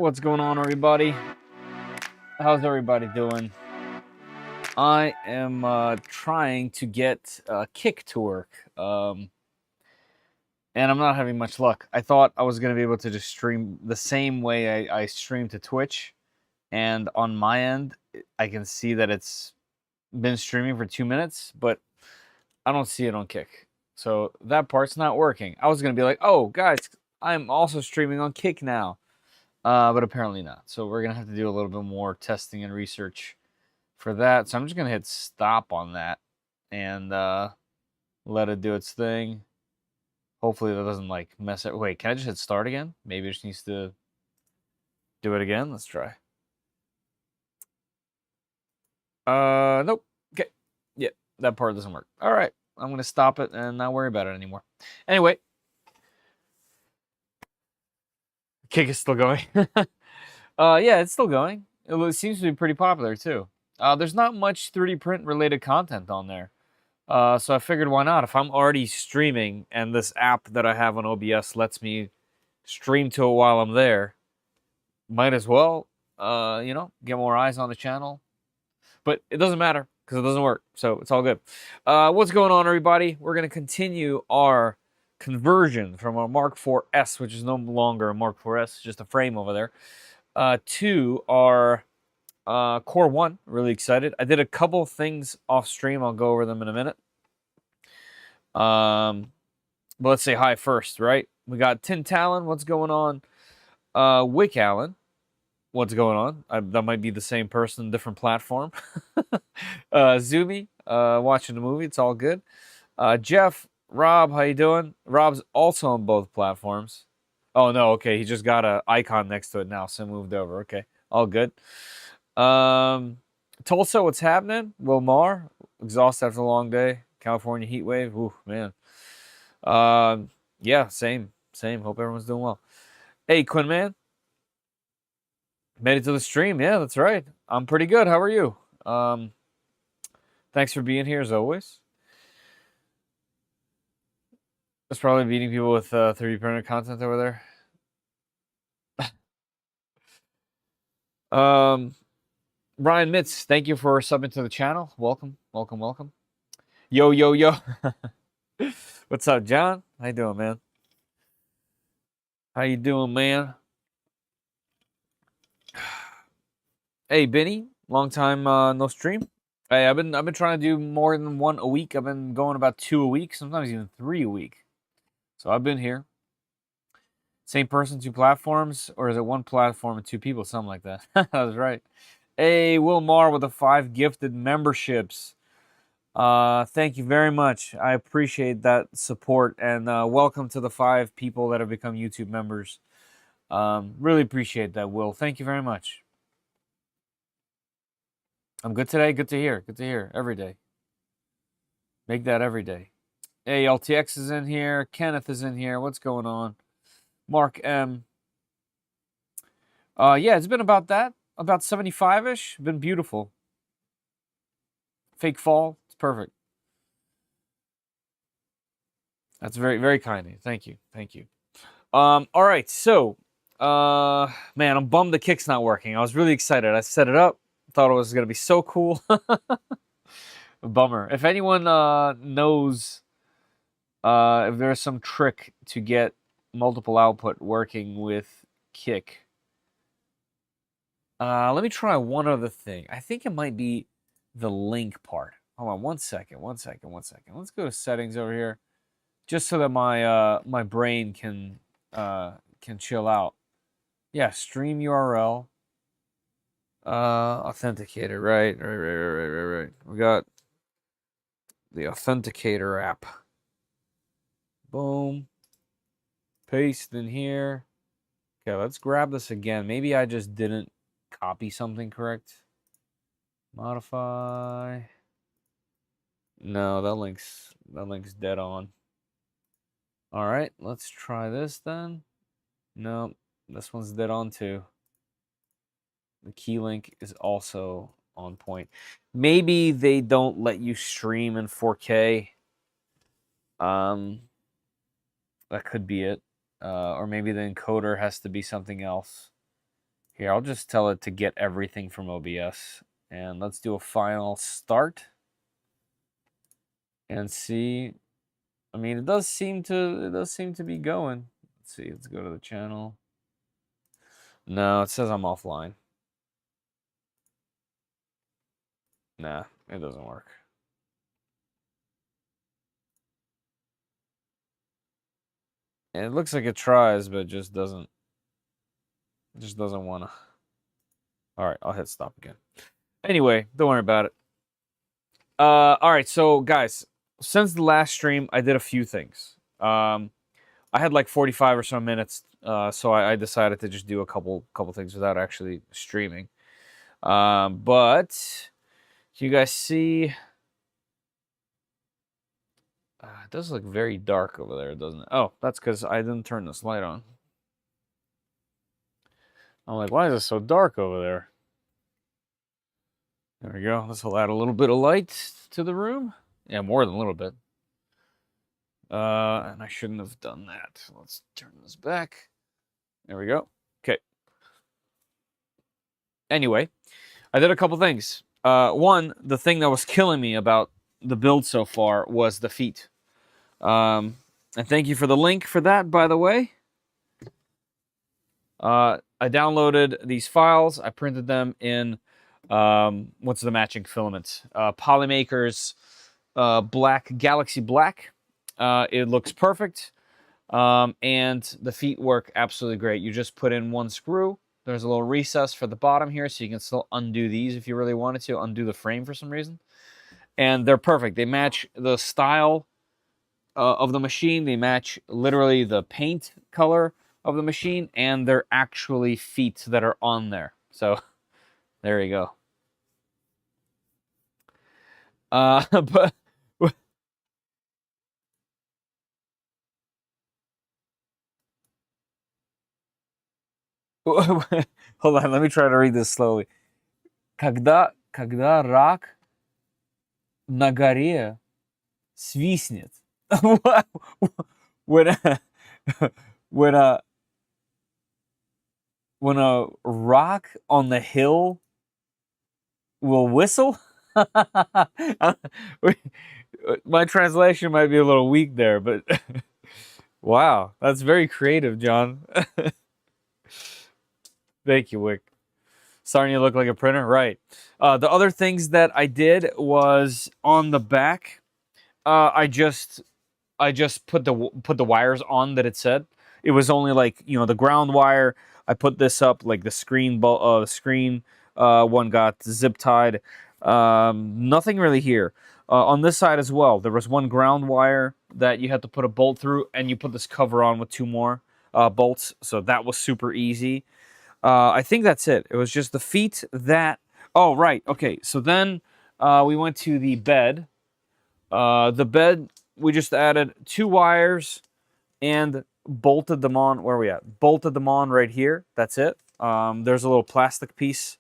What's going on, everybody? How's everybody doing? I am trying to get Kick to work, and I'm not having much luck. I thought I was going to be able to just stream the same way I stream to Twitch, and on my end, I can see that it's been streaming for 2 minutes, but I don't see it on Kick. So that part's not working. I was going to be like, oh, guys, I'm also streaming on Kick now. But apparently not. So we're going to have to do a little bit more testing and research for that. So I'm just going to hit stop on that and let it do its thing. Hopefully that doesn't like mess it. Wait, can I just hit start again? Maybe it just needs to do it again. Let's try. Nope. Okay. Yeah, that part doesn't work. All right. I'm going to stop it and not worry about it anymore. Anyway. Kick is still going. Yeah, it's still going. It seems to be pretty popular too. There's not much 3D print related content on there. So I figured why not? If I'm already streaming and this app that I have on OBS lets me stream to it while I'm there, might as well, get more eyes on the channel. But it doesn't matter because it doesn't work. So it's all good. What's going on, everybody? We're going to continue our conversion from a Mark 4S, which is no longer a Mark 4S, just a frame over there, to our Core 1. Really excited. I did a couple things off stream. I'll go over them in a minute. But let's say hi first, right? We got Tin Talon. What's going on? Wick Allen. What's going on? That might be the same person, different platform. Zumi, watching the movie. It's all good. Jeff, Rob, how you doing? Rob's also on both platforms. Oh, no, okay. He just got an icon next to it now, so moved over. Okay, all good. Tulsa, what's happening? Wilmar, exhausted after a long day. California heat wave. Ooh, man. Yeah, same. Hope everyone's doing well. Hey, Quinn, man. Made it to the stream. Yeah, that's right. I'm pretty good. How are you? Thanks for being here, as always. It's probably beating people with 3D printed content over there. Brian Mitz, thank you for subbing to the channel. Welcome. Yo. What's up, John? How you doing, man? Hey, Benny, long time no stream. Hey, I've been trying to do more than one a week. I've been going about 2 a week, sometimes even 3 a week. So I've been here. Same person, 2 platforms, or is it 1 platform and 2 people? Something like that. That's right. Hey, Will Marr with the 5 gifted memberships. Thank you very much. I appreciate that support, and welcome to the 5 people that have become YouTube members. Really appreciate that, Will. Thank you very much. I'm good today. Good to hear. Every day. Make that every day. Hey, LTX is in here. Kenneth is in here. What's going on? Mark M. Yeah, it's been about that. About 75-ish. Been beautiful. Fake fall. It's perfect. That's very, very kind of you. Thank you. All right, so, man, I'm bummed the Kick's not working. I was really excited. I set it up. Thought it was going to be so cool. Bummer. If anyone knows if there's some trick to get multiple output working with Kick, let me try one other thing. I think it might be the link part. Hold on, one second. Let's go to settings over here, just so that my my brain can chill out. Yeah, stream URL, authenticator. Right. We got the authenticator app. Boom. Paste in here. Okay, let's grab this again. Maybe I just didn't copy something correct. Modify. No, that link's dead on. All right, let's try this then. No, this one's dead on too. The key link is also on point. Maybe they don't let you stream in 4K. That could be it. Or maybe the encoder has to be something else. Here, I'll just tell it to get everything from OBS. And let's do a final start. And see. I mean, it does seem to be going. Let's see, let's go to the channel. No, it says I'm offline. Nah, it doesn't work. And it looks like it tries, but it just doesn't wanna. All right, I'll hit stop again. Anyway, don't worry about it. All right, so guys, since the last stream, I did a few things. I had like 45 or so minutes, so I decided to just do a couple things without actually streaming. But you guys see, it does look very dark over there, doesn't it? Oh, that's because I didn't turn this light on. I'm like, why is it so dark over there? There we go. This will add a little bit of light to the room. Yeah, more than a little bit. And I shouldn't have done that. Let's turn this back. There we go. Okay. Anyway, I did a couple things. One, the thing that was killing me about the build so far was the feet. And thank you for the link for that, by the way. I downloaded these files. I printed them in, what's the matching filament? Polymakers Black, Galaxy Black. It looks perfect. And the feet work absolutely great. You just put in one screw. There's a little recess for the bottom here, so you can still undo these if you really wanted to, undo the frame for some reason. And they're perfect. They match the style of the machine. They match literally the paint color of the machine, and they're actually feet that are on there. So there you go. But hold on, let me try to read this slowly. Когда рак на горе свистнет. when a, when a when a rock on the hill will whistle. My translation might be a little weak there, but wow, that's very creative, John. Thank you, Wick. Starting to look like a printer, right? The other things that I did was on the back. I just put the wires on that it said. It was only like, you know, the ground wire. I put this up like the screen one got zip tied. Nothing really here. On this side as well, there was one ground wire that you had to put a bolt through, and you put this cover on with two more bolts. So that was super easy. I think that's it. It was just the feet that... Oh, right. Okay, so then we went to the bed. The bed, we just added two wires and bolted them on. Where are we at? Bolted them on right here. That's it. There's a little plastic piece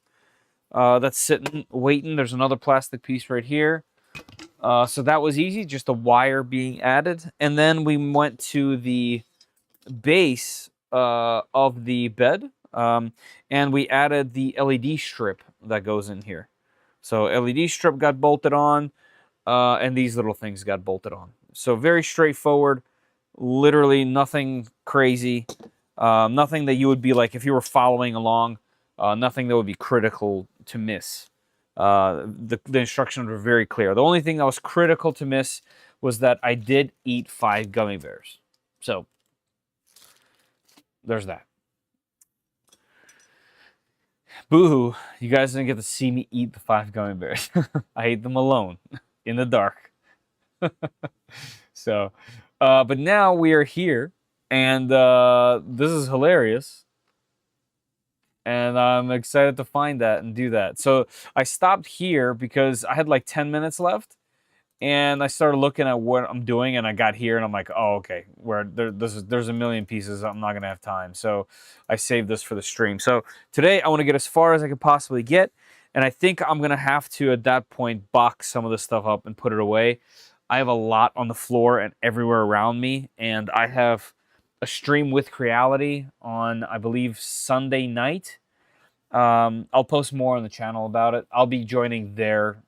that's sitting, waiting. There's another plastic piece right here. So that was easy, just a wire being added. And then we went to the base of the bed, and we added the LED strip that goes in here. So LED strip got bolted on, and these little things got bolted on. So very straightforward, literally nothing crazy, nothing that you would be like, if you were following along, nothing that would be critical to miss. The instructions were very clear. The only thing that was critical to miss was that I did eat 5 gummy bears. So there's that. Boo-hoo, you guys didn't get to see me eat the 5 gummy bears. I ate them alone, in the dark. So, but now we are here, and this is hilarious. And I'm excited to find that and do that. So I stopped here because I had like 10 minutes left. And I started looking at what I'm doing, and I got here, and I'm like, oh, okay, there's a million pieces. I'm not going to have time. So I saved this for the stream. So today I want to get as far as I could possibly get. And I think I'm going to have to, at that point, box some of this stuff up and put it away. I have a lot on the floor and everywhere around me. And I have a stream with Creality on, I believe, Sunday night. I'll post more on the channel about it. I'll be joining their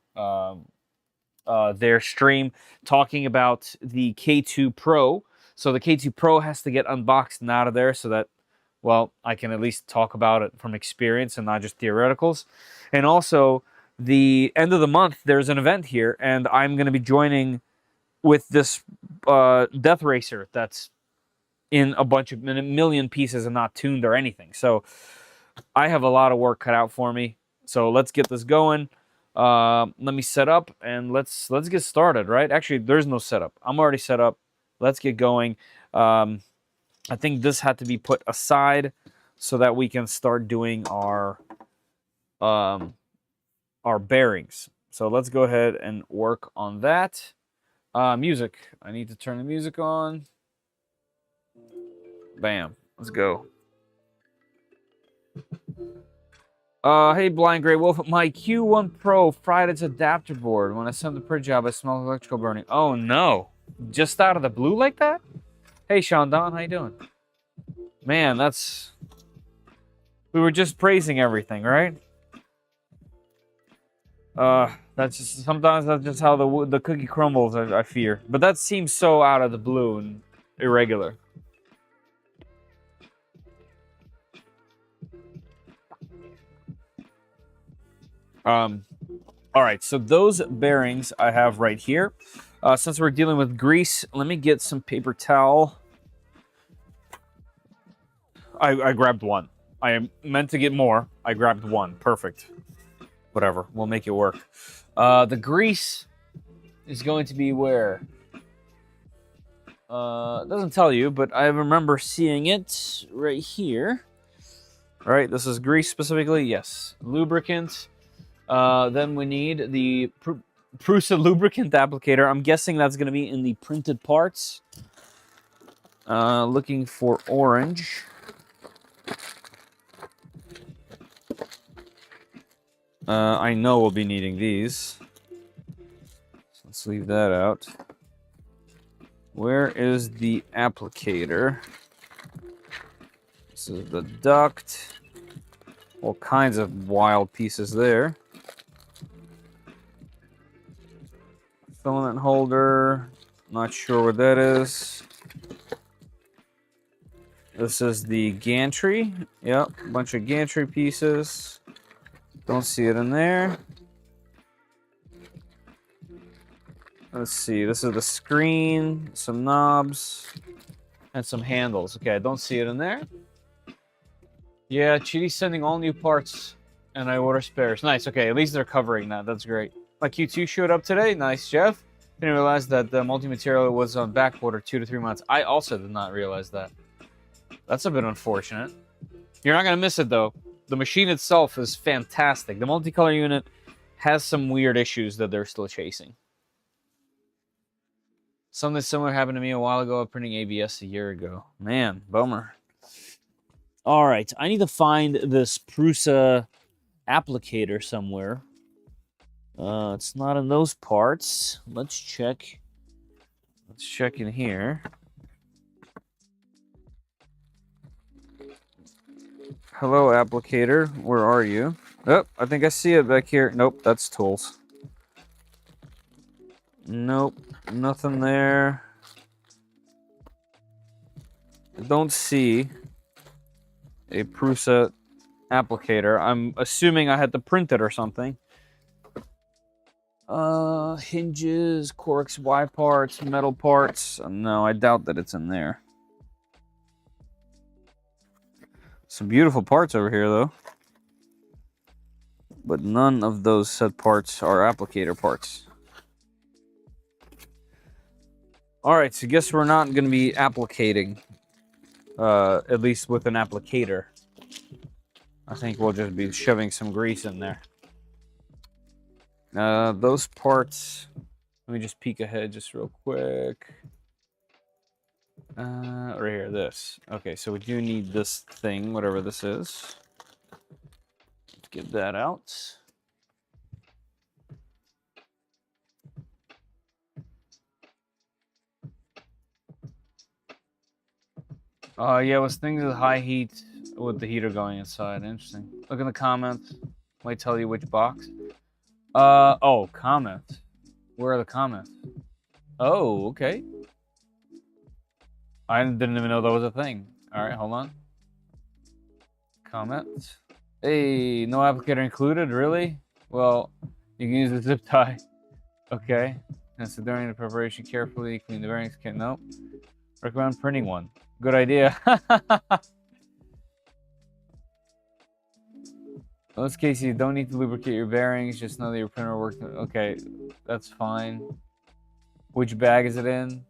stream talking about the K2 Pro. So the K2 Pro has to get unboxed and out of there so that, well, I can at least talk about it from experience and not just theoreticals. And also, the end of the month, there's an event here, and I'm going to be joining with this Death Racer that's in a million pieces and not tuned or anything. So I have a lot of work cut out for me. So let's get this going. Let me set up and let's get started, right? Actually, there's no setup. I'm already set up. Let's get going. I think this had to be put aside so that we can start doing our bearings. So let's go ahead and work on that. Music. I need to turn the music on. Bam. Let's go. Hey, Blind Gray Wolf. My Q1 Pro fried its adapter board. When I sent the print job, I smelled electrical burning. Oh, no. Just out of the blue like that? Hey, Sean Don. How you doing? Man, that's... We were just praising everything, right? That's just... Sometimes that's just how the cookie crumbles, I fear. But that seems so out of the blue and irregular. All right, so those bearings I have right here. Since we're dealing with grease, let me get some paper towel. I grabbed one. I meant to get more. I grabbed one. Perfect. Whatever. We'll make it work. The grease is going to be where? It doesn't tell you, but I remember seeing it right here. All right, this is grease specifically. Yes. Lubricant. Then we need the Prusa lubricant applicator. I'm guessing that's going to be in the printed parts. Looking for orange. I know we'll be needing these. So let's leave that out. Where is the applicator? This is the duct. All kinds of wild pieces there. Filament holder. Not sure what that is. This is the gantry. Yep, a bunch of gantry pieces. Don't see it in there. Let's see. This is the screen, some knobs, and some handles. Okay, I don't see it in there. Yeah, Chidi's sending all new parts, and I order spares. Nice. Okay, at least they're covering that. That's great. My Q2 showed up today. Nice, Jeff. Didn't realize that the multi-material was on back order 2 to 3 months. I also did not realize that. That's a bit unfortunate. You're not going to miss it, though. The machine itself is fantastic. The multicolor unit has some weird issues that they're still chasing. Something similar happened to me a while ago. I'm printing ABS a year ago. Man, bummer. All right, I need to find this Prusa applicator somewhere. It's not in those parts. Let's check. Let's check in here. Hello, applicator. Where are you? Oh, I think I see it back here. Nope, that's tools. Nope, nothing there. I don't see a Prusa applicator. I'm assuming I had to print it or something. Hinges, corks, Y parts, metal parts. No, I doubt that it's in there. Some beautiful parts over here, though. But none of those set parts are applicator parts. Alright, so I guess we're not going to be applicating. At least with an applicator. I think we'll just be shoving some grease in there. Those parts... Let me just peek ahead just real quick. Right here, this. Okay, so we do need this thing, whatever this is. Let's get that out. Yeah, I was thinking of high heat. with the heater going inside. Interesting. Look in the comments. Might tell you which box. Oh, comments. Where are the comments? Oh, okay. I didn't even know that was a thing. All right, hold on. Comments. Hey, no applicator included, really? Well, you can use a zip tie. Okay. And so during the preparation, carefully clean the bearings. Okay, nope. Recommend printing one. Good idea. In this case, you don't need to lubricate your bearings. Just know that your printer works. Okay, that's fine. Which bag is it in?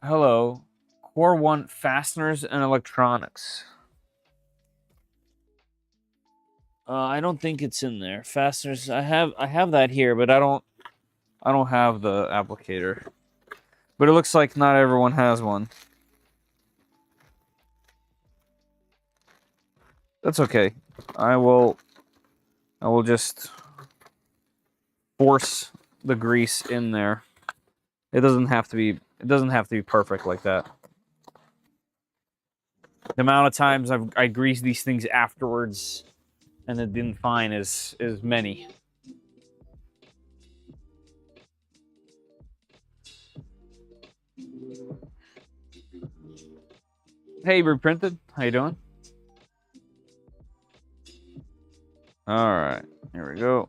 Hello. Core 1 fasteners and electronics. I don't think it's in there. Fasteners. I have that here, but I don't have the applicator. But it looks like not everyone has one. That's okay. I will just force the grease in there. It doesn't have to be perfect like that. The amount of times I greased these things afterwards and it didn't fine is many. Hey, Reprinted, how you doing? All right, here we go.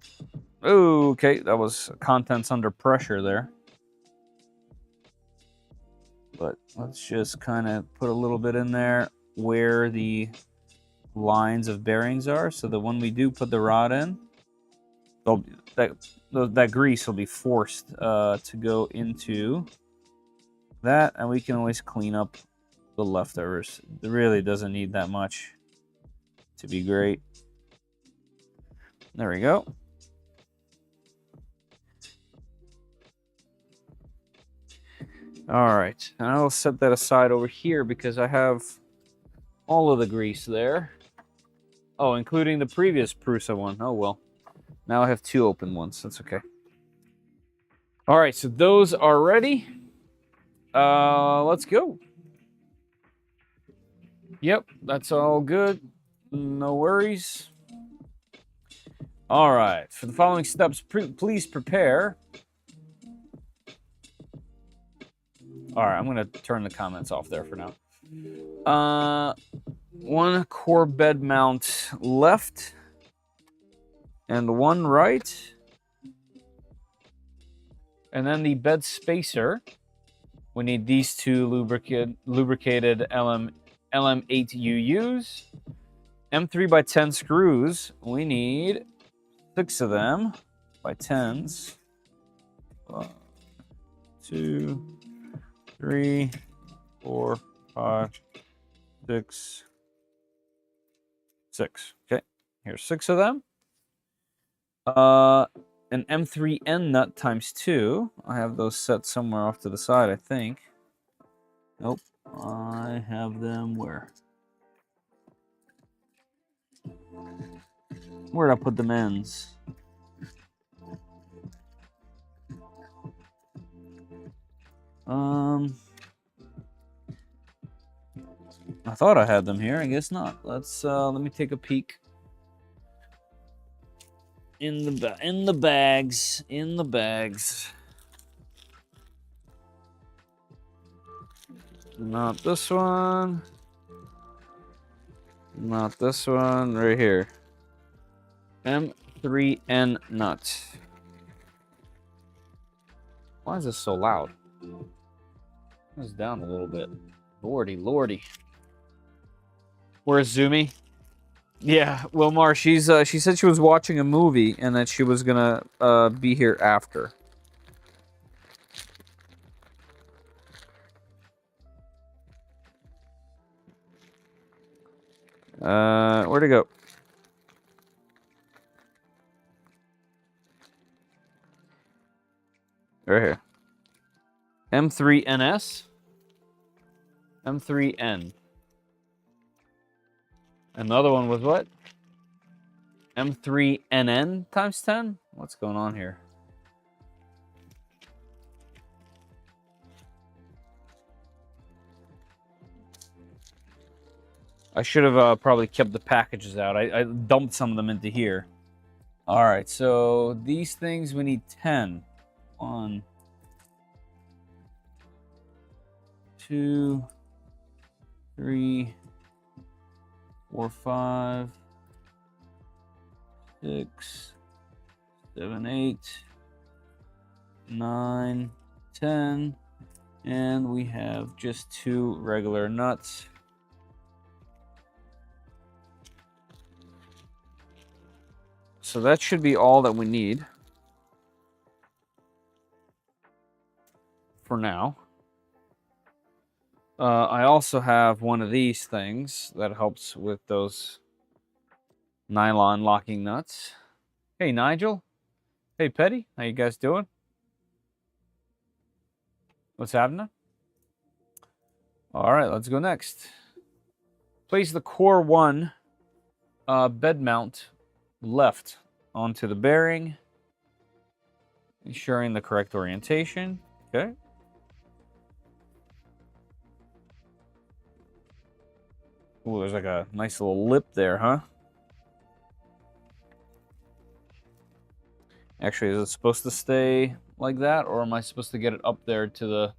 Okay, that was contents under pressure there. But let's just kind of put a little bit in there where the lines of bearings are, so that when we do put the rod in, that grease will be forced to go into that, and we can always clean up the leftovers. It really doesn't need that much to be great. There we go. All right, and I'll set that aside over here because I have all of the grease there. Oh, including the previous Prusa one. Oh, well. Now I have 2 open ones. That's okay. All right, so those are ready. Let's go. Yep, that's all good. No worries. All right, for the following steps, please prepare. All right, I'm going to turn the comments off there for now. 1 core bed mount left and 1 right. And then the bed spacer. We need these 2 lubricated LM8 UUs. M3x10 screws. We need 6 of them by 10s. 1, 2, 3, 4, 5, 6. 6. Okay, here's 6 of them. An M3N nut times 2. I have those set somewhere off to the side, I think. Nope, I have them where? Where'd I put them ends? I thought I had them here. I guess not. Let's let me take a peek. In the bags. Not this one. Not this one. Right here. M3N nut. Why is this so loud? Turn this down a little bit. Lordy. Where's Zumi? Yeah, Wilmar, she said she was watching a movie and that she was gonna be here after. Where'd it go? Right here. M3NS. M3N. Another one was what? M3NN times 10? What's going on here? I should have probably kept the packages out. I dumped some of them into here. All right, so these things we need 10. 1, 2, 3, 4, 5, 6, 7, 8, 9, 10, and we have just 2 regular nuts. So that should be all that we need for now. I also have one of these things that helps with those nylon locking nuts. Hey, Nigel. Hey, Petty. How you guys doing? What's happening? All right, let's go next. Place the core 1 bed mount left onto the bearing, ensuring the correct orientation. Okay. Ooh, there's like a nice little lip there, huh? Actually, is it supposed to stay like that, or am I supposed to get it up there to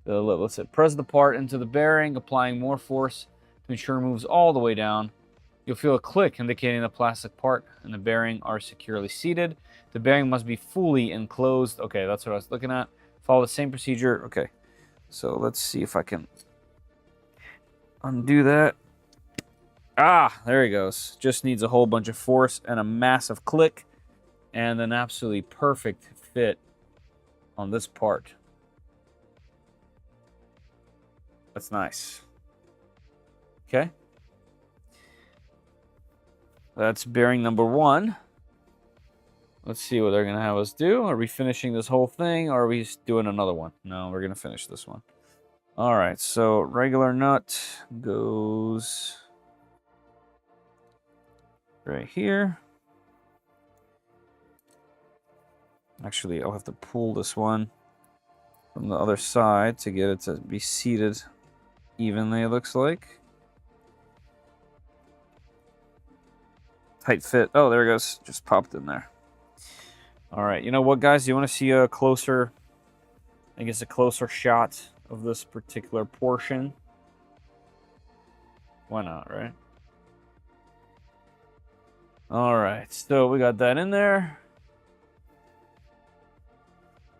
the lip? Let's say press the part into the bearing, applying more force to ensure it moves all the way down. You'll feel a click indicating the plastic part and the bearing are securely seated. The bearing must be fully enclosed. Okay, that's what I was looking at. Follow the same procedure. Okay, so let's see if I can undo that. Ah, there he goes. Just needs a whole bunch of force and a massive click and an absolutely perfect fit on this part. That's nice. Okay. That's bearing number 1. Let's see what they're going to have us do. Are we finishing this whole thing, or are we doing another one? No, we're going to finish this one. All right, so regular nut goes right here. Actually, I'll have to pull this one from the other side to get it to be seated evenly, it looks like. Tight fit. Oh, there it goes. Just popped in there. All right, you know what, guys? You want to see a closer, I guess, a closer shot of this particular portion? Why not, right? All right, so we got that in there.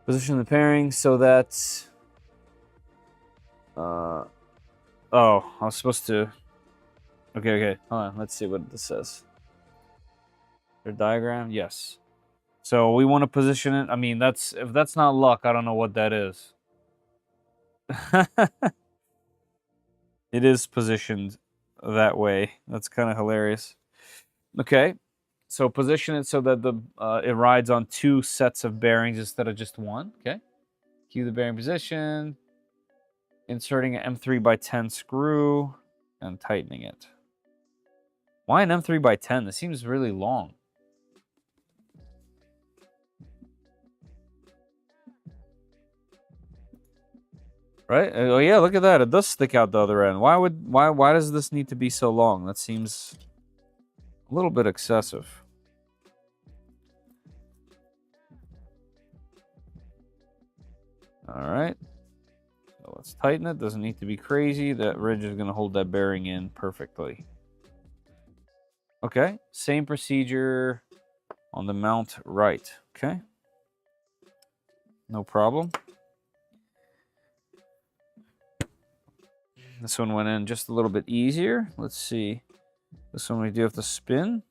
Position the pairing so that... oh, I was supposed to... Okay. Hold on, let's see what this says. Their diagram? Yes. So we want to position it. I mean, if that's not luck, I don't know what that is. It is positioned that way. That's kind of hilarious. Okay. So position it so that it rides on 2 sets of bearings instead of just 1. Okay. Cue the bearing position. Inserting an M3x10 screw and tightening it. Why an M3x10? This seems really long. Right? Oh yeah, look at that. It does stick out the other end. Why does this need to be so long? That seems a little bit excessive. All right. So let's tighten it. Doesn't need to be crazy. That ridge is going to hold that bearing in perfectly. Okay. Same procedure on the mount right. Okay. No problem. This one went in just a little bit easier. Let's see. This one we do have to spin.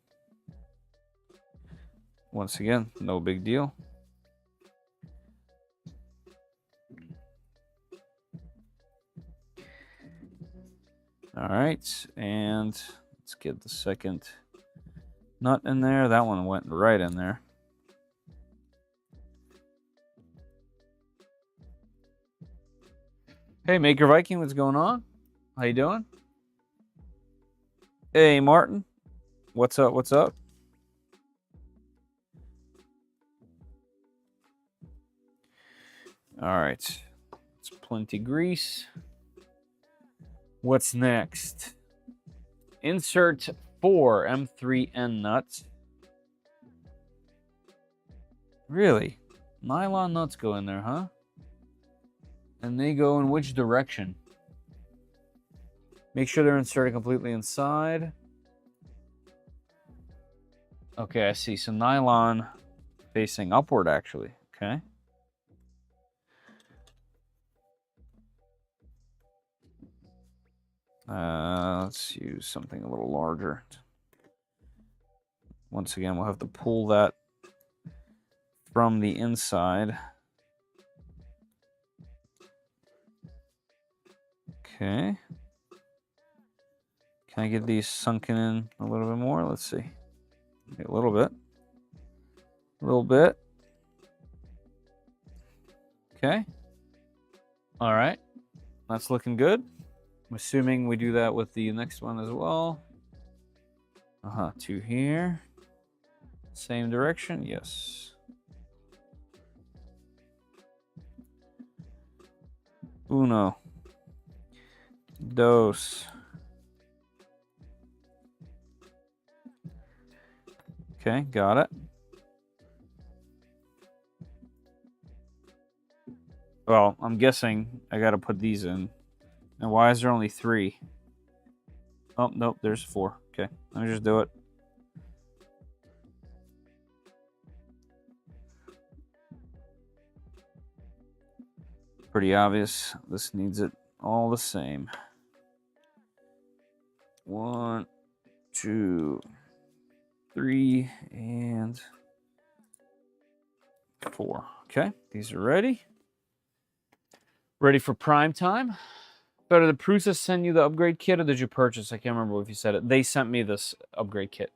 Once again, no big deal. All right, and let's get the second nut in there. That one went right in there. Hey, Maker Viking, what's going on? How you doing? Hey, Martin. What's up? What's up? All right. It's plenty grease. What's next? Insert 4 M3N nuts. Really? Nylon nuts go in there, huh? And they go in which direction? Make sure they're inserted completely inside. Okay, I see. So nylon facing upward, actually. Okay. Let's use something a little larger. Once again, we'll have to pull that from the inside. Okay. Can I get these sunken in a little bit more? Let's see. Okay, a little bit. A little bit. Okay. All right. That's looking good. I'm assuming we do that with the next one as well. Two here. Same direction, yes. Uno. Dos. Okay, got it. Well, I'm guessing I gotta put these in. And why is there only 3? Oh, nope, there's 4. Okay, let me just do it. Pretty obvious. This needs it all the same. 1, 2, 3, and 4. Okay, these are ready. Ready for prime time. But did the Prusa send you the upgrade kit, or did you purchase? I can't remember if you said it. They sent me this upgrade kit.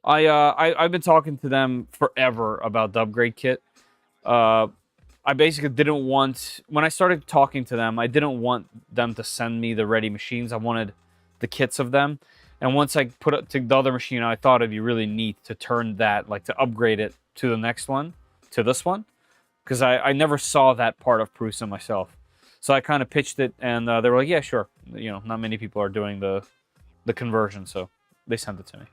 I've been talking to them forever about the upgrade kit. I basically didn't want, when I started talking to them, I didn't want them to send me the ready machines. I wanted the kits of them. And once I put it to the other machine, I thought it'd be really neat to turn that, like to upgrade it to the next one, to this one. Because I never saw that part of Prusa myself. So I kind of pitched it, and they were like, yeah, sure. You know, not many people are doing the conversion, so they sent it to me.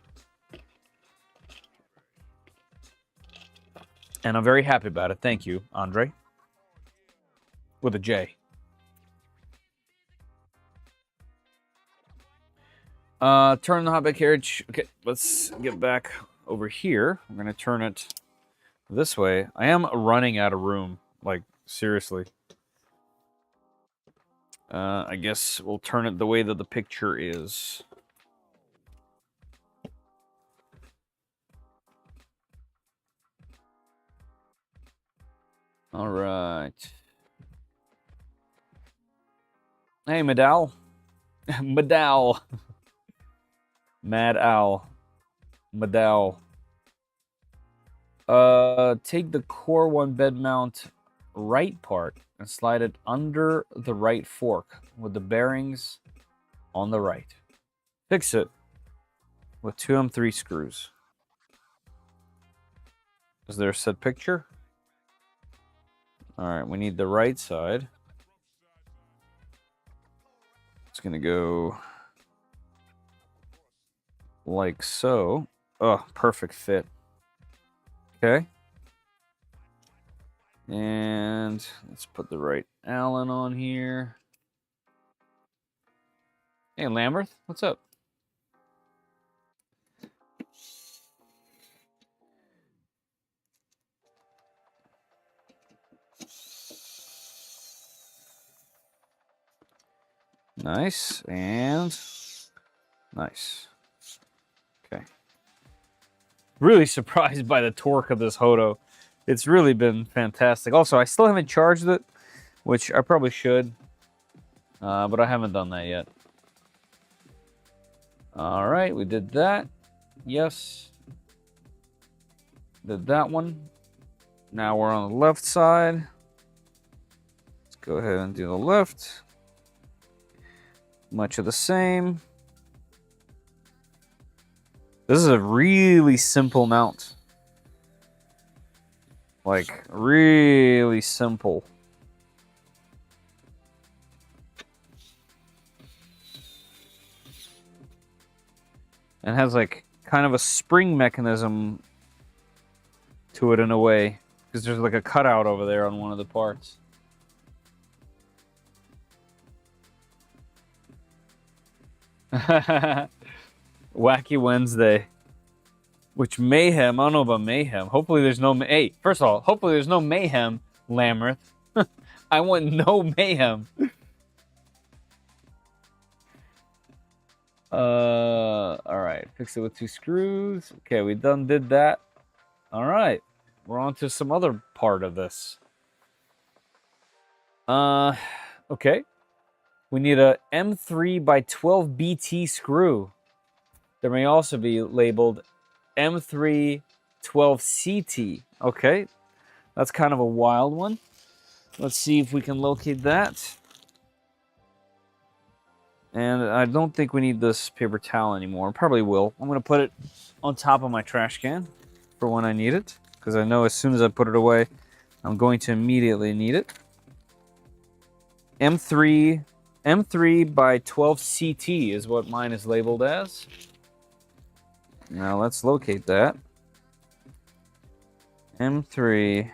And I'm very happy about it. Thank you, Andre. With a J. Turn the hotbed carriage. Okay, let's get back over here. I'm going to turn it this way. I am running out of room. Like, seriously. I guess we'll turn it the way that the picture is. All right. Hey, Madal. Madal. Mad Owl. Madal. Take the core 1 bed mount right part and slide it under the right fork with the bearings on the right. Fix it with 2 M3 screws. Is there a set picture? All right, we need the right side. It's gonna go like so. Oh, perfect fit. Okay. And let's put the right Allen on here. Hey, Lamberth, what's up? Nice, and nice. Okay. Really surprised by the torque of this Hodo. It's really been fantastic. Also, I still haven't charged it, which I probably should, but I haven't done that yet. All right, we did that. Yes. Did that one. Now we're on the left side. Let's go ahead and do the left. Much of the same. This is a really simple mount. Like, really simple. And has like kind of a spring mechanism to it in a way, because there's like a cutout over there on one of the parts. Wacky Wednesday. Which mayhem? I don't know about mayhem. Hopefully there's no... Hey, first of all, hopefully there's no mayhem, Lammerth. I want no mayhem. Alright. Fix it with 2 screws. Okay, we done did that. Alright. We're on to some other part of this. Okay. We need a M3 by 12 BT screw. There may also be labeled M3 12CT. Okay, that's kind of a wild one. Let's see if we can locate that. And I don't think we need this paper towel anymore. Probably will. I'm going to put it on top of my trash can for when I need it, because I know as soon as I put it away, I'm going to immediately need it. M3 by 12CT is what mine is labeled as. Now let's locate that. M3.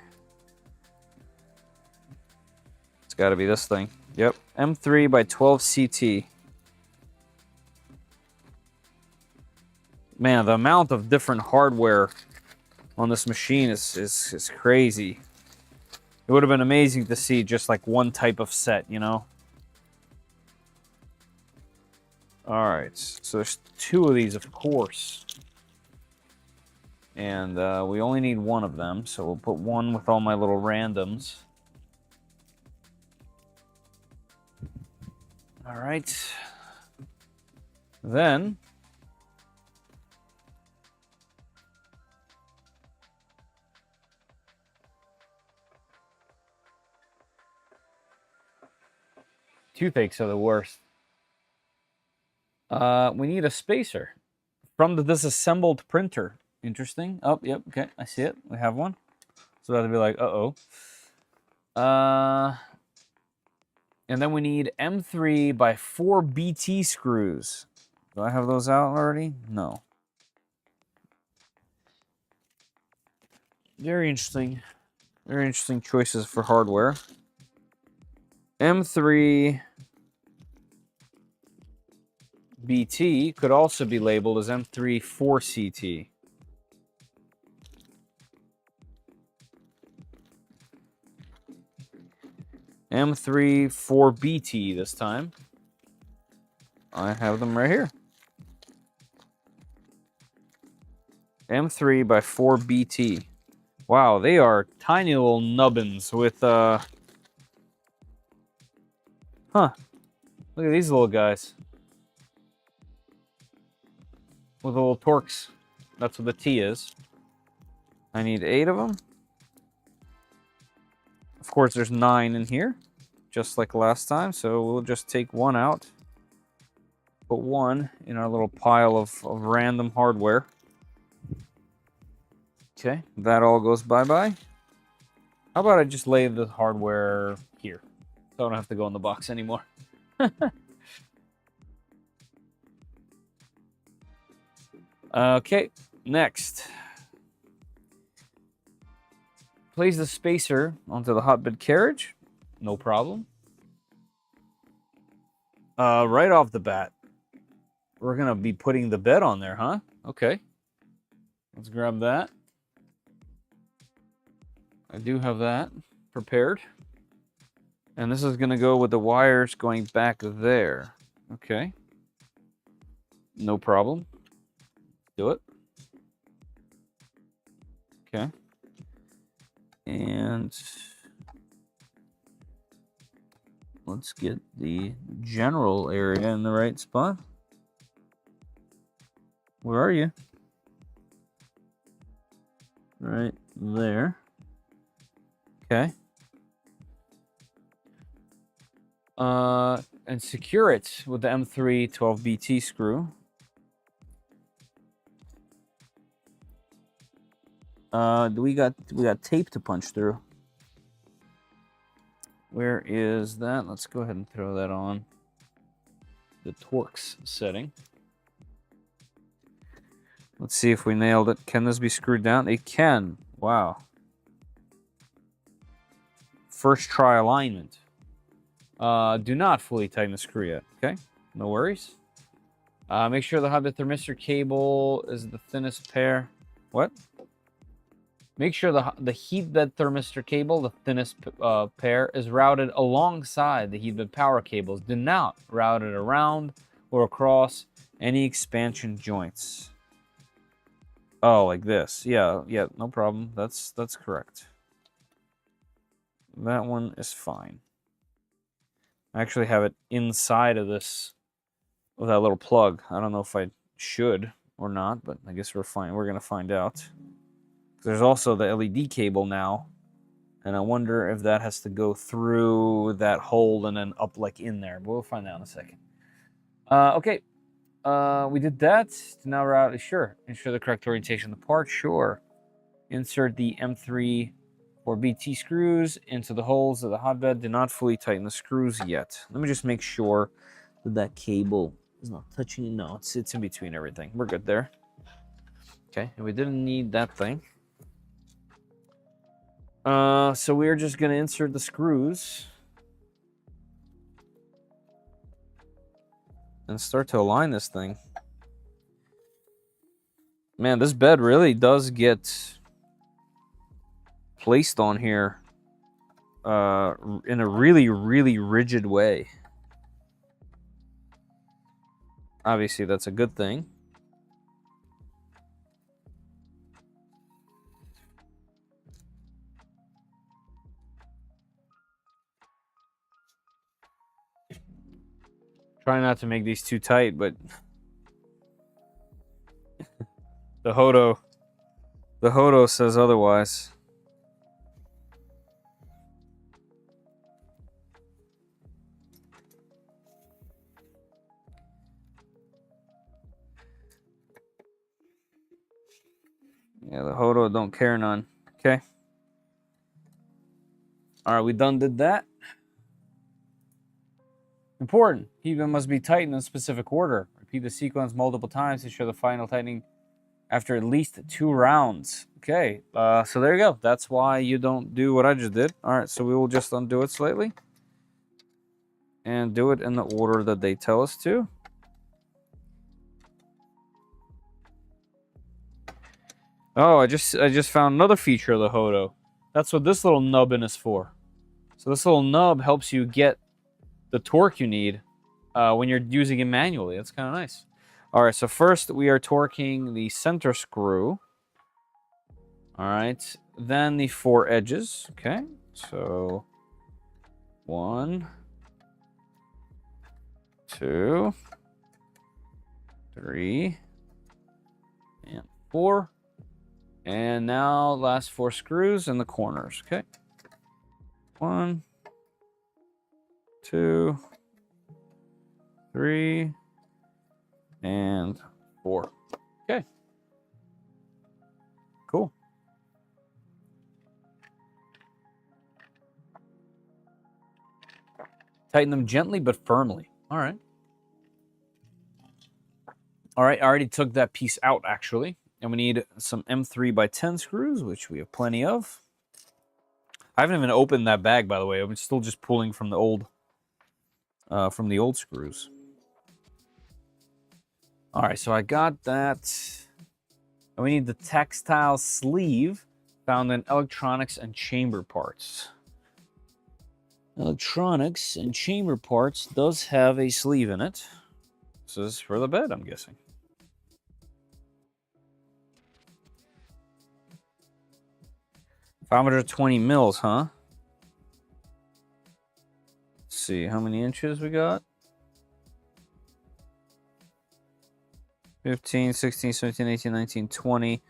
It's got to be this thing. Yep, M3 by 12CT. Man, the amount of different hardware on this machine is crazy. It would have been amazing to see just like one type of set, you know? Alright, so there's 2 of these, of course. And we only need 1 of them, so we'll put 1 with all my little randoms. Alright. Then... toothaches are the worst. We need a spacer from the disassembled printer. Interesting. Oh, yep. Okay, I see it. We have one. So that'll be like, uh-oh. And then we need M3 by 4 BT screws. Do I have those out already? No. Very interesting. Very interesting choices for hardware. M3 BT could also be labeled as M3 4CT. M3 4BT this time. I have them right here. M3 by 4BT. Wow, they are tiny little nubbins with Huh. Look at these little guys. With little Torx. That's what the T is. I need 8 of them. Of course, there's 9 in here, just like last time. So we'll just take 1 out. Put 1 in our little pile of random hardware. Okay, that all goes bye-bye. How about I just lay the hardware here, so I don't have to go in the box anymore. Okay, next. Place the spacer onto the hotbed carriage. No problem. Right off the bat, we're going to be putting the bed on there, huh? Okay. Let's grab that. I do have that prepared. And this is going to go with the wires going back there. Okay. No problem. Do it. Okay. And let's get the general area in the right spot. Where are you? Right there. Okay. And secure it with the M3 12BT screw. We got tape to punch through. Where is that? Let's go ahead and throw that on the Torx setting. Let's see if we nailed it. Can this be screwed down? It can. Wow. First try alignment. Do not fully tighten the screw yet. Okay, no worries. Make sure the hotbed thermistor cable is the thinnest pair. What? Make sure the heat bed thermistor cable, the thinnest pair, is routed alongside the heat bed power cables. Do not route it around or across any expansion joints. Oh, like this. Yeah, no problem. That's correct. That one is fine. I actually have it inside of this with that little plug. I don't know if I should or not, but I guess we're fine. We're gonna find out. There's also the LED cable now, and I wonder if that has to go through that hole and then up like in there. But we'll find out in a second. Okay, we did that. Now we're out. Sure, ensure the correct orientation of the part. Sure. Insert the M3 or BT screws into the holes of the hotbed. Do not fully tighten the screws yet. Let me just make sure that that cable is not touching. No, it's in between everything. We're good there. Okay, and we didn't need that thing. So we're just gonna insert the screws and start to align this thing. Man, this bed really does get placed on here in a really, really rigid way. Obviously, that's a good thing. Try not to make these too tight, but the Hodo says otherwise. Yeah, the Hodo don't care none. Okay. All right, we done did that. Important. Heat bed must be tightened in a specific order. Repeat the sequence multiple times to ensure the final tightening after at least 2 rounds. Okay, so there you go. That's why you don't do what I just did. All right, so we will just undo it slightly and do it in the order that they tell us to. Oh, I just found another feature of the Hodo. That's what this little nubbin is for. So this little nub helps you get the torque you need when you're using it manually. That's kind of nice. All right, so first we are torquing the center screw. All right, then the 4 edges. Okay, so 1, 2, 3, and 4. And now last 4 screws in the corners. Okay, 1, 2, 3, and 4. Okay, cool. Tighten them gently but firmly. All right. All right, I already took that piece out actually, and we need some M3x10 screws, which we have plenty of. I haven't even opened that bag, by the way. I'm still just pulling from the old screws. All right, so I got that. And we need the textile sleeve found in electronics and chamber parts. Electronics and chamber parts does have a sleeve in it. This is for the bed, I'm guessing. $520 mils, huh? Let's see, how many inches we got? 15, 16, 17, 18, 19, 20,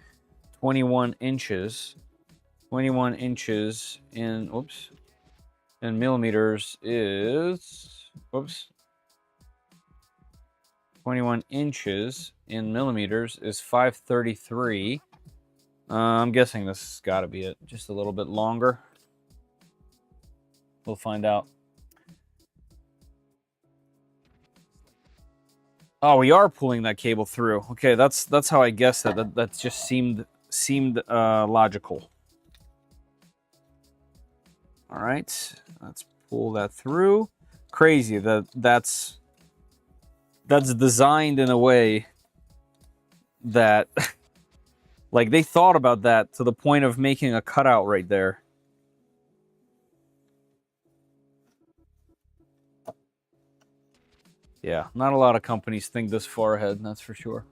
21 inches. 21 inches in, oops, in millimeters is, whoops. 21 inches in millimeters is 533. I'm guessing this has got to be it. Just a little bit longer. We'll find out. Oh, we are pulling that cable through. Okay, that's how I guessed that. That just seemed logical. All right, let's pull that through. Crazy that's designed in a way that like they thought about that to the point of making a cutout right there. Yeah, not a lot of companies think this far ahead, that's for sure.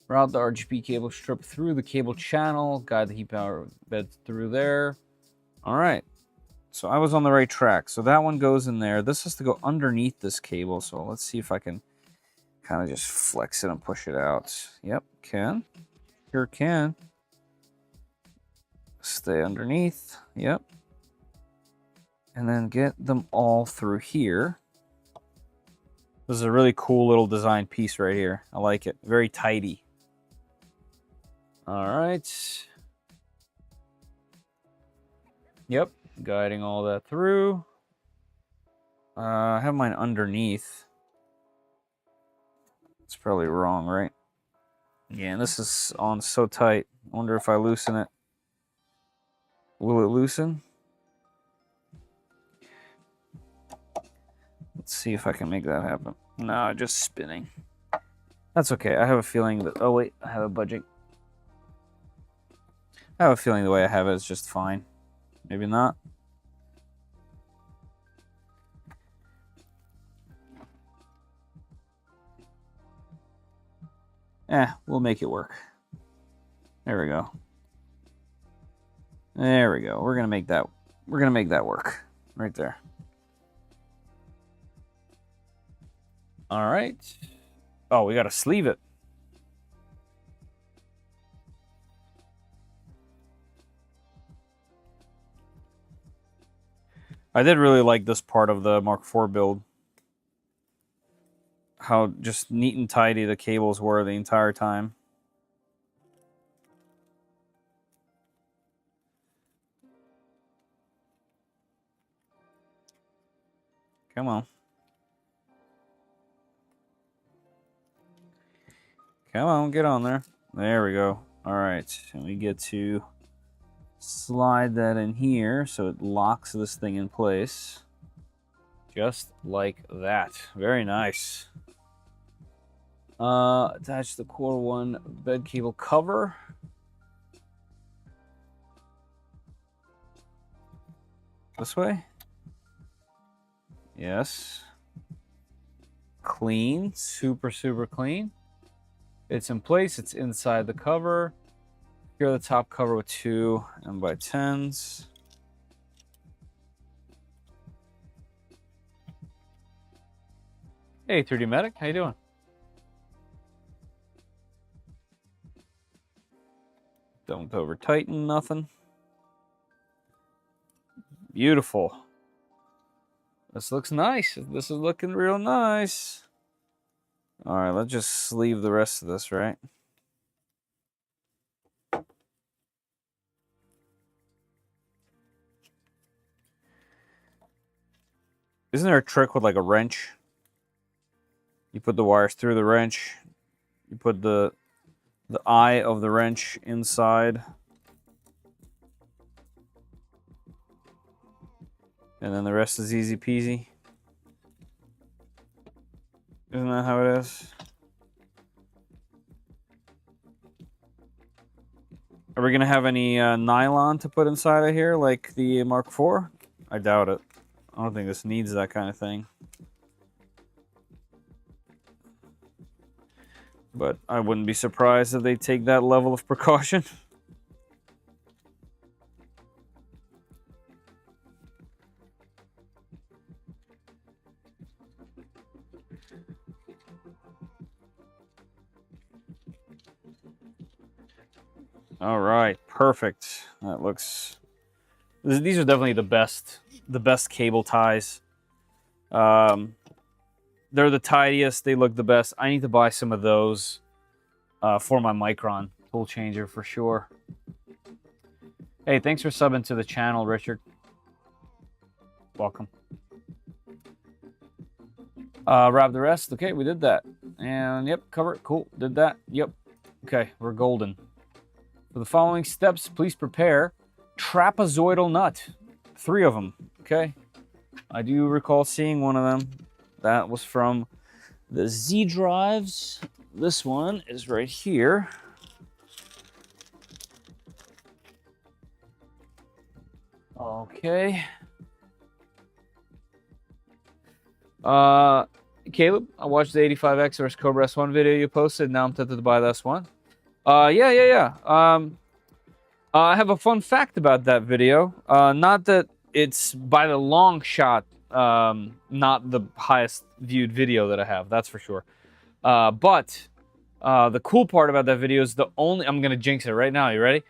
Route the RGB cable strip through the cable channel, guide the heat power bed through there. All right, so I was on the right track. So that one goes in there. This has to go underneath this cable. So let's see if I can kind of just flex it and push it out. Yep, can. Sure can. Stay underneath. Yep. And then get them all through here. This is a really cool little design piece right here. I like it. Very tidy. All right. Yep. Guiding all that through. I have mine underneath. It's probably wrong, right? Yeah, and this is on so tight. I wonder if I loosen it. Will it loosen? Let's see if I can make that happen. No, just spinning. That's okay. I have a feeling that... Oh, wait. I have a budget. I have a feeling the way I have it is just fine. Maybe not. We'll make it work. There we go. There we go. We're gonna make that work. Right there. Alright. Oh, we gotta sleeve it. I did really like this part of the Mark IV build. How just neat and tidy the cables were the entire time. Come on. Come on, get on there. There we go. All right, and we get to slide that in here so it locks this thing in place. Just like that. Very nice. Attach the core 1 bed cable cover. This way? Yes. Clean. Super, super clean. It's in place. It's inside the cover. Here the top cover with 2 M/10s. Hey, 3D Medic. How you doing? Don't over tighten nothing. Beautiful. This looks nice. This is looking real nice. All right, let's just sleeve the rest of this, right? Isn't there a trick with like a wrench? You put the wires through the wrench. You put the eye of the wrench inside. And then the rest is easy peasy. Isn't that how it is? Are we going to have any nylon to put inside of here like the Mark IV? I doubt it. I don't think this needs that kind of thing. But I wouldn't be surprised if they take that level of precaution. All right, perfect. That looks... These are definitely the best cable ties. They're the tidiest. They look the best. I need to buy some of those for my Micron tool changer for sure. Hey, thanks for subbing to the channel, Richard. Welcome. Rob the rest. Okay, we did that. And yep, cover it. Cool. Did that. Yep. Okay, we're golden. For the following steps, please prepare trapezoidal nut. 3 of them. Okay. I do recall seeing one of them. That was from the Z drives. This one is right here. Okay. Caleb, I watched the 85X vs Cobra S1 video you posted. Now I'm tempted to buy the S1. Yeah. I have a fun fact about that video. Not that it's by the long shot, not the highest viewed video that I have. That's for sure. But the cool part about that video is the only. I'm gonna jinx it right now. You ready?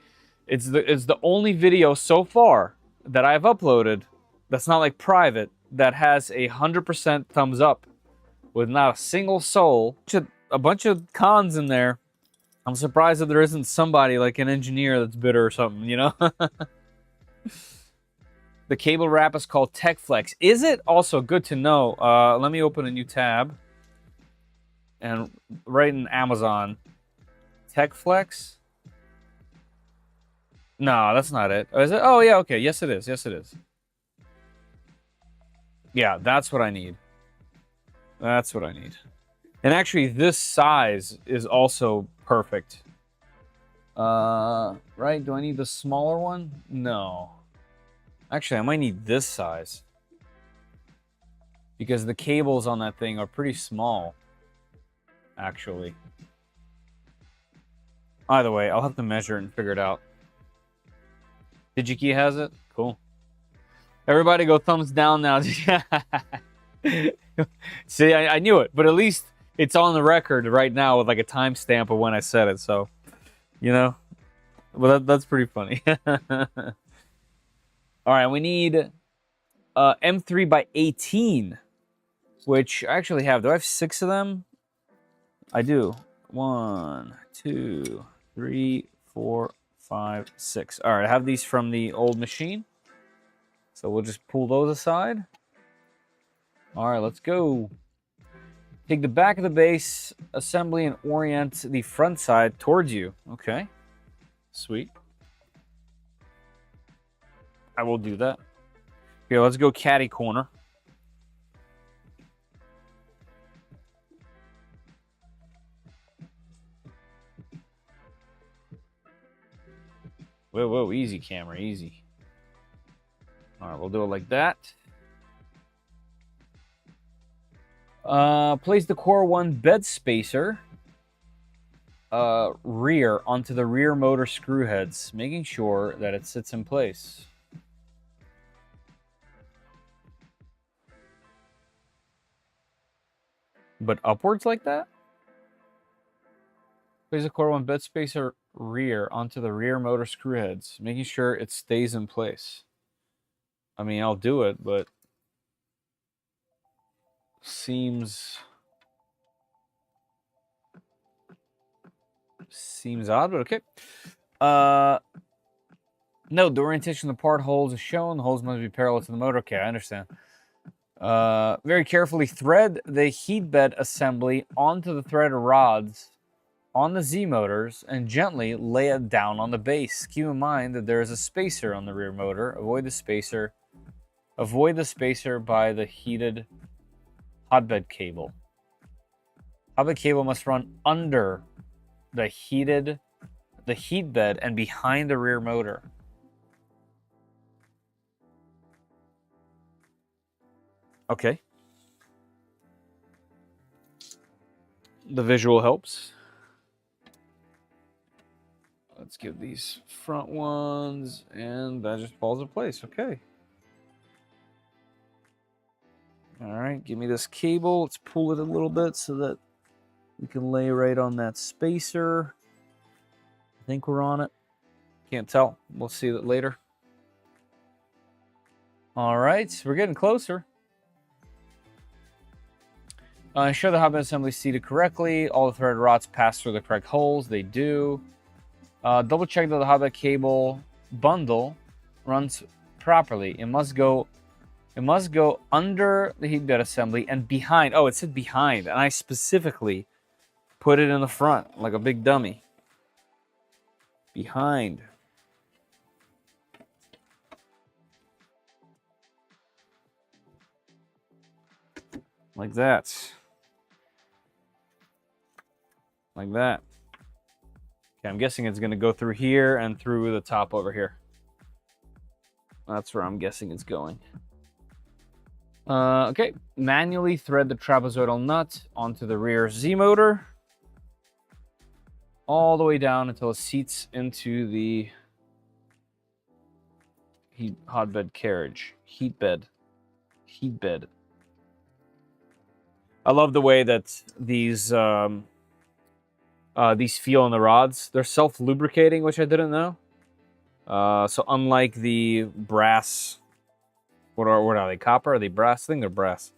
It's the only video so far that I've uploaded that's not like private that has 100% thumbs up with not a single soul. A bunch of cons in there. I'm surprised that there isn't somebody like an engineer that's bitter or something, you know? The cable wrap is called TechFlex. Is it? Also good to know. Let me open a new tab and write in Amazon. TechFlex? No, that's not it. Is it? Oh, yeah, okay. Yes, it is. Yes, it is. Yeah, that's what I need. That's what I need. And actually, this size is also perfect. Right? Do I need the smaller one? No. Actually, I might need this size. Because the cables on that thing are pretty small. Actually. Either way, I'll have to measure it and figure it out. DigiKey has it? Cool. Everybody go thumbs down now. See, I knew it, but at least it's on the record right now with like a timestamp of when I said it, so, you know. Well, that's pretty funny. All right, we need M3 by 18, which I actually have. Do I have 6 of them? I do. 1, 2, 3, 4, 5, 6. All right, I have these from the old machine. So we'll just pull those aside. All right, let's go. Take the back of the base assembly and orient the front side towards you. Okay, sweet. I will do that. Here, let's go caddy corner. Whoa, easy camera, easy. All right, we'll do it like that. Place the core 1 bed spacer rear onto the rear motor screw heads, making sure that it sits in place. But upwards like that? Place the core 1 bed spacer rear onto the rear motor screw heads, making sure it stays in place. I mean, I'll do it, but seems odd, but okay. No, the orientation of the part holes is shown. The holes must be parallel to the motor. Okay, I understand. Very carefully thread the heat bed assembly onto the threaded rods on the Z motors and gently lay it down on the base. Keep in mind that there is a spacer on the rear motor. Avoid the spacer by the heated hotbed cable. Hotbed cable must run under the heat bed and behind the rear motor. Okay. The visual helps. Let's give these front ones, and that just falls in place. Okay. All right, give me this cable. Let's pull it a little bit so that we can lay right on that spacer. I think we're on it. Can't tell. We'll see that later. All right, we're getting closer. Ensure the hotbed assembly is seated correctly. All the threaded rods pass through the correct holes. They do. Double check that the hotbed cable bundle runs properly. It must go under the heat bed assembly and behind. Oh, it said behind, and I specifically put it in the front like a big dummy. Behind. Like that. Like that. Okay, I'm guessing it's going to go through here and through the top over here. That's where I'm guessing it's going. Okay, manually thread the trapezoidal nut onto the rear Z motor. All the way down until it seats into the hotbed carriage. Heat bed. I love the way that these feel on the rods. They're self-lubricating, which I didn't know. So unlike the brass, what are they? Copper? Are they brass? I think they're brass.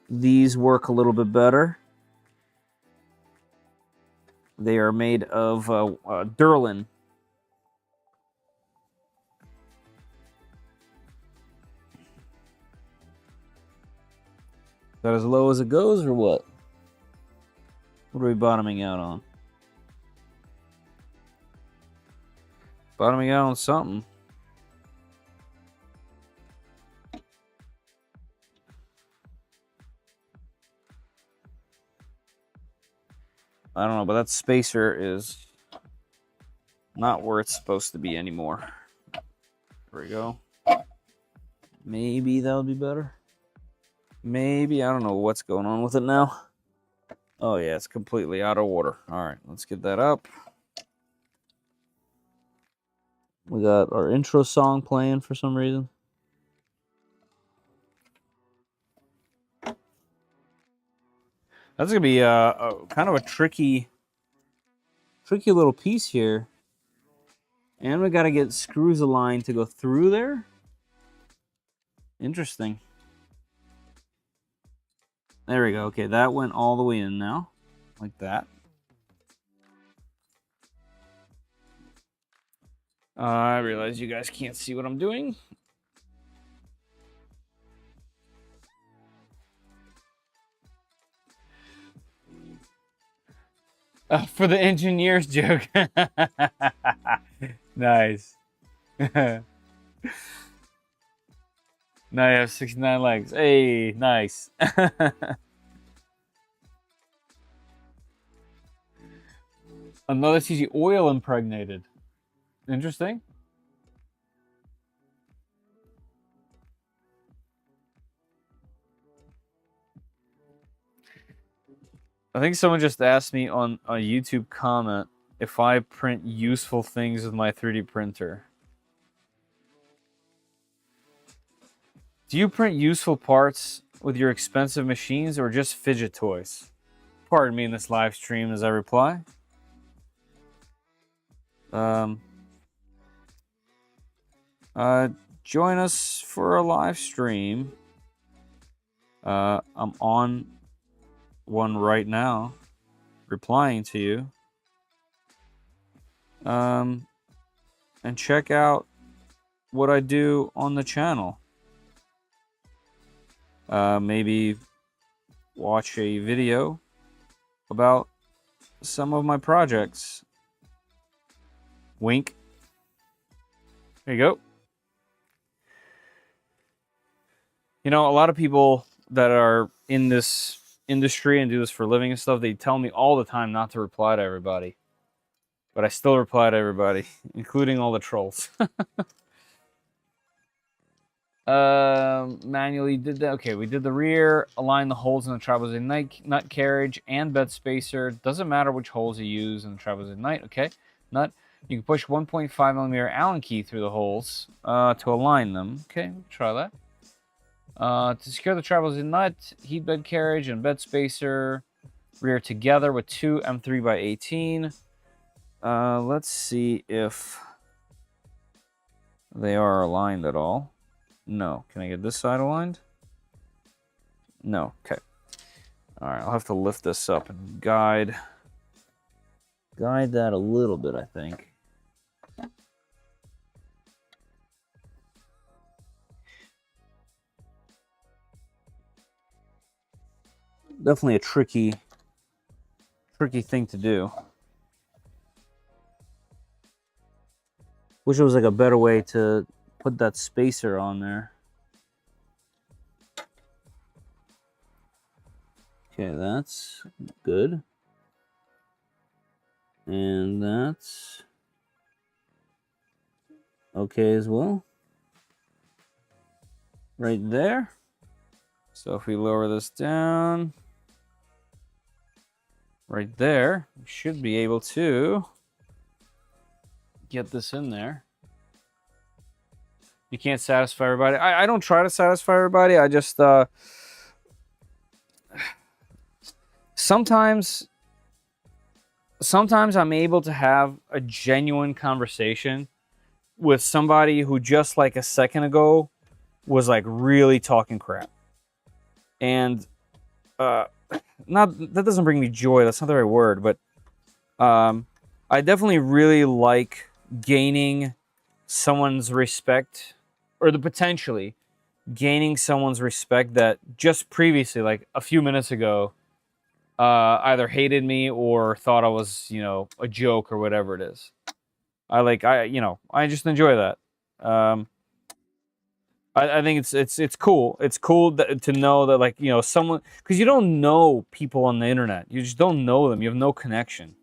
These work a little bit better. They are made of Durlin. Is that as low as it goes, or what? What are we bottoming out on? Bottoming out on something. I don't know, but that spacer is not where it's supposed to be anymore. There we go. Maybe that'll be better. Maybe. I don't know what's going on with it now. Oh, yeah, it's completely out of order. All right, let's get that up. We got our intro song playing for some reason. That's going to be a kind of a tricky little piece here. And we got to get screws aligned to go through there. Interesting. There we go. Okay, that went all the way in now. Like that. I realize you guys can't see what I'm doing. For the engineer's joke. Nice. Now you have 69 legs. Hey, nice. Another CG oil impregnated. Interesting. I think someone just asked me on a YouTube comment if I print useful things with my 3D printer. Do you print useful parts with your expensive machines or just fidget toys? Pardon me in this live stream as I reply. Join us for a live stream. I'm on one right now, replying to you. And check out what I do on the channel. Maybe watch a video about some of my projects. Wink. There you go. You know, a lot of people that are in this industry and do this for a living and stuff, they tell me all the time not to reply to everybody. But I still reply to everybody, including all the trolls. Manually did that. Okay, we did the rear, align the holes in the trapezoid nut carriage and bed spacer. Doesn't matter which holes you use in the trapezoid nut. You can push 1.5 millimeter Allen key through the holes to align them. Okay, we'll try that. To secure the trapezoid nut, heat bed carriage and bed spacer rear together with two M3 by 18. Let's see if they are aligned at all. No. Can I get this side aligned? No. Okay. All right. I'll have to lift this up and guide that a little bit, I think. definitely a tricky thing to do. Wish it was like a better way to put that spacer on there. Okay, that's good. And that's okay as well. Right there. So if we lower this down, right there, we should be able to get this in there. You can't satisfy everybody. I don't try to satisfy everybody. I just sometimes I'm able to have a genuine conversation with somebody who just like a second ago was like really talking crap. And not that doesn't bring me joy, that's not the right word, but I definitely really like gaining someone's respect, or the potentially gaining someone's respect that just previously, like a few minutes ago, either hated me or thought I was, you know, a joke or whatever it is. I just enjoy that. I think it's cool. It's cool to know that, like, you know, someone, because you don't know people on the internet. You just don't know them. You have no connection.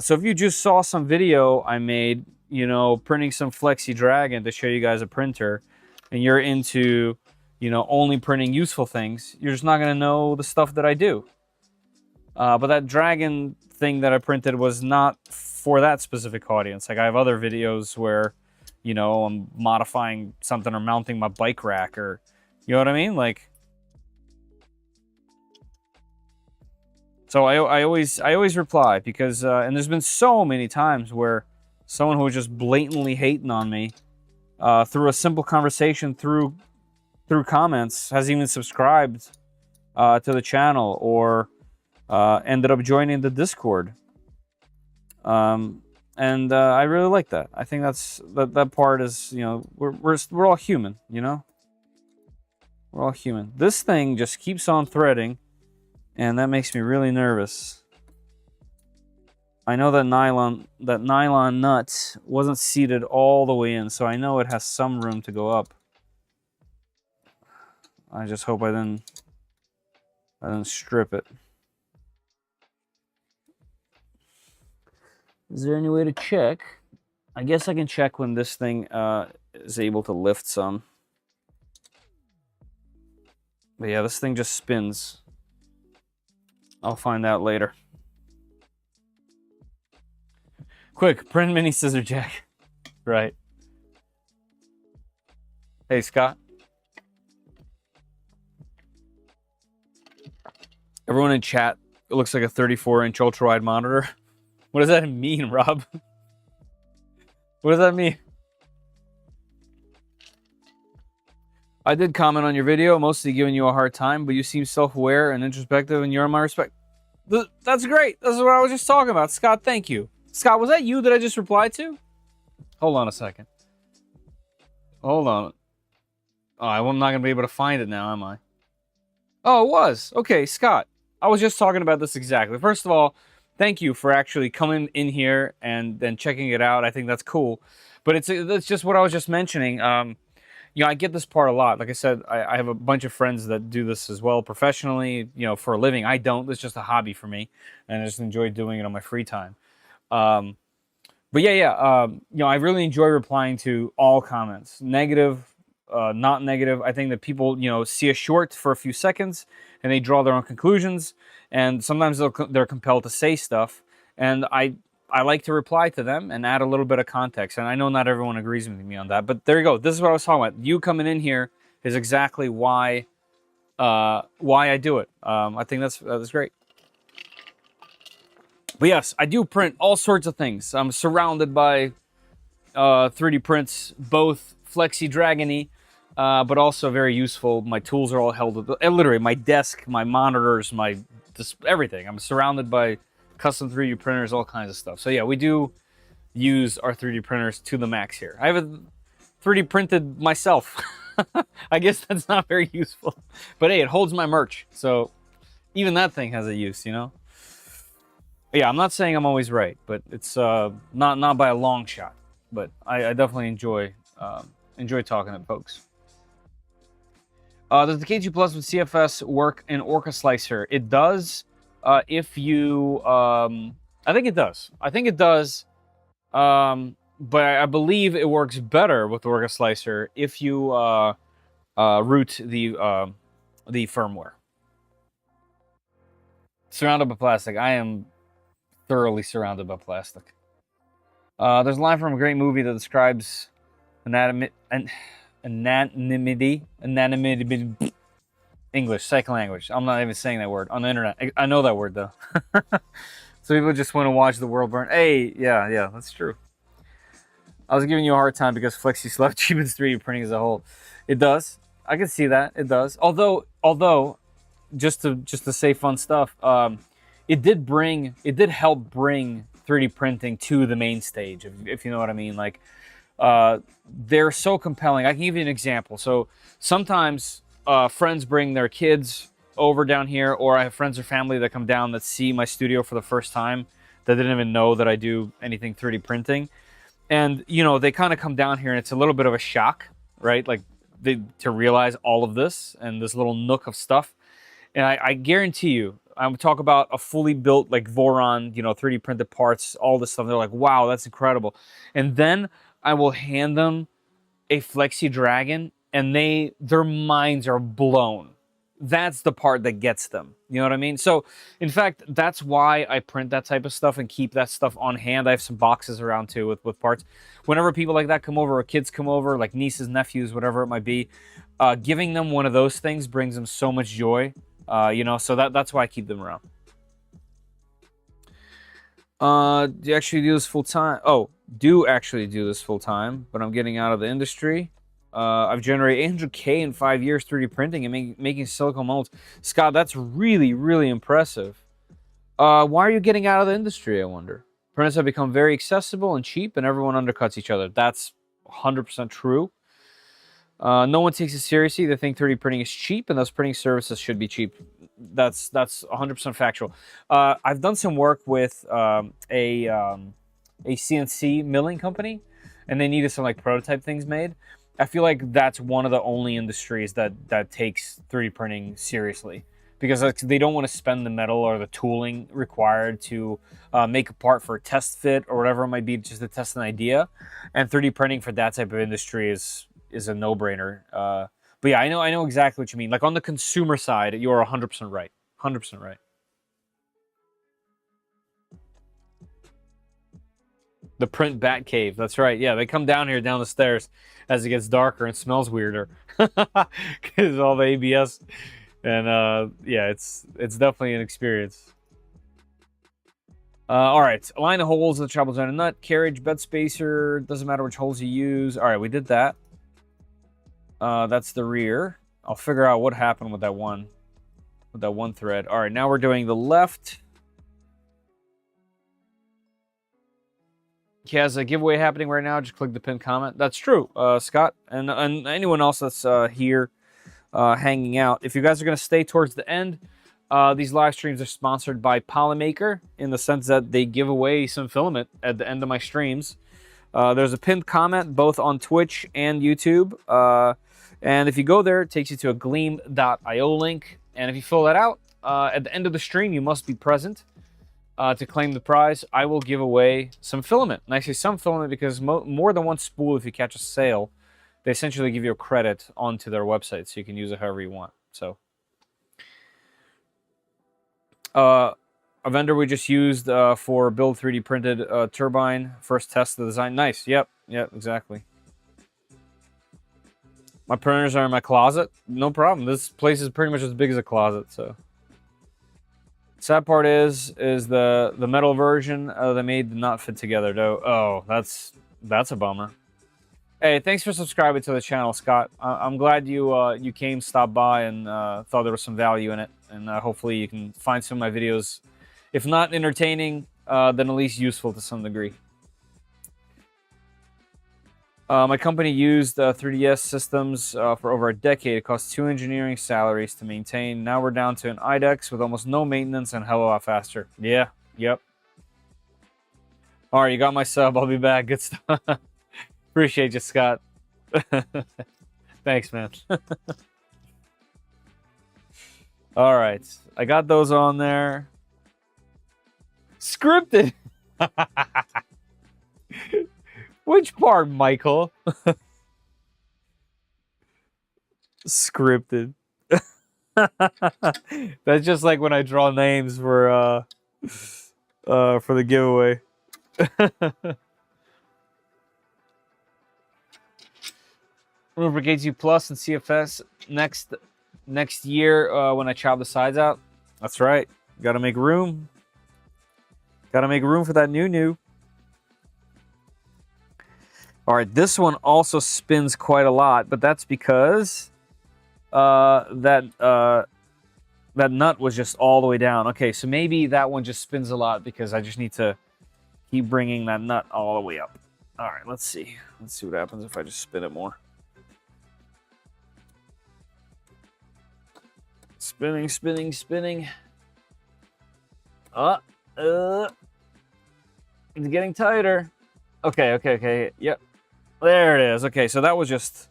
So if you just saw some video I made, you know, printing some Flexi Dragon to show you guys a printer, and you're into, you know, only printing useful things, you're just not going to know the stuff that I do. But that Dragon thing that I printed was not for that specific audience. Like, I have other videos where, you know, I'm modifying something or mounting my bike rack, or, you know what I mean? Like, so I always reply, because, and there's been so many times where someone who was just blatantly hating on me, through a simple conversation, through comments, has even subscribed to the channel, or ended up joining the Discord. And I really like that. I think that part is, you know, we're all human, you know? We're all human. This thing just keeps on threading, and that makes me really nervous. I know that nylon nut wasn't seated all the way in, so I know it has some room to go up. I just hope I didn't strip it. Is there any way to check? I guess I can check when this thing is able to lift some. But yeah, this thing just spins. I'll find out later. Quick, print mini scissor jack. Right. Hey, Scott. Everyone in chat, it looks like a 34-inch ultra-wide monitor. What does that mean, Rob? What does that mean? I did comment on your video, mostly giving you a hard time, but you seem self-aware and introspective, and you're on my respect. That's great. That's what I was just talking about. Scott, thank you. Scott, was that you that I just replied to? Hold on a second. Hold on. Oh, I'm not going to be able to find it now, am I? Oh, it was. Okay, Scott. I was just talking about this exactly. First of all, thank you for actually coming in here and then checking it out. I think that's cool. But it's just what I was just mentioning. You know, I get this part a lot. Like I said, I have a bunch of friends that do this as well professionally, you know, for a living. I don't. It's just a hobby for me, and I just enjoy doing it on my free time. But yeah. You know, I really enjoy replying to all comments, negative, not negative. I think that people, you know, see a short for a few seconds and they draw their own conclusions, and sometimes they're compelled to say stuff, and I like to reply to them and add a little bit of context. And I know not everyone agrees with me on that, but there you go. This is what I was talking about. You coming in here is exactly why I do it. I think that's great. But yes, I do print all sorts of things. I'm surrounded by 3D prints, both Flexi Dragon-y, but also very useful. My tools are all held with, literally, my desk, my monitors, everything. I'm surrounded by custom 3D printers, all kinds of stuff. So yeah, we do use our 3D printers to the max here. I have a 3D printed myself. I guess that's not very useful, but hey, it holds my merch. So Even that thing has a use, you know? Yeah, I'm not saying I'm always right, but it's not by a long shot. But I definitely enjoy talking to folks. Does the K2 Plus with CFS work in Orca Slicer? It does. If you, I think it does. I think it does. But I believe it works better with Orca Slicer if you root the firmware. Surrounded by plastic. I am thoroughly surrounded by plastic. There's a line from a great movie that describes anonymity, English, second language. I'm not even saying that word on the internet. I know that word though. So people just want to watch the world burn. Hey, yeah, that's true. I was giving you a hard time because Flexi Slab cheapens 3D printing as a whole. It does. I can see that. It does. Although, just to say fun stuff, it did help bring 3D printing to the main stage, if you know what I mean. Like, they're so compelling. I can give you an example. So sometimes friends bring their kids over down here, or I have friends or family that come down that see my studio for the first time that didn't even know that I do anything 3D printing. And, you know, they kind of come down here and it's a little bit of a shock, right? Like, to realize all of this and this little nook of stuff. And I guarantee you, I would talk about a fully built, like, Voron, you know, 3D printed parts, all this stuff. They're like, wow, that's incredible. And then I will hand them a Flexi Dragon and their minds are blown. That's the part that gets them. You know what I mean? So, in fact, that's why I print that type of stuff and keep that stuff on hand. I have some boxes around, too, with parts. Whenever people like that come over, or kids come over, like nieces, nephews, whatever it might be, giving them one of those things brings them so much joy. You know, so that's why I keep them around. Do you actually do this full time? Oh, do actually do this full time, but I'm getting out of the industry. I've generated 800K in 5 years 3D printing and making silicone molds. Scott, that's really, really impressive. Why are you getting out of the industry, I wonder? Printers have become very accessible and cheap, and everyone undercuts each other. That's 100% true. No one takes it seriously. They think 3D printing is cheap, and thus printing services should be cheap. That's 100% factual. I've done some work with a CNC milling company, and they needed some like prototype things made. I feel like that's one of the only industries that takes 3D printing seriously, because they don't want to spend the metal or the tooling required to make a part for a test fit or whatever it might be, just to test an idea. And 3D printing for that type of industry is a no-brainer. But yeah, I know exactly what you mean. Like on the consumer side, you are 100% right. 100% right. The print bat cave. That's right. Yeah, they come down here down the stairs as it gets darker and smells weirder because all the ABS. And yeah, it's definitely an experience. All right, align the holes in the travel zone, nut, carriage, bed spacer. Doesn't matter which holes you use. All right, we did that. That's the rear. I'll figure out what happened with that one thread. All right, now we're doing the left. He has a giveaway happening right now. Just click the pinned comment. That's true, Scott, and anyone else that's here hanging out. If you guys are going to stay towards the end, these live streams are sponsored by Polymaker in the sense that they give away some filament at the end of my streams. There's a pinned comment both on Twitch and YouTube. And if you go there, it takes you to a gleam.io link. And if you fill that out, at the end of the stream, you must be present to claim the prize. I will give away some filament. And I say some filament because more than one spool, if you catch a sale, they essentially give you a credit onto their website, so you can use it however you want. So, a vendor we just used for build 3D printed turbine. First test of the design. Nice. Yep, exactly. My printers are in my closet. No problem. This place is pretty much as big as a closet. So, sad part is the metal version they made did not fit together though. Oh, that's a bummer. Hey, thanks for subscribing to the channel, Scott. I'm glad you came, stopped by, and thought there was some value in it. And hopefully you can find some of my videos, if not entertaining, then at least useful to some degree. My company used 3DS systems for over a decade. It cost 2 engineering salaries to maintain. Now we're down to an IDEX with almost no maintenance and hell of a lot faster. Yeah, yep. All right, you got my sub. I'll be back. Good stuff. Appreciate you, Scott. Thanks, man. All right, I got those on there. Scripted. Which part, Michael? Scripted. That's just like when I draw names for the giveaway. Lubricates you plus and CFS next year when I chop the sides out. That's right. Got to make room. Got to make room for that new. All right, this one also spins quite a lot, but that's because that nut was just all the way down. Okay, so maybe that one just spins a lot because I just need to keep bringing that nut all the way up. All right, let's see. Let's see what happens if I just spin it more. Spinning. It's getting tighter. Okay. Yep. There it is. Okay, so that was just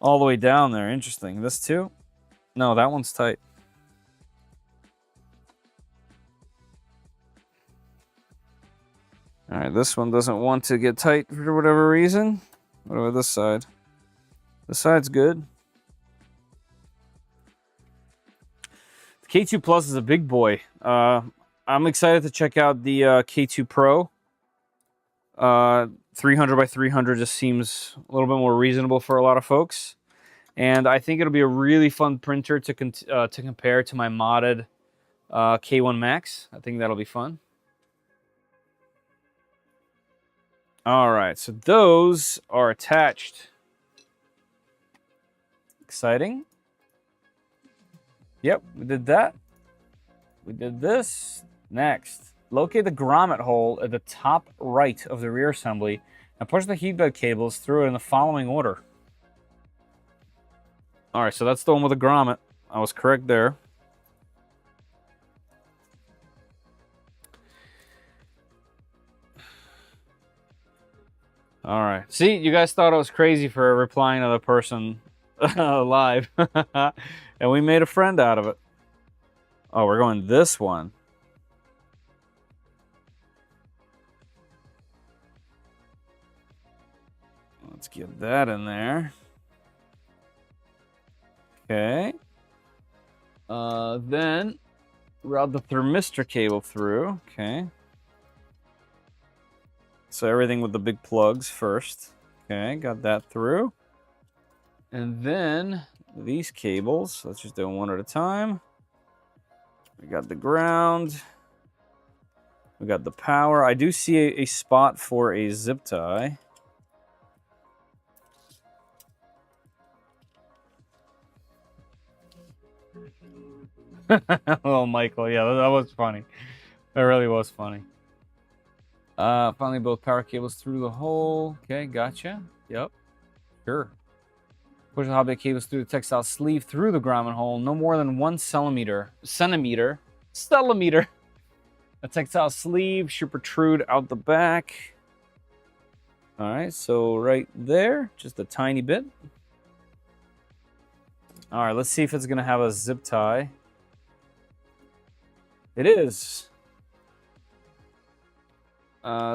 all the way down there. Interesting. This too? No, that one's tight. All right, this one doesn't want to get tight for whatever reason. What about this side? This side's good. The K2 Plus is a big boy. I'm excited to check out the K2 Pro. 300 by 300 just seems a little bit more reasonable for a lot of folks. And I think it'll be a really fun printer to compare to my modded K1 Max. I think that'll be fun. All right, so those are attached. Exciting. Yep, we did that. We did this. Next, locate the grommet hole at the top right of the rear assembly and push the heat bed cables through it in the following order. All right, so that's the one with the grommet. I was correct there. All right. See, you guys thought I was crazy for replying to the person live. And we made a friend out of it. Oh, we're going this one. Let's get that in there. Okay. Then route the thermistor cable through. Okay. So everything with the big plugs first. Okay, got that through. And then these cables, let's just do them one at a time. We got the ground. We got the power. I do see a spot for a zip tie. Oh, Michael, yeah, that was funny. That really was funny. Finally, both power cables through the hole. Okay, gotcha. Yep, sure. Push the hot bed cables through the textile sleeve through the grommet hole. No more than 1 centimeter. A textile sleeve should protrude out the back. All right, so right there, just a tiny bit. All right, let's see if it's gonna have a zip tie. It is.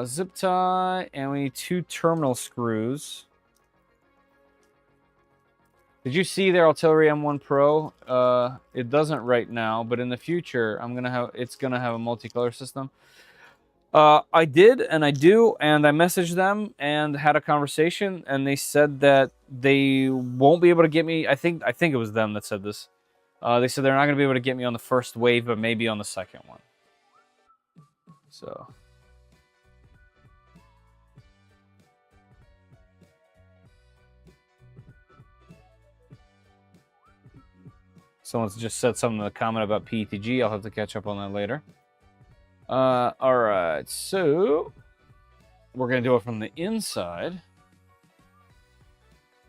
Zip tie, and we need 2 terminal screws. Did you see their Artillery M1 Pro? It doesn't right now, but in the future, it's gonna have a multicolor system. I did, and I do, and I messaged them and had a conversation, and they said that they won't be able to get me. I think it was them that said this. They said they're not gonna be able to get me on the first wave, but maybe on the second one. So. Someone's just said something in the comment about PETG. I'll have to catch up on that later. All right, so we're going to do it from the inside.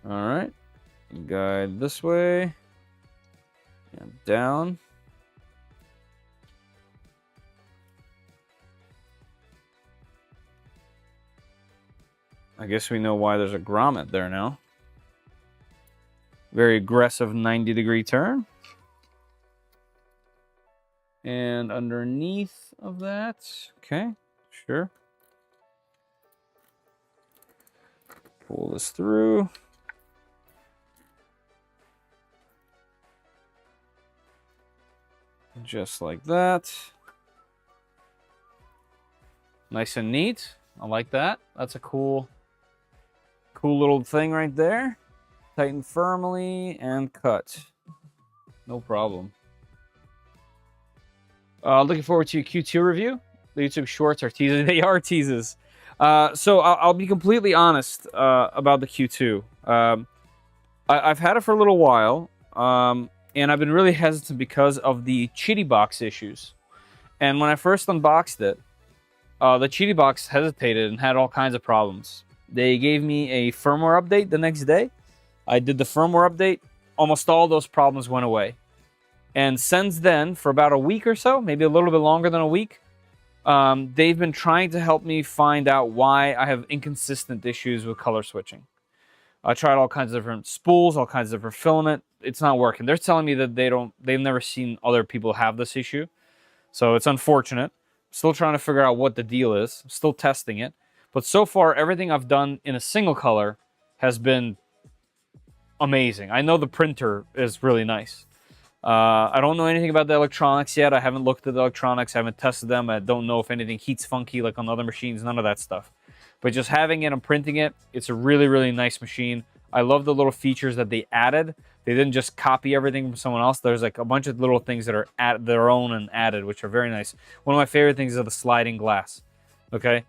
All right. Guide this way. And down. I guess we know why there's a grommet there now. Very aggressive 90-degree turn. And underneath of that, okay, sure. Pull this through. Just like that. Nice and neat. I like that. That's a cool little thing right there. Tighten firmly and cut. No problem. Looking forward to your Q2 review. The YouTube shorts are teasers. They are teasers. So I'll be completely honest about the Q2. I've had it for a little while, and I've been really hesitant because of the Chitty box issues. And when I first unboxed it, the Chitty box hesitated and had all kinds of problems. They gave me a firmware update the next day. I did the firmware update. Almost all those problems went away. And since then, for about a week or so, maybe a little bit longer than a week, they've been trying to help me find out why I have inconsistent issues with color switching. I tried all kinds of different spools, all kinds of different filament. It's not working. They're telling me that they've never seen other people have this issue. So it's unfortunate. Still trying to figure out what the deal is. I'm still testing it. But so far, everything I've done in a single color has been amazing. I know the printer is really nice. I don't know anything about the electronics yet. I haven't looked at the electronics. I haven't tested them. I don't know if anything heats funky like on other machines. None of that stuff. But just having it and printing it, it's a really, really nice machine. I love the little features that they added. They didn't just copy everything from someone else. There's like a bunch of little things that are their own and added, which are very nice. One of my favorite things is the sliding glass. Okay?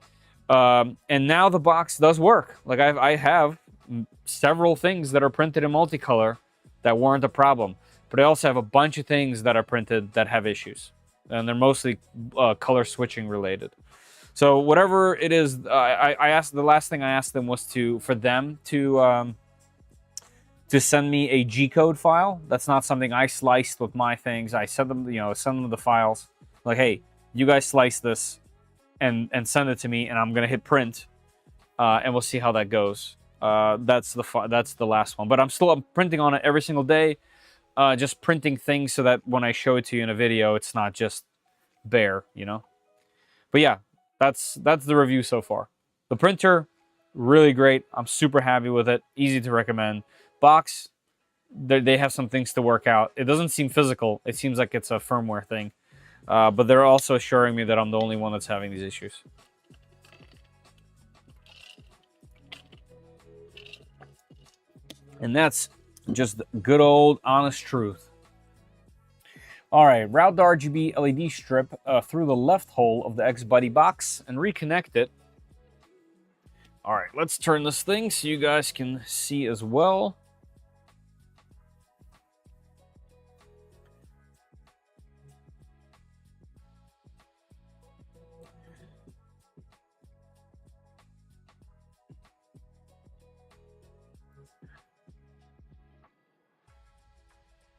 And now the box does work. Like I have several things that are printed in multicolor that weren't a problem. But I also have a bunch of things that are printed that have issues. And they're mostly color switching related. So whatever it is, I asked, the last thing I asked them was for them to send me a G-code file. That's not something I sliced with my things. I sent them, send them the files. Like, hey, you guys slice this and send it to me, and I'm gonna hit print, and we'll see how that goes. That's the last one. But I'm printing on it every single day. Just printing things so that when I show it to you in a video, it's not just bare, But yeah, that's the review so far. The printer, really great. I'm super happy with it. Easy to recommend. Box, they have some things to work out. It doesn't seem physical. It seems like it's a firmware thing. But they're also assuring me that I'm the only one that's having these issues. And that's just good old honest truth. All right, route the RGB LED strip through the left hole of the X-Buddy box and reconnect it. All right, let's turn this thing so you guys can see as well.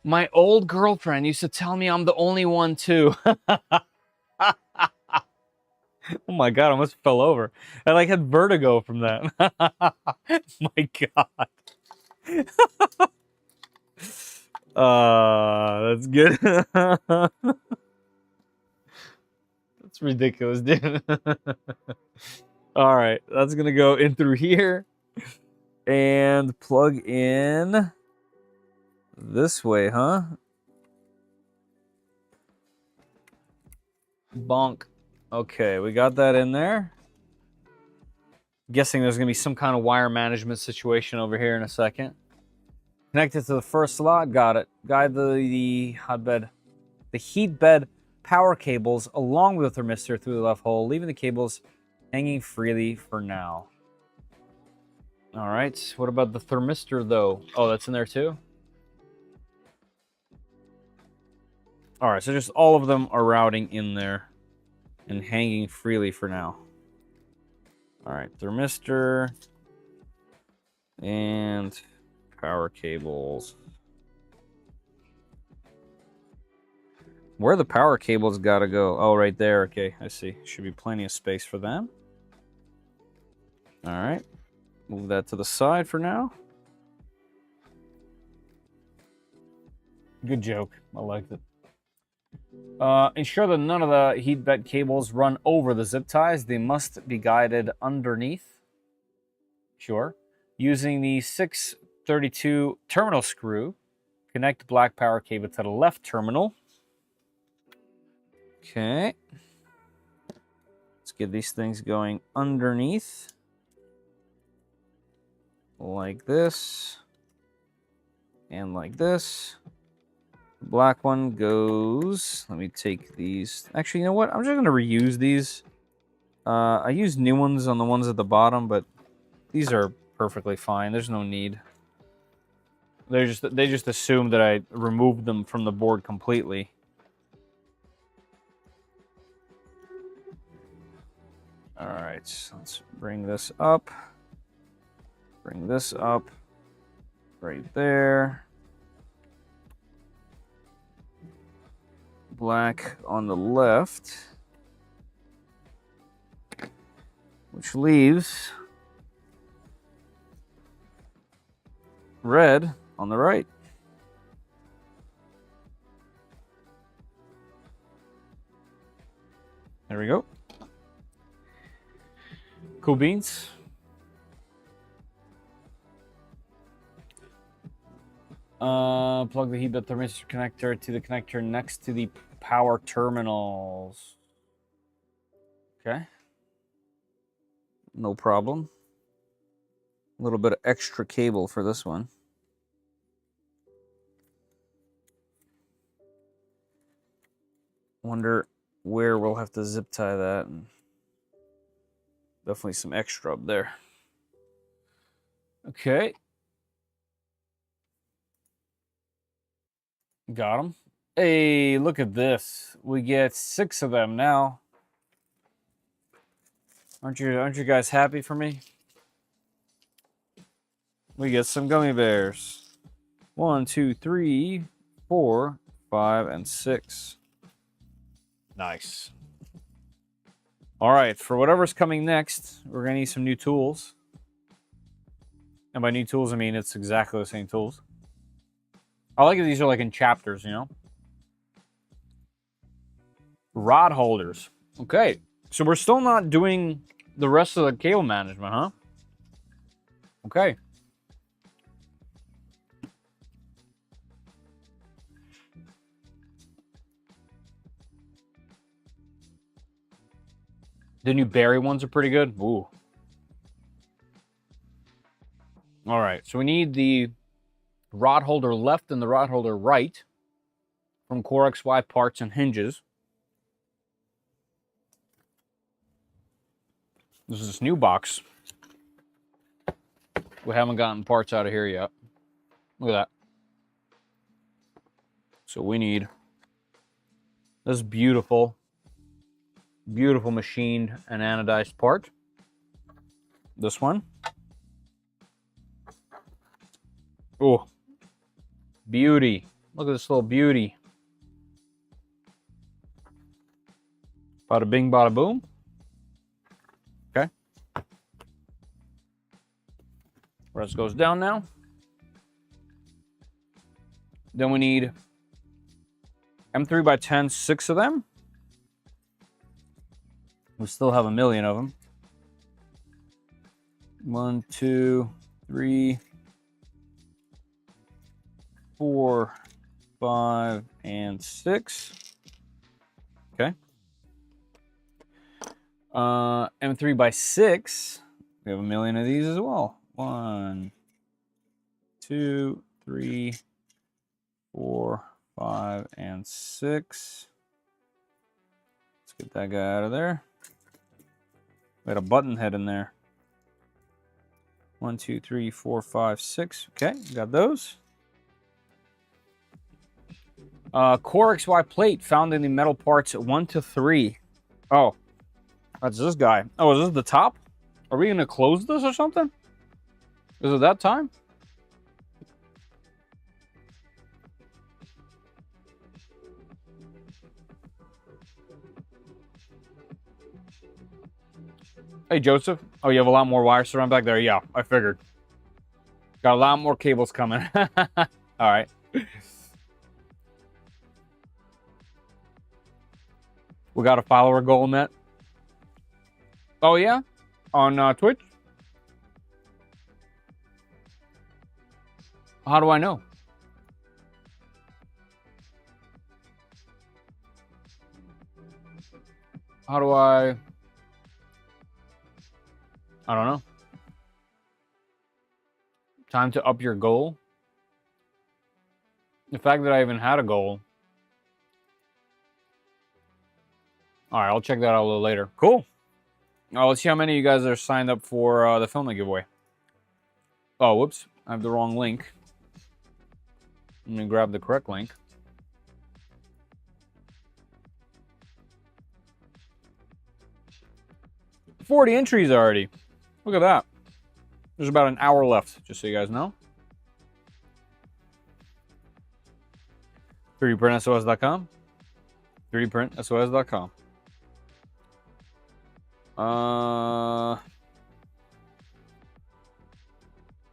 My old girlfriend used to tell me I'm the only one too. Oh my God, I almost fell over. I had vertigo from that. My God. That's good. That's ridiculous, dude. All right, that's gonna go in through here and plug in this way, huh? Bonk. Okay, we got that in there. Guessing there's gonna be some kind of wire management situation over here in a second. Connected to the first slot, got it. Guide the heat bed power cables along with the thermistor through the left hole, leaving the cables hanging freely for now. All right, what about the thermistor though? Oh, that's in there too? All right, so just all of them are routing in there and hanging freely for now. All right, thermistor and power cables. Where the power cables gotta go? Oh, right there. Okay, I see. Should be plenty of space for them. All right. Move that to the side for now. Good joke. I liked it. Ensure that none of the heat bed cables run over the zip ties. They must be guided underneath. Sure. Using the 632 terminal screw, connect black power cable to the left terminal. Okay. Let's get these things going underneath. Like this. And like this. The black one goes... Let me take these. Actually, you know what? I'm just going to reuse these. I used new ones on the ones at the bottom, but these are perfectly fine. There's no need. They just assumed that I removed them from the board completely. All right, so let's bring this up. Bring this up right there. Black on the left, which leaves red on the right. There we go. Cool beans. Plug the heat bed thermistor connector to the connector next to the power terminals. Okay. No problem. A little bit of extra cable for this one. Wonder where we'll have to zip tie that. And definitely some extra up there. Okay. Got them. Hey, look at this. We get 6 of them now. Aren't you guys happy for me? We get some gummy bears. 1, 2, 3, 4, 5, and 6. Nice. All right, for whatever's coming next, we're going to need some new tools. And by new tools, I mean it's exactly the same tools. I like that these are like in chapters, you know? Rod holders. Okay, so we're still not doing the rest of the cable management, huh? Okay. The new berry ones are pretty good. Ooh. All right, so we need the rod holder left and the rod holder right from Core XY parts and hinges. This is this new box. We haven't gotten parts out of here yet. Look at that. So we need this beautiful, beautiful machined and anodized part. This one. Oh, beauty. Look at this little beauty. Bada bing, bada boom. Okay. Rest goes down now. Then we need M3x10, 6 of them. We still have a million of them. 1, 2, 3, 4, 5, and 6. Okay. M3x6. We have a million of these as well. 1, 2, 3, 4, 5, and 6. Let's get that guy out of there. We got a button head in there. 1, 2, 3, 4, 5, 6. Okay, got those. Core XY plate found in the metal parts 1 to 3. Oh, that's this guy. Oh, is this the top? Are we going to close this or something? Is it that time? Hey, Joseph. Oh, you have a lot more wires around back there? Yeah, I figured. Got a lot more cables coming. All right. We got a follower goal net. Oh, yeah? On Twitch? How do I know? How do I don't know. Time to up your goal? The fact that I even had a goal. All right, I'll check that out a little later. Cool. Let's see how many of you guys are signed up for the filming giveaway. Oh, whoops. I have the wrong link. Let me grab the correct link. 40 entries already. Look at that. There's about an hour left, just so you guys know. 3dprintsos.com. 3dprintsos.com.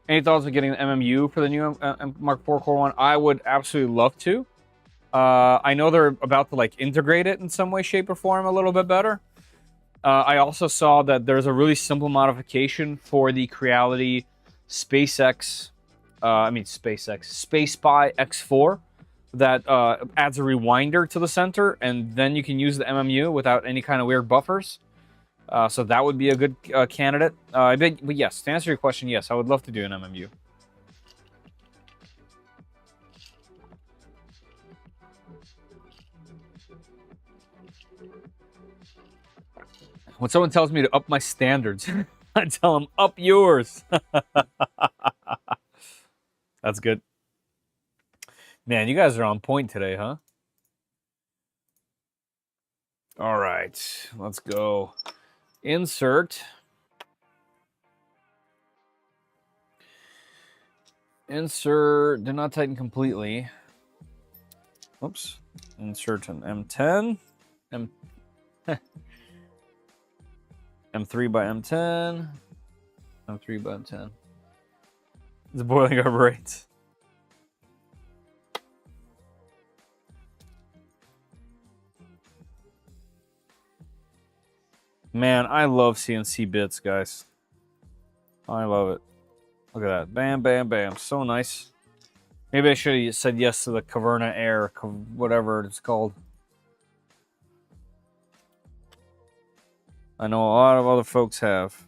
Any thoughts of getting the MMU for the new Mark IV Core 1? I would absolutely love to. I know they're about to like integrate it in some way, shape, or form a little bit better. I also saw that there's a really simple modification for the Creality SpaceX, SpaceBy X4 that adds a rewinder to the center, and then you can use the MMU without any kind of weird buffers. So that would be a good candidate. But yes, to answer your question, yes, I would love to do an MMU. When someone tells me to up my standards, I tell them, up yours. That's good. Man, you guys are on point today, huh? All right, let's go. Insert. Insert, did not tighten completely. Oops. Insert an M10. M3 by M10. M3 by M10. It's boiling over rates. Man, I love CNC bits, guys. I love it. Look at that. Bam, bam, bam. So nice. Maybe I should have said yes to the Caverna Air, whatever it's called. I know a lot of other folks have.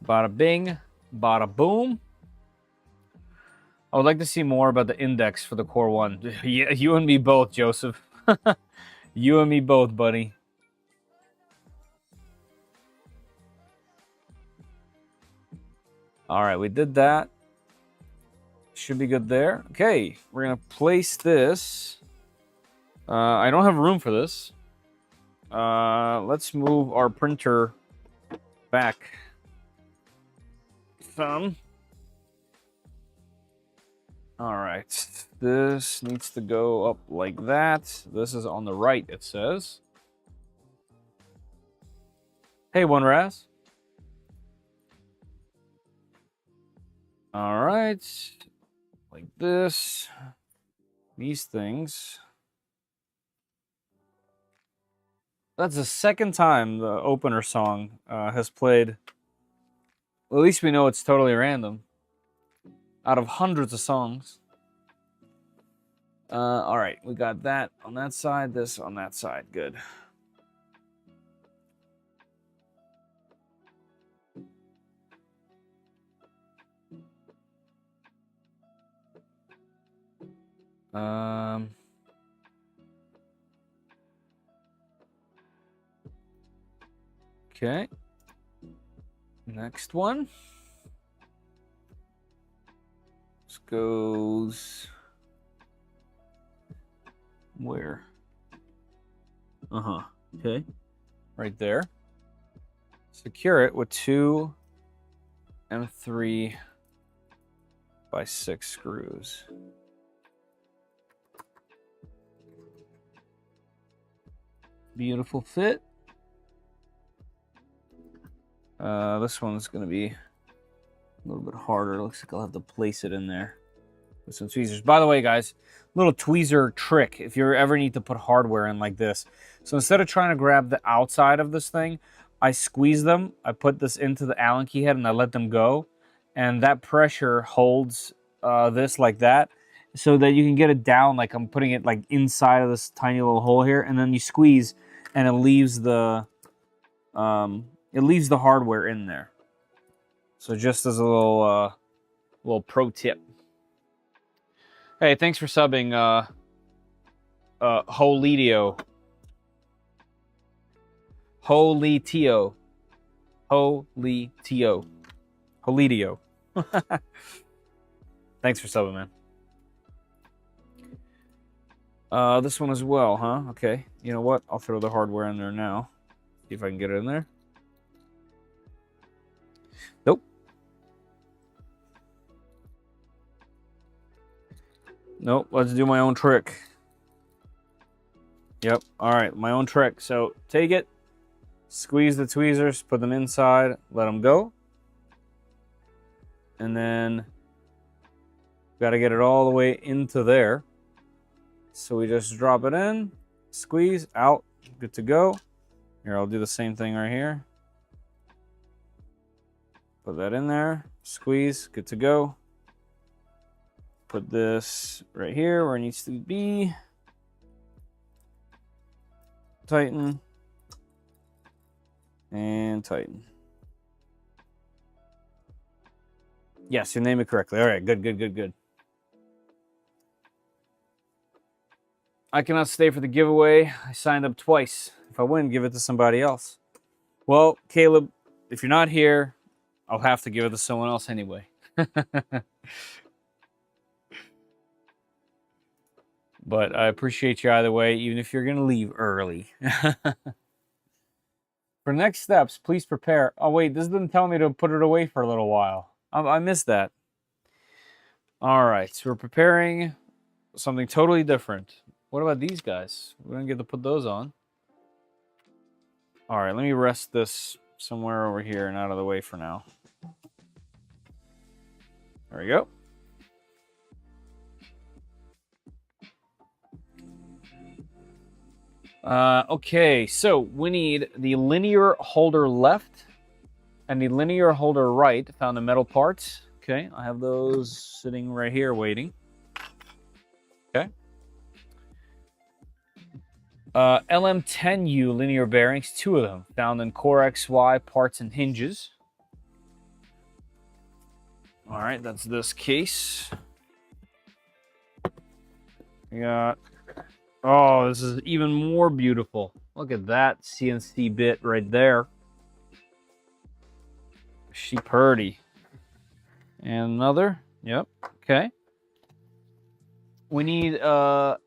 Bada bing, bada boom. I would like to see more about the index for the Core 1. Yeah, you and me both, Joseph. You and me both, buddy. All right, we did that. Should be good there. Okay, we're going to place this. I don't have room for this. Let's move our printer back some. All right, this needs to go up like that. This is on the right, it says. Hey, One Raz. All right, like this. These things. That's the second time the opener song has played. Well, at least we know it's totally random. Out of hundreds of songs. All right, we got that on that side, this on that side. Good. Okay. Next one. This goes where? Okay. Right there. Secure it with two M3 by 6 screws. Beautiful fit. This one's going to be a little bit harder. Looks like I'll have to place it in there with some tweezers. By the way, guys, little tweezer trick if you ever need to put hardware in like this. So instead of trying to grab the outside of this thing, I squeeze them. I put this into the Allen key head and I let them go. And that pressure holds this like that so that you can get it down like I'm putting it like inside of this tiny little hole here. And then you squeeze and it leaves the hardware in there. So just as a little pro tip. Hey, thanks for subbing, Holitio. Holitio. Holitio. Holitio. Thanks for subbing, man. This one as well, huh? Okay. You know what? I'll throw the hardware in there now. See if I can get it in there. Nope. Nope. Let's do my own trick. Yep. All right. My own trick. So take it, squeeze the tweezers, put them inside, let them go. And then got to get it all the way into there. So we just drop it in, squeeze, out, good to go. Here, I'll do the same thing right here. Put that in there, squeeze, good to go. Put this right here where it needs to be. Tighten. And tighten. Yes, you named it correctly. All right, good, good, good, good. I cannot stay for the giveaway. I signed up twice. If I win, give it to somebody else. Well, Caleb, if you're not here, I'll have to give it to someone else anyway. But I appreciate you either way, even if you're going to leave early. For next steps, please prepare. Oh, wait, this didn't tell me to put it away for a little while. I missed that. All right, so we're preparing something totally different. What about these guys? We don't get to put those on. All right, let me rest this somewhere over here and out of the way for now. There we go. Okay, so we need the linear holder left and the linear holder right, found in metal parts. Okay, I have those sitting right here waiting. Okay. LM10U linear bearings, 2 of them, found in Core XY parts and hinges. All right, that's this case. We got, oh, this is even more beautiful. Look at that CNC bit right there. She purty. And another, yep, okay. We need a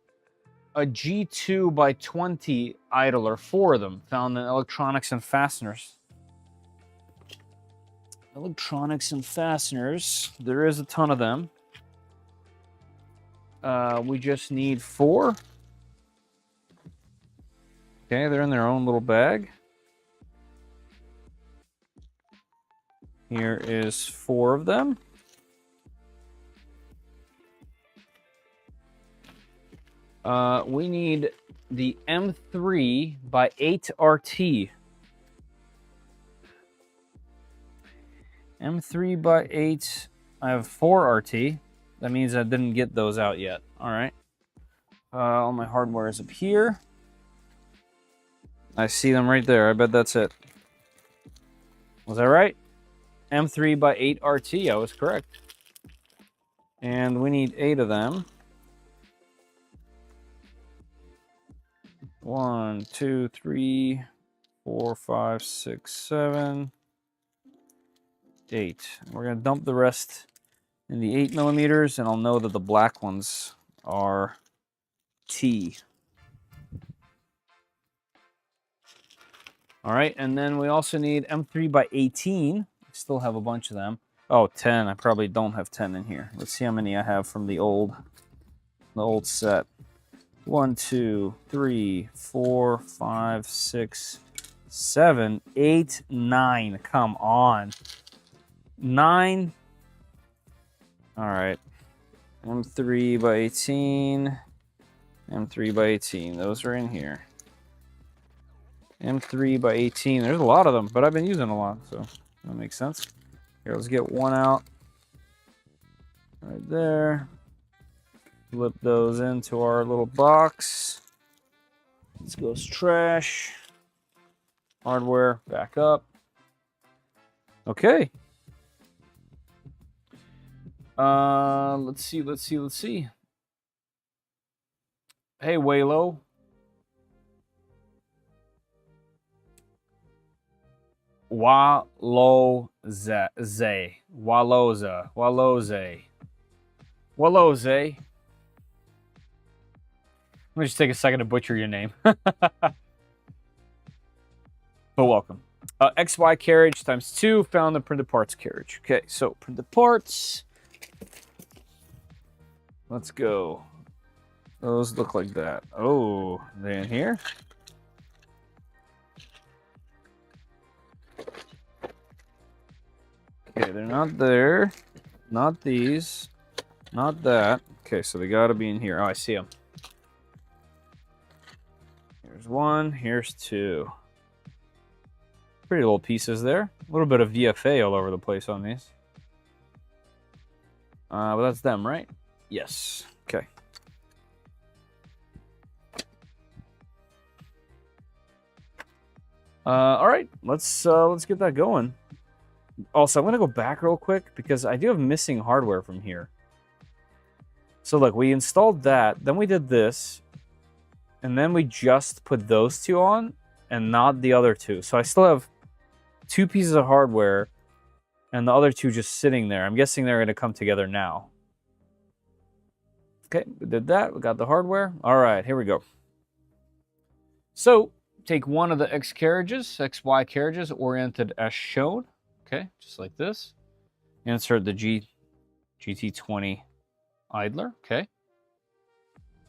G2 by 20 idler, 4 of them, found in electronics and fasteners. Electronics and fasteners, there is a ton of them. We just need 4. Okay, they're in their own little bag. Here is 4 of them. We need the M3 by 8 RT. M3 by 8. I have 4 RT. That means I didn't get those out yet. All right. All my hardware is up here. I see them right there. I bet that's it. Was that right? M3 by 8 RT. I was correct. And we need 8 of them. 1, 2, 3, 4, 5, 6, 7, 8. We're going to dump the rest in the 8 millimeters, and I'll know that the black ones are T. All right, and then we also need M3 by 18. I still have a bunch of them. Oh, 10. I probably don't have 10 in here. Let's see how many I have from the old set. 1, 2, 3, 4, 5, 6, 7, 8, 9. Come on. 9. All right. M3 by 18. M3 by 18. Those are in here. M3 by 18. There's a lot of them, but I've been using a lot, so that makes sense. Here, let's get one out. Right there. Flip those into our little box. This goes trash. Hardware, back up. Okay. Let's see. Hey, Waylo. Waloze. Let me just take a second to butcher your name. But welcome. XY carriage times 2, found the printed parts carriage. Okay, so printed parts. Let's go. Those look like that. Oh, they in here? Okay, they're not there. Not these. Not that. Okay, so they gotta be in here. Oh, I see them. Here's 1, here's 2. Pretty little pieces there. A little bit of VFA all over the place on these. But that's them, right? Yes. Okay. All right, let's get that going. Also, I'm gonna go back real quick because I do have missing hardware from here. So look, we installed that, then we did this, and then we just put those two on and not the other two. So I still have 2 pieces of hardware and the other 2 just sitting there. I'm guessing they're gonna come together now. Okay, we did that. We got the hardware. All right, here we go. So take one of the XY carriages oriented as shown. Okay, just like this. Insert the GT20 idler. Okay.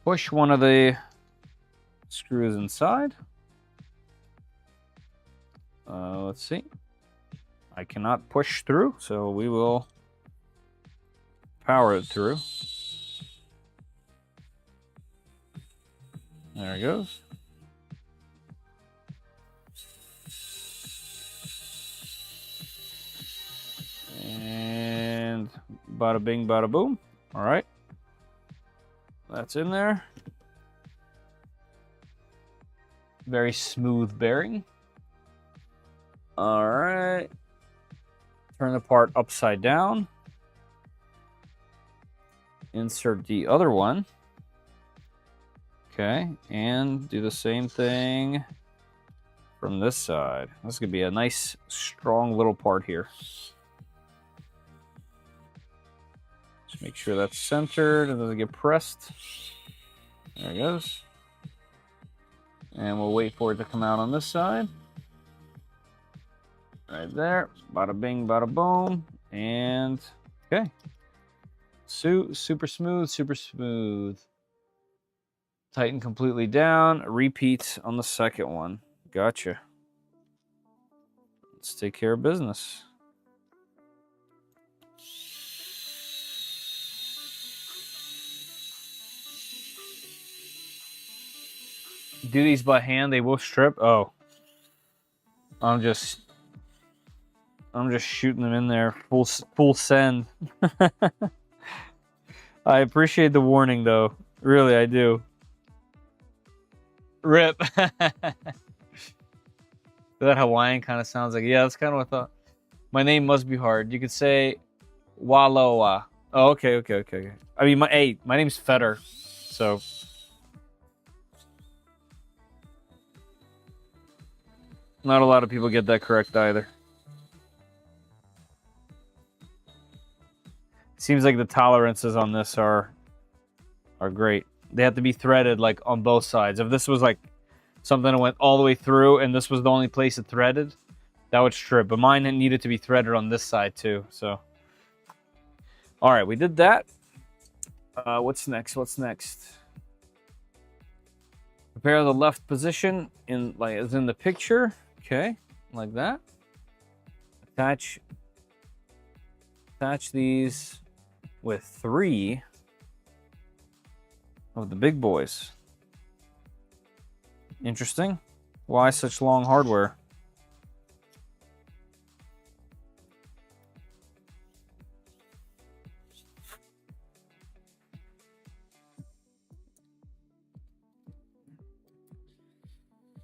Push one of the screws inside. Let's see. I cannot push through, so we will power it through. There it goes. And bada bing, bada boom. All right. That's in there. Very smooth bearing. All right. Turn the part upside down. Insert the other one. Okay, and do the same thing from this side. This is going to be a nice, strong little part here. Just make sure that's centered and doesn't get pressed. There it goes. And we'll wait for it to come out on this side. Right there. Bada bing, bada boom. And, okay. Super smooth, super smooth. Tighten completely down. Repeat on the second one. Gotcha. Let's take care of business. Do these by hand, they will strip. Oh. I'm just shooting them in there. Full send. I appreciate the warning though. Really, I do. Rip. That Hawaiian kind of sounds like, yeah, that's kind of what I thought. My name must be hard. You could say Waloa. Oh, okay. I mean, my name's Fetter, so. Not a lot of people get that correct either. Seems like the tolerances on this are great. They have to be threaded like on both sides. If this was like something that went all the way through and this was the only place it threaded, that would strip. But mine needed to be threaded on this side too. So All right, we did that. What's next? What's next? Prepare the left position in like as in the picture. Okay, like that. Attach these with 3 of the big boys. Interesting. Why such long hardware?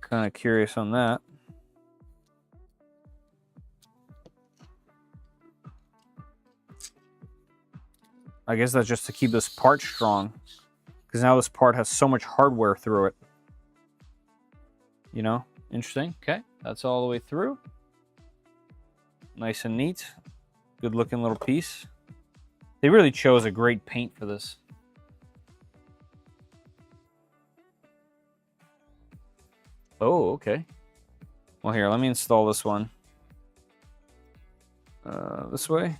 Kind of curious on that. I guess that's just to keep this part strong, because now this part has so much hardware through it. You know, interesting. Okay, that's all the way through. Nice and neat. Good looking little piece. They really chose a great paint for this. Oh, okay. Well, here, let me install this one. This way.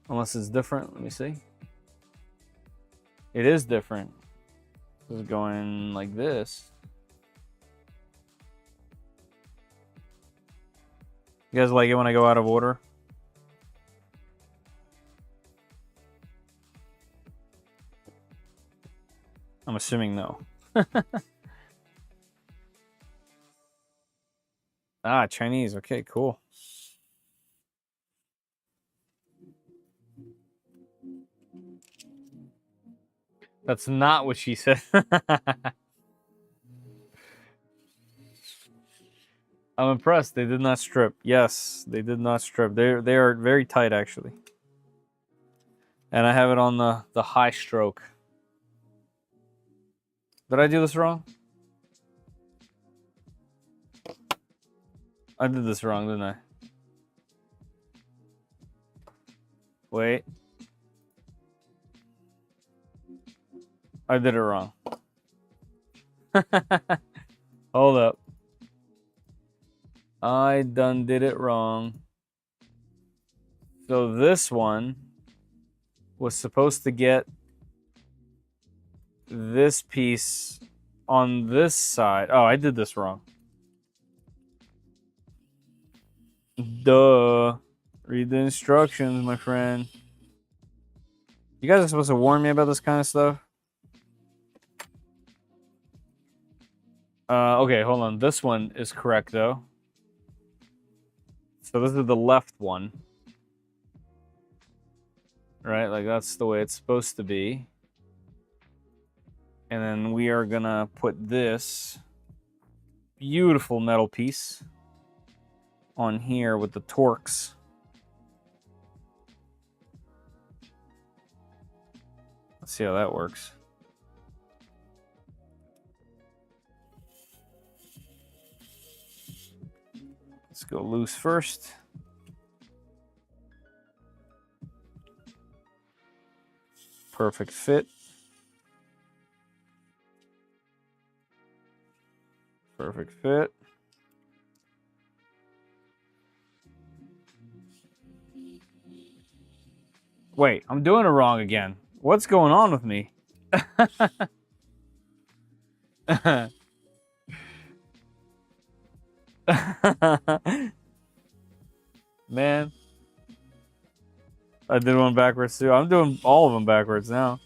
Unless it's different. Let me see. It is different. This is going like this. You guys like it when I go out of order? I'm assuming no. Ah, Chinese. Okay, cool. That's not what she said. I'm impressed. They did not strip. Yes, they did not strip. They are very tight, actually. And I have it on the high stroke. Did I do this wrong? I did this wrong, didn't I? Wait. I did it wrong. Hold up. I done did it wrong. So this one was supposed to get this piece on this side. Oh, I did this wrong. Duh. Read the instructions, my friend. You guys are supposed to warn me about this kind of stuff. Okay, hold on. This one is correct, though. So this is the left one. Right? Like, that's the way it's supposed to be. And then we are gonna put this beautiful metal piece on here with the Torx. Let's see how that works. Let's go loose first. Perfect fit. Perfect fit. Wait, I'm doing it wrong again. What's going on with me? Man. I did one backwards too. I'm doing all of them backwards now.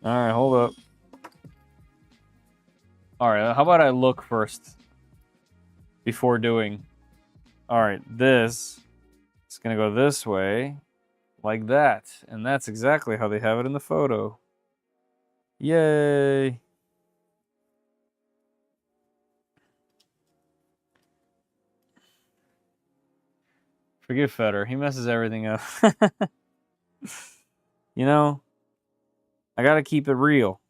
Alright, hold up. Alright, how about I look first before doing? Alright, this is going to go this way, like that. And that's exactly how they have it in the photo. Yay! Forget Feder. He messes everything up. You know, I gotta keep it real.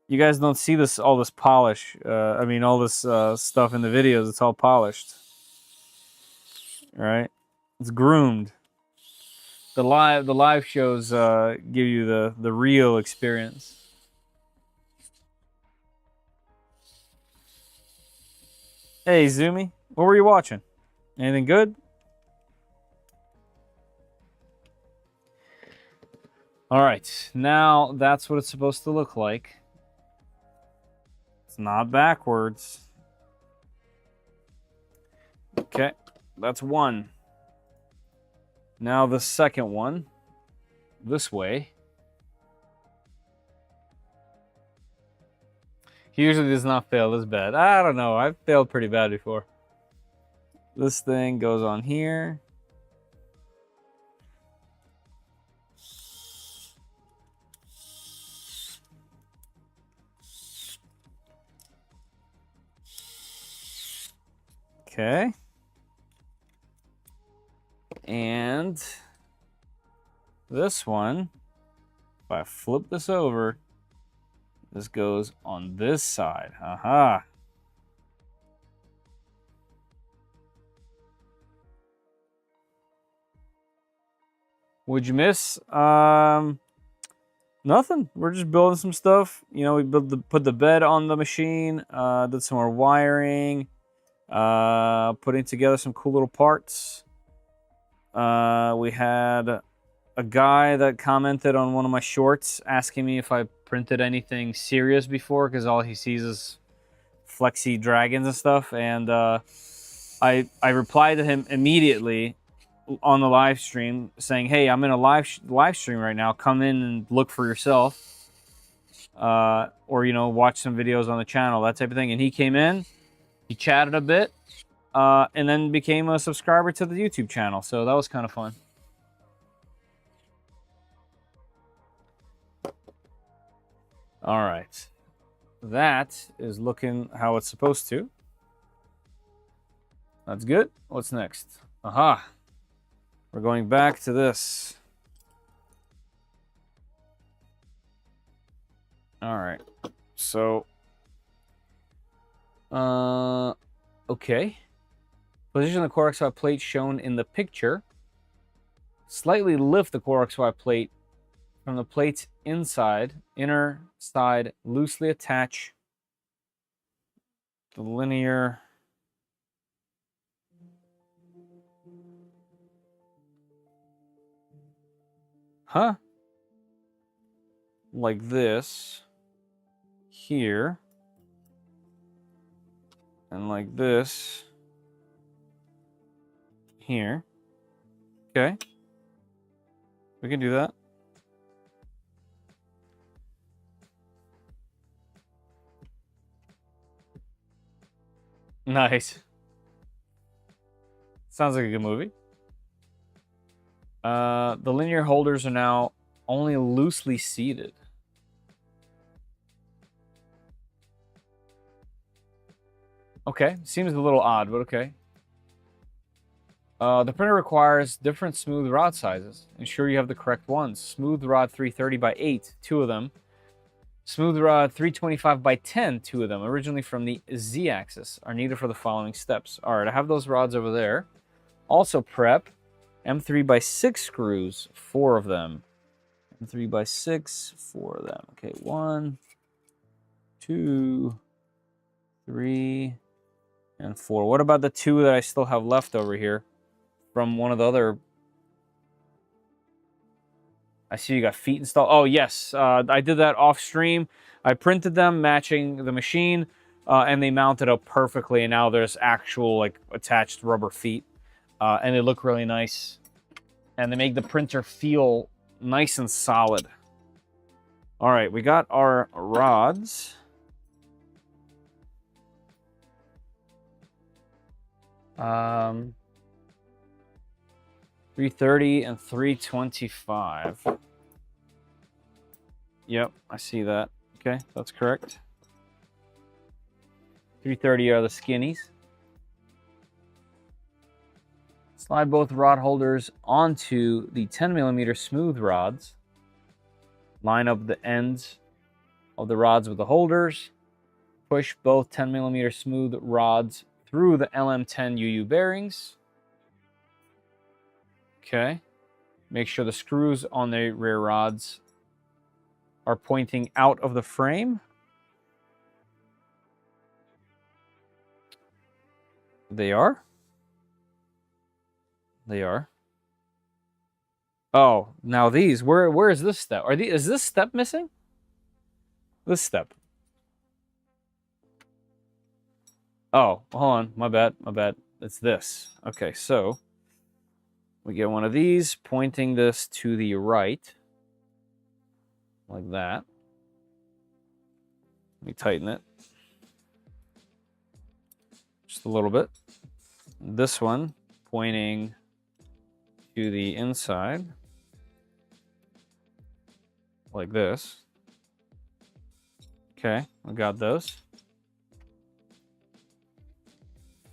You guys don't see this, all this polish. I mean, all this stuff in the videos. It's all polished, right? It's groomed. The live shows give you the real experience. Hey, Zumi, what were you watching? Anything good? All right, now that's what it's supposed to look like. It's not backwards. Okay, that's one. Now the second one, this way. He usually does not fail this bad. I don't know, I've failed pretty bad before. This thing goes on here. Okay. And this one, if I flip this over, this goes on this side. Aha. What'd you miss? Nothing. We're just building some stuff. You know, we put the bed on the machine, did some more wiring, putting together some cool little parts. We had a guy that commented on one of my shorts asking me if I printed anything serious before, because all he sees is flexy dragons and stuff. And I replied to him immediately on the live stream saying, hey, I'm in a live stream right now. Come in and look for yourself. Or, you know, watch some videos on the channel, that type of thing. And he came in, he chatted a bit, and then became a subscriber to the YouTube channel. So that was kind of fun. All right. That is looking how it's supposed to. That's good. What's next? Aha. We're going back to this. All right. So, okay. Position the core XY plate shown in the picture. Slightly lift the core XY plate from the plate's inner side, loosely attach the linear like this here, and like this here. Okay, we can do that. Nice. Sounds like a good movie. The linear holders are now only loosely seated. Okay, seems a little odd, but okay. The printer requires different smooth rod sizes. Ensure you have the correct ones. Smooth rod 330 by 8, 2 of them. Smooth rod 325 by 10, 2 of them, originally from the Z-axis, are needed for the following steps. All right, I have those rods over there. Also prep M3 by 6 screws, 4 of them. M3 by 6, 4 of them. Okay, 1, 2, 3, and 4. What about the 2 that I still have left over here from one of the other? I see you got feet installed. Oh, yes. I did that off stream. I printed them matching the machine, and they mounted up perfectly. And now there's actual, like, attached rubber feet. And they look really nice. And they make the printer feel nice and solid. All right, we got our rods. Um, 330 and 325. Yep, I see that. Okay, that's correct. 330 are the skinnies. Slide both rod holders onto the 10mm smooth rods. Line up the ends of the rods with the holders. Push both 10mm smooth rods through the LM10 UU bearings. Okay. Make sure the screws on the rear rods are pointing out of the frame. They are. They are. Oh, now these. Where is this step? Is this step missing? This step. Oh, hold on. My bad. My bad. It's this. Okay, so we get one of these, pointing this to the right. Like that. Let me tighten it. Just a little bit. This one pointing to the inside. Like this. Okay, I got those.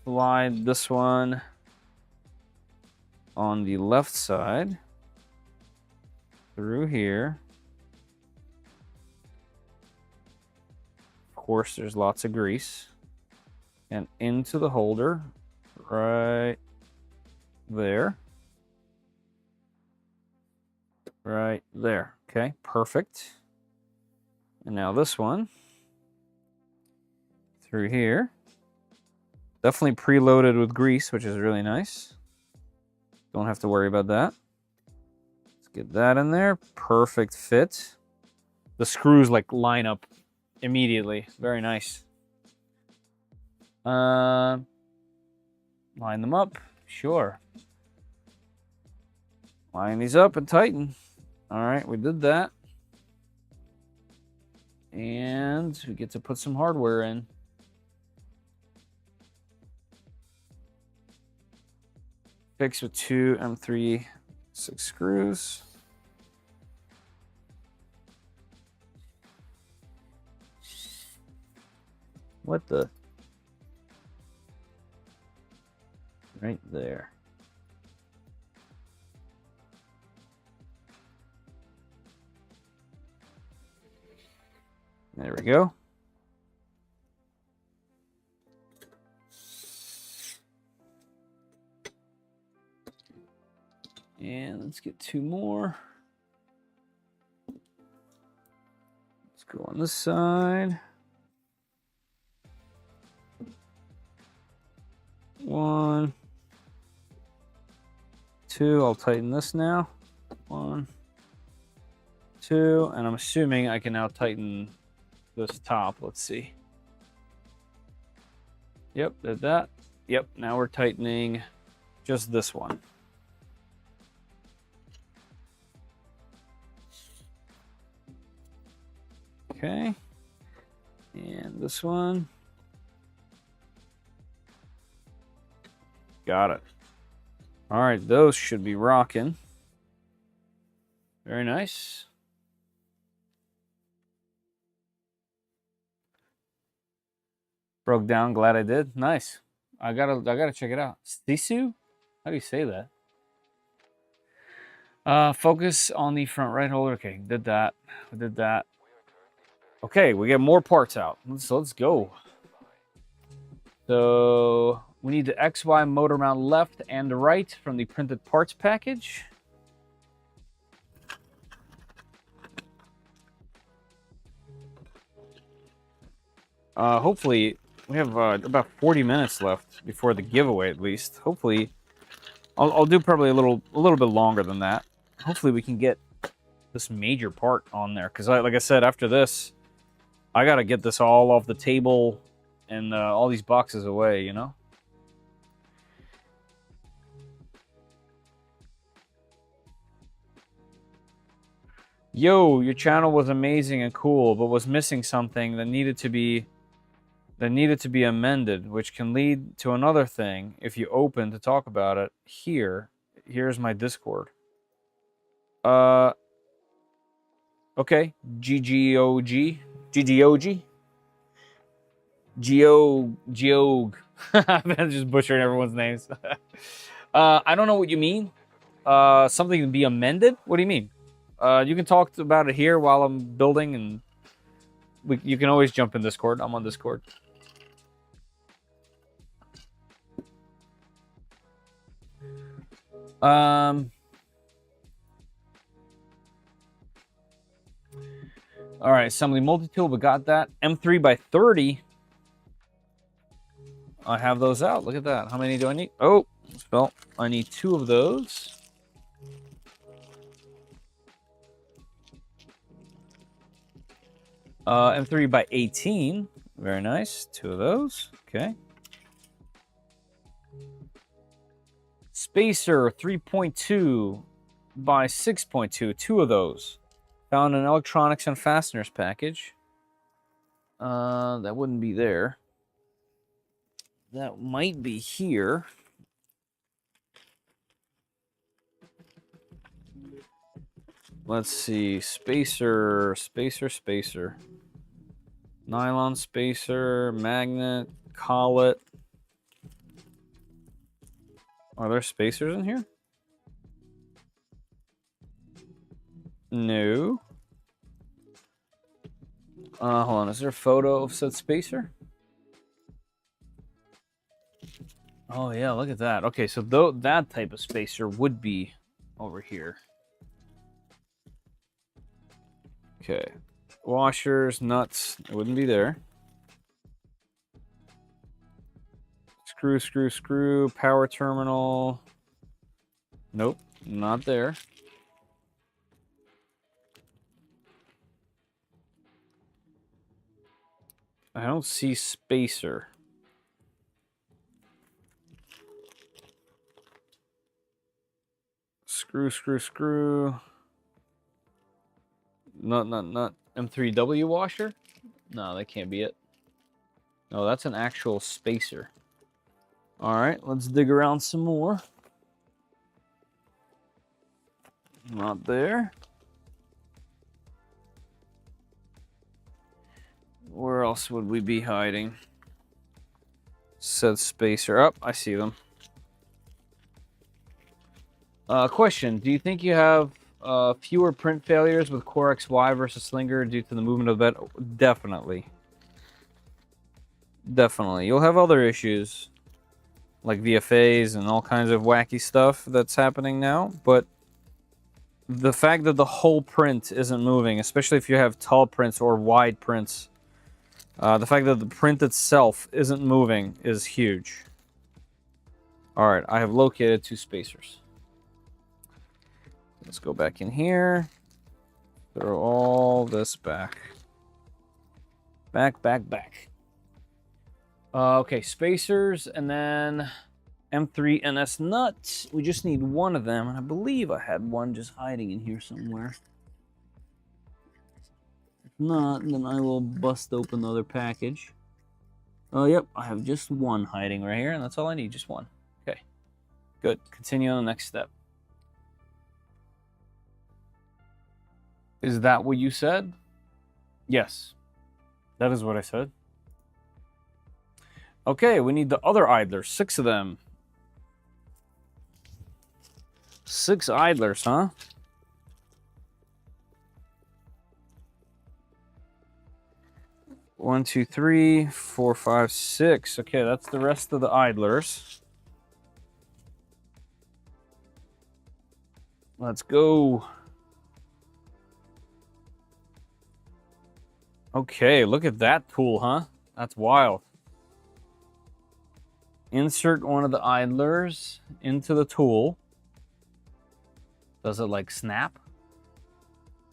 Slide this one on the left side through here. Of course, there's lots of grease. And into the holder right there. Right there. Okay, perfect. And now this one through here. Definitely preloaded with grease, which is really nice. Don't have to worry about that. Let's get that in there. Perfect fit. The screws like line up immediately. Very nice. Line them up. Sure. Line these up and tighten. All right, we did that. And we get to put some hardware in. Fix with 2 M3 6 screws. What the? Right there. There we go. And let's get 2 more. Let's go on this side. 1, 2. I'll tighten this now. 1, 2. And I'm assuming I can now tighten this top. Let's see. Yep, did that. Yep, now we're tightening just this one. Okay. And this one. Got it. All right, those should be rocking. Very nice. Broke down, glad I did. Nice. I gotta check it out. Sisu? How do you say that? Focus on the front right holder. Okay, did that. We did that. Okay, we get more parts out. Let's go. So we need the XY motor mount left and right from the printed parts package. Hopefully, we have about 40 minutes left before the giveaway, at least. Hopefully, I'll do probably a little bit longer than that. Hopefully, we can get this major part on there, because like I said, after this, I gotta get this all off the table and all these boxes away, you know. Yo, your channel was amazing and cool, but was missing something that needed to be amended, which can lead to another thing if you open to talk about it. Here's my Discord. Okay, GGOG. Geog. I'm just butchering everyone's names. I don't know what you mean. Something to be amended? What do you mean? You can talk about it here while I'm building, and you can always jump in Discord. I'm on Discord. All right, assembly multi-tool, we got that. M3 by 30. I have those out. Look at that. How many do I need? Oh, Well, I need 2 of those. M3 by 18. Very nice. 2 of those. Okay. Spacer 3.2 by 6.2. 2 of those. Found an electronics and fasteners package. That wouldn't be there. That might be here. Let's see. Spacer. Nylon spacer, magnet, collet. Are there spacers in here? No. Hold on. Is there a photo of said spacer? Oh, yeah. Look at that. Okay, so that type of spacer would be over here. Okay. Washers, nuts. It wouldn't be there. Screw. Power terminal. Nope. Not there. I don't see spacer. Screw. Not. M3W washer? No, that can't be it. No, that's an actual spacer. All right, let's dig around some more. Not there. Where else would we be hiding? Said spacer. Oh, I see them. Question. Do you think you have fewer print failures with Core XY versus Slinger due to the movement of the bed? Definitely. Definitely. You'll have other issues, like VFAs and all kinds of wacky stuff that's happening now, but the fact that the whole print isn't moving, especially if you have tall prints or wide prints, the fact that the print itself isn't moving is huge. All right, I have located 2 spacers. Let's go back in here. Throw all this back. Back. Okay, spacers, and then M3NS nuts. We just need 1 of them, and I believe I had 1 just hiding in here somewhere. If not, then I will bust open the other package. Oh, yep, I have just 1 hiding right here, and that's all I need, just 1. Okay, good. Continue on the next step. Is that what you said? Yes, that is what I said. Okay, we need the other idlers, 6 of them. 6 idlers, huh? One, two, three, 4, 5, 6. Okay, that's the rest of the idlers. Let's go. Okay, look at that tool, huh? That's wild. Insert one of the idlers into the tool. Does it like snap?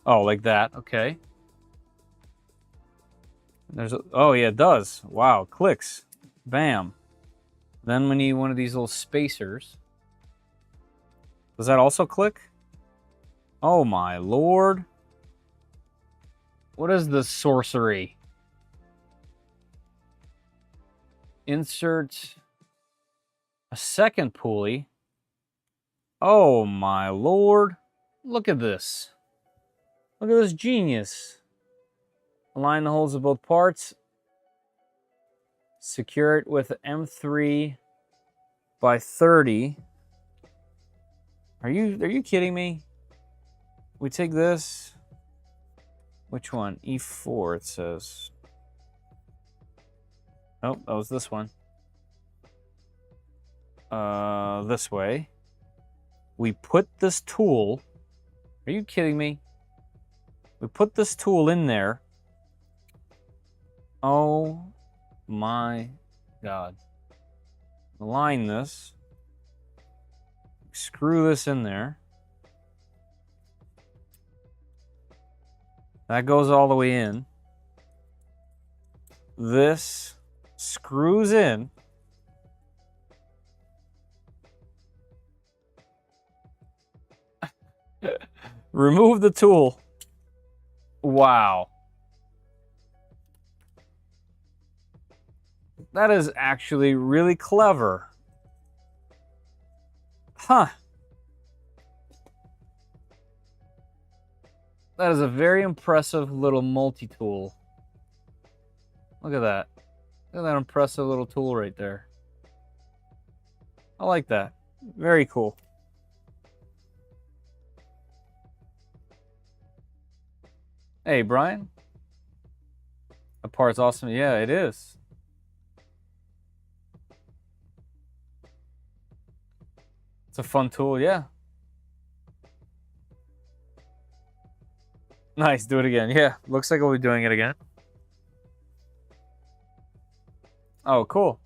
Oh, like that. Okay. Oh yeah, it does. Wow, clicks. Bam. Then we need one of these little spacers. Does that also click? Oh my lord. What is this sorcery? Insert a second pulley. Oh my lord. Look at this. Look at this genius. Align the holes of both parts. Secure it with M3 by 30. Are you kidding me? We take this. Which one? E4 it says. Oh, that was this one. This way. We put this tool. Are you kidding me? We put this tool in there. Oh. My God. Align this. Screw this in there. That goes all the way in. This screws in. Remove the tool. Wow. That is actually really clever. Huh. That is a very impressive little multi-tool. Look at that. Look at that impressive little tool right there. I like that. Very cool. Hey, Brian. That part's awesome. Yeah, it is. It's a fun tool, yeah. Nice, do it again. Yeah, looks like we'll be doing it again. Oh, cool.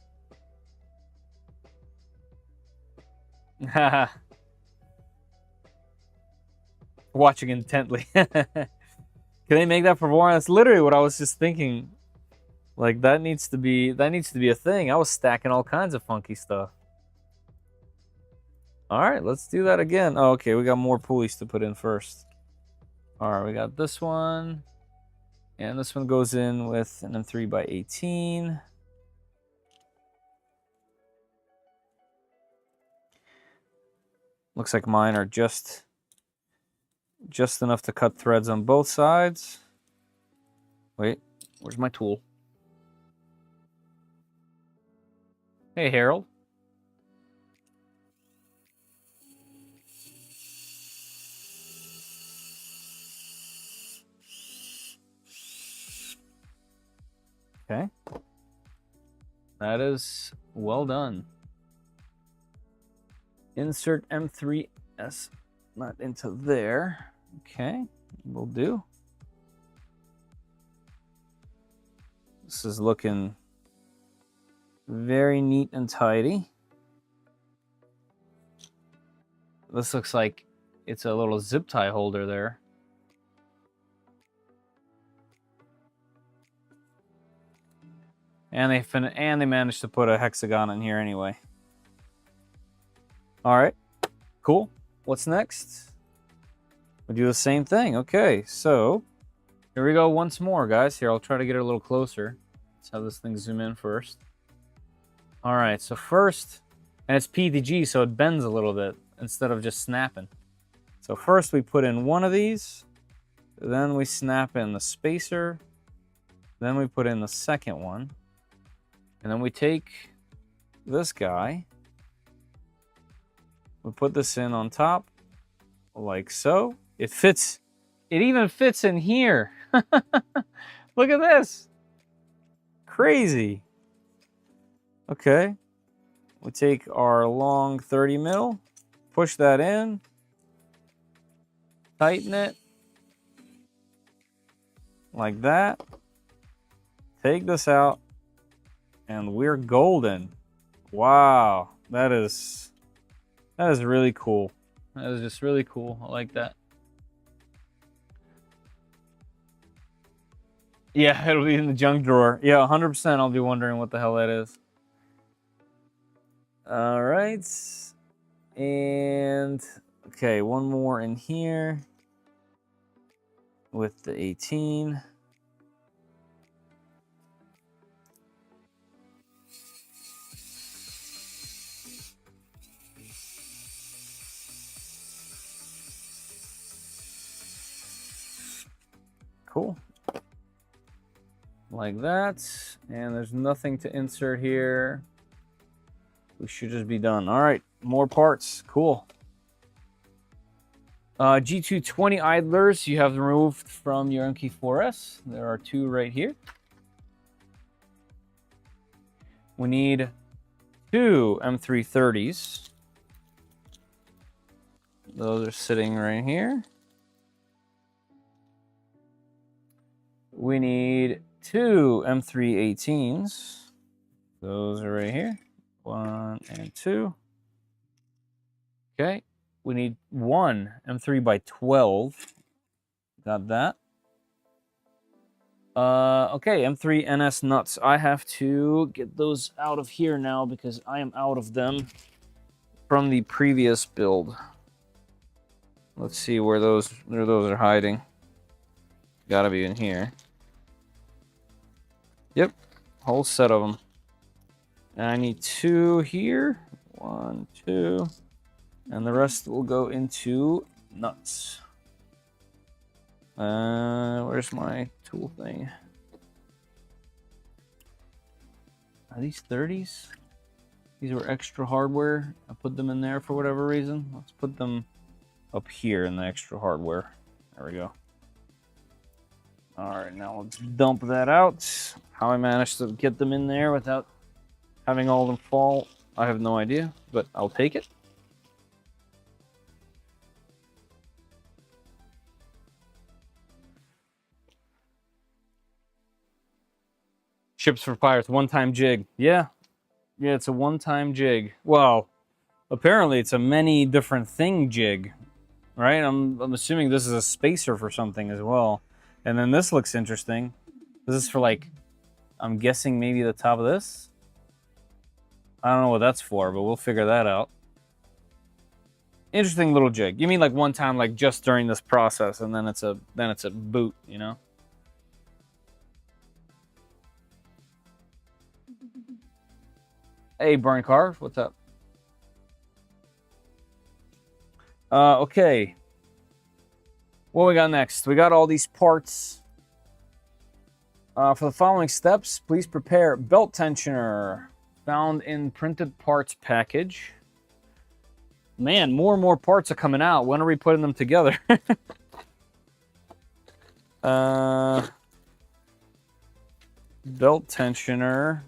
Watching intently. Can they make that for more? That's literally what I was just thinking. Like that needs to be a thing. I was stacking all kinds of funky stuff. All right, let's do that again. Oh, okay, we got more pulleys to put in first. All right, we got this one. And this one goes in with an M3 by 18. Looks like mine are just enough to cut threads on both sides. Wait, where's my tool? Hey, Harold. Okay. That is well done. Insert M3S not into there. Okay, will do. This is looking very neat and tidy. This looks like it's a little zip tie holder there. And they managed to put a hexagon in here anyway. All right, cool. What's next? We do the same thing. Okay, so here we go once more, guys. Here, I'll try to get it a little closer. Let's have this thing zoom in first. All right, so first, and it's PTG, so it bends a little bit instead of just snapping. So first we put in one of these, then we snap in the spacer, then we put in the second one, and then we take this guy, we put this in on top, like so. It fits, it even fits in here. Look at this. Crazy. Okay. We take our long 30 mil, push that in, tighten it, like that. Take this out, and we're golden. Wow, that is really cool. That is just really cool. I like that. Yeah, it'll be in the junk drawer. Yeah, 100%. I'll be wondering what the hell that is. All right. And okay, one more in here with the 18. Cool. Like that. And there's nothing to insert here. We should just be done. All right, more parts. Cool. G220 idlers you have removed from your MK4S. There are two right here. We need two M330s. Those are sitting right here. We need two M318s. Those are right here. 1 and 2. Okay, we need one M3 by 12. Got that. Okay, M3 NS nuts. I have to get those out of here now because I am out of them from the previous build. Let's see where those are hiding. Gotta be in here. Yep, whole set of them. And I need 2 here. 1, 2. And the rest will go into nuts. Where's my tool thing? Are these 30s? These were extra hardware. I put them in there for whatever reason. Let's put them up here in the extra hardware. There we go. All right, now let's dump that out. How I managed to get them in there without having all of them fall, I have no idea, but I'll take it. Ships for Pirates, one-time jig. Yeah, it's a one-time jig. Well, apparently it's a many different thing jig, right? I'm assuming this is a spacer for something as well. And then this looks interesting. This is for, like, I'm guessing maybe the top of this? I don't know what that's for, but we'll figure that out. Interesting little jig. You mean like one time, like just during this process, and then it's a boot, you know? Hey, Burn Car, what's up? Okay. What we got next? We got all these parts. For the following steps, please prepare belt tensioner found in printed parts package. Man, more and more parts are coming out. When are we putting them together? Belt tensioner.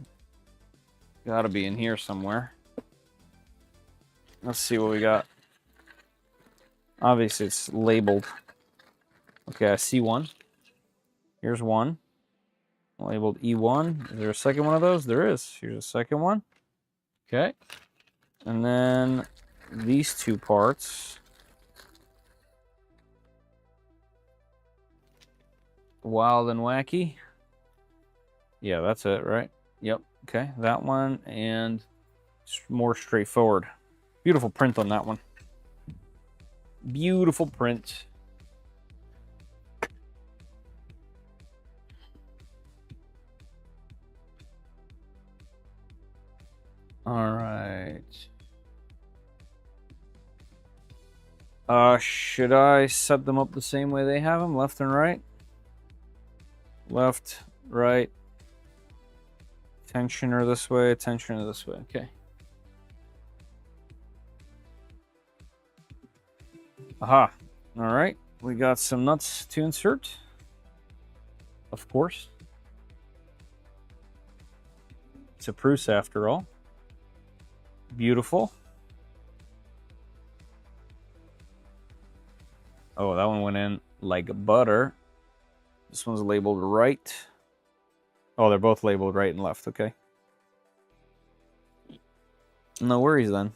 Gotta be in here somewhere. Let's see what we got. Obviously, it's labeled. Okay, I see one. Here's one. Labeled E1. Is there a second one of those? There is. Here's a second one. Okay. And then these 2 parts. Wild and wacky. Yeah, that's it, right? Yep. Okay, that one, and more straightforward. Beautiful print on that one. Beautiful print. All right. Should I set them up the same way they have them, left and right? Left, right. Tensioner this way, tensioner this way. Okay. Aha. All right. We got some nuts to insert. Of course. It's a Prusa after all. Beautiful. Oh, that one went in like butter. This one's labeled right. Oh, they're both labeled right and left. Okay. No worries then.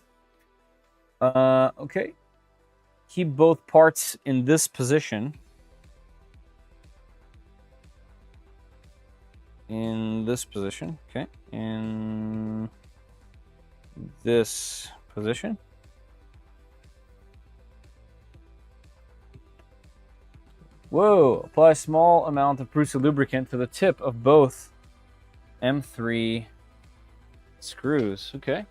Okay. Keep both parts in this position. In this position. Okay. In this position. Whoa! Apply a small amount of Prusa lubricant to the tip of both M3 screws. Okay.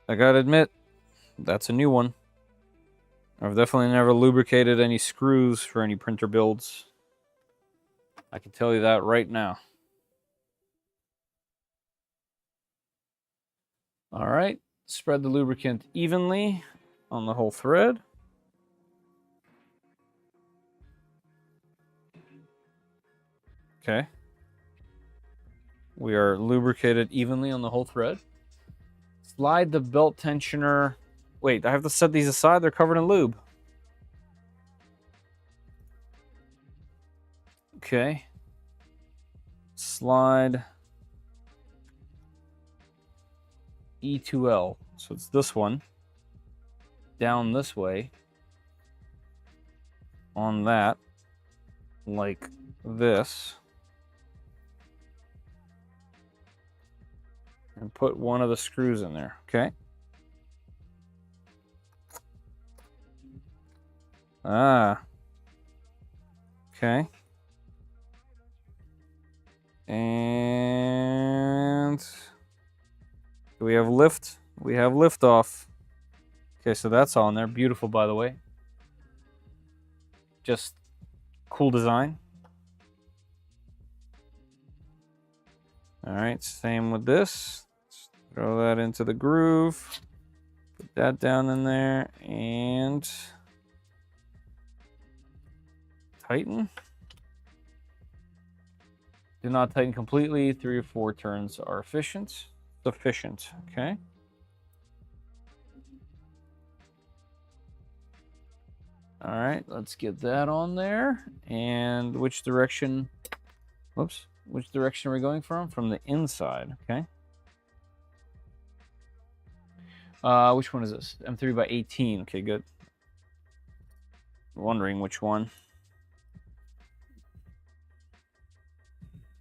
I gotta admit, that's a new one. I've definitely never lubricated any screws for any printer builds. I can tell you that right now. All right, spread the lubricant evenly on the whole thread. Okay. We are lubricated evenly on the whole thread. Slide the belt tensioner. Wait, I have to set these aside? They're covered in lube. Okay. Slide E2L. So it's this one. Down this way. On that. Like this. And put one of the screws in there. Okay. Ah. Okay. And do we have lift? We have lift off. Okay, so that's on there. Beautiful, by the way. Just cool design. All right, same with this. Let's throw that into the groove. Put that down in there and tighten. Do not tighten completely. 3 or 4 turns are sufficient. Okay. All right, let's get that on there. And which direction? Whoops. Which direction are we going from? From the inside. Okay. Which one is this? M3 by 18. Okay, good. Wondering which one.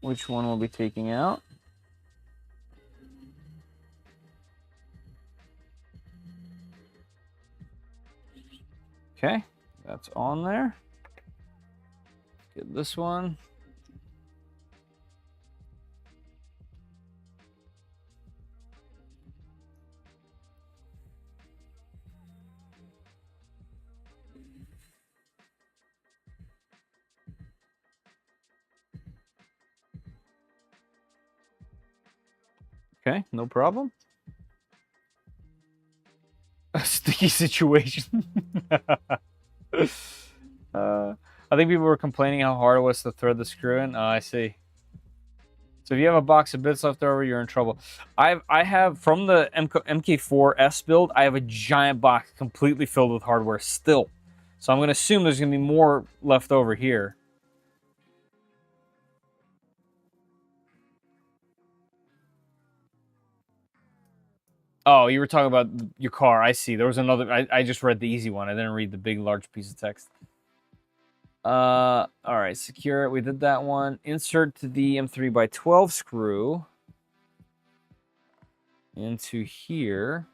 Which one we'll be taking out. Okay, that's on there. Get this one. Okay, no problem. A sticky situation. I think people were complaining how hard it was to thread the screw in. I see. So if you have a box of bits left over, you're in trouble. I have, from the MK4S build, I have a giant box completely filled with hardware still. So I'm going to assume there's going to be more left over here. Oh, you were talking about your car. I see. There was another. I just read the easy one. I didn't read the big, large piece of text. All right. Secure it. We did that one. Insert the M3 by 12 screw into here.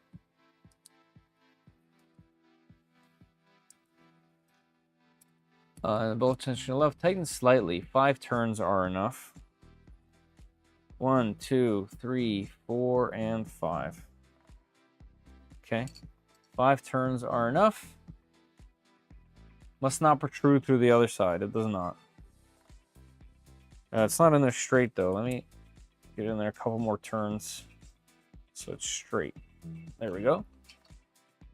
Both tension left. Tighten slightly. 5 turns are enough. 1, 2, 3, 4, and 5. Okay, 5 turns are enough. Must not protrude through the other side. It does not. It's not in there straight though. Let me get in there a couple more turns so it's straight. There we go.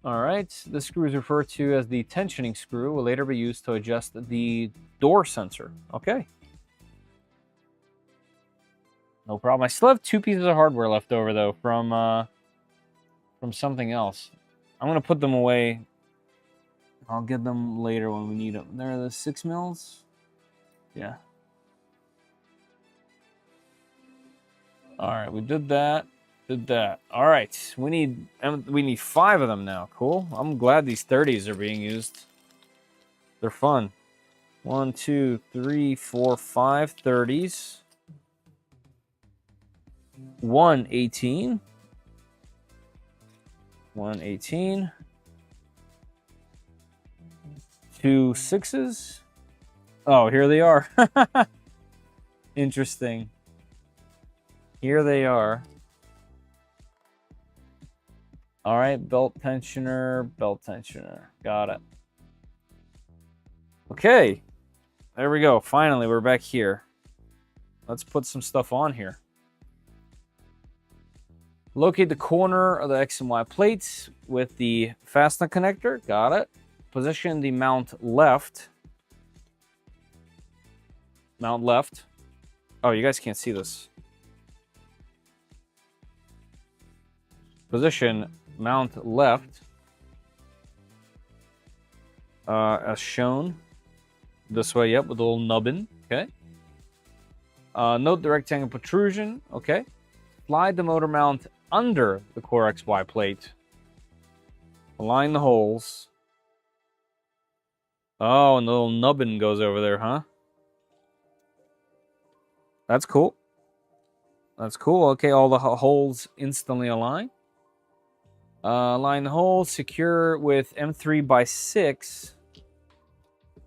All right, this screw is referred to as the tensioning screw. Will later be used to adjust the door sensor. Okay. No problem. I still have 2 pieces of hardware left over though from something else. I'm gonna put them away. I'll get them later when we need them. They're the 6 mils. Yeah. All right, we did that. Did that. All right, we need 5 of them now. Cool. I'm glad these 30s are being used. They're fun. 1, 2, 3, 4, 5 30s. 1 18. 1 18. 2 6s. Oh, here they are. Interesting. Here they are. All right, belt tensioner, belt tensioner. Got it. Okay. There we go. Finally, we're back here. Let's put some stuff on here. Locate the corner of the X and Y plates with the fastener connector. Got it. Position the mount left. Mount left. Oh, you guys can't see this. Position mount left. As shown. This way, yep, with a little nubbin. Okay. Note the rectangle protrusion. Okay. Slide the motor mount under the core XY plate. Align the holes. Oh, and the little nubbin goes over there, huh? That's cool. That's cool. Okay, all the holes instantly align. Align the holes. Secure with M3x6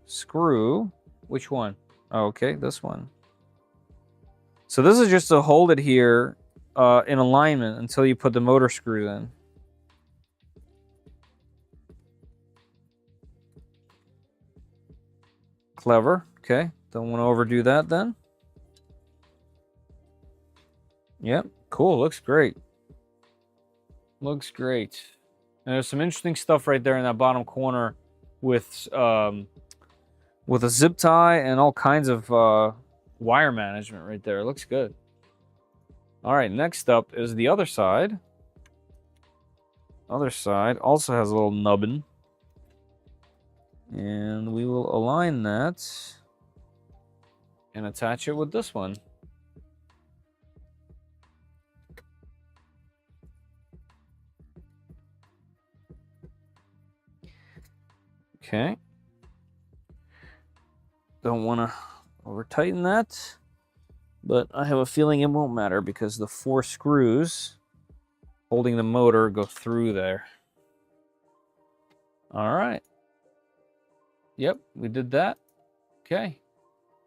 screw. Which one? Oh, okay, this one. So this is just to hold it here in alignment until you put the motor screw in. Clever. Okay, don't want to overdo that then. Yep, cool. Looks great. Looks great. And there's some interesting stuff right there in that bottom corner with a zip tie and all kinds of wire management right there. It looks good. All right, next up is the other side. Other side also has a little nubbin. And we will align that and attach it with this one. Okay. Don't want to over tighten that, but I have a feeling it won't matter because the 4 screws holding the motor go through there. All right. Yep, we did that. Okay.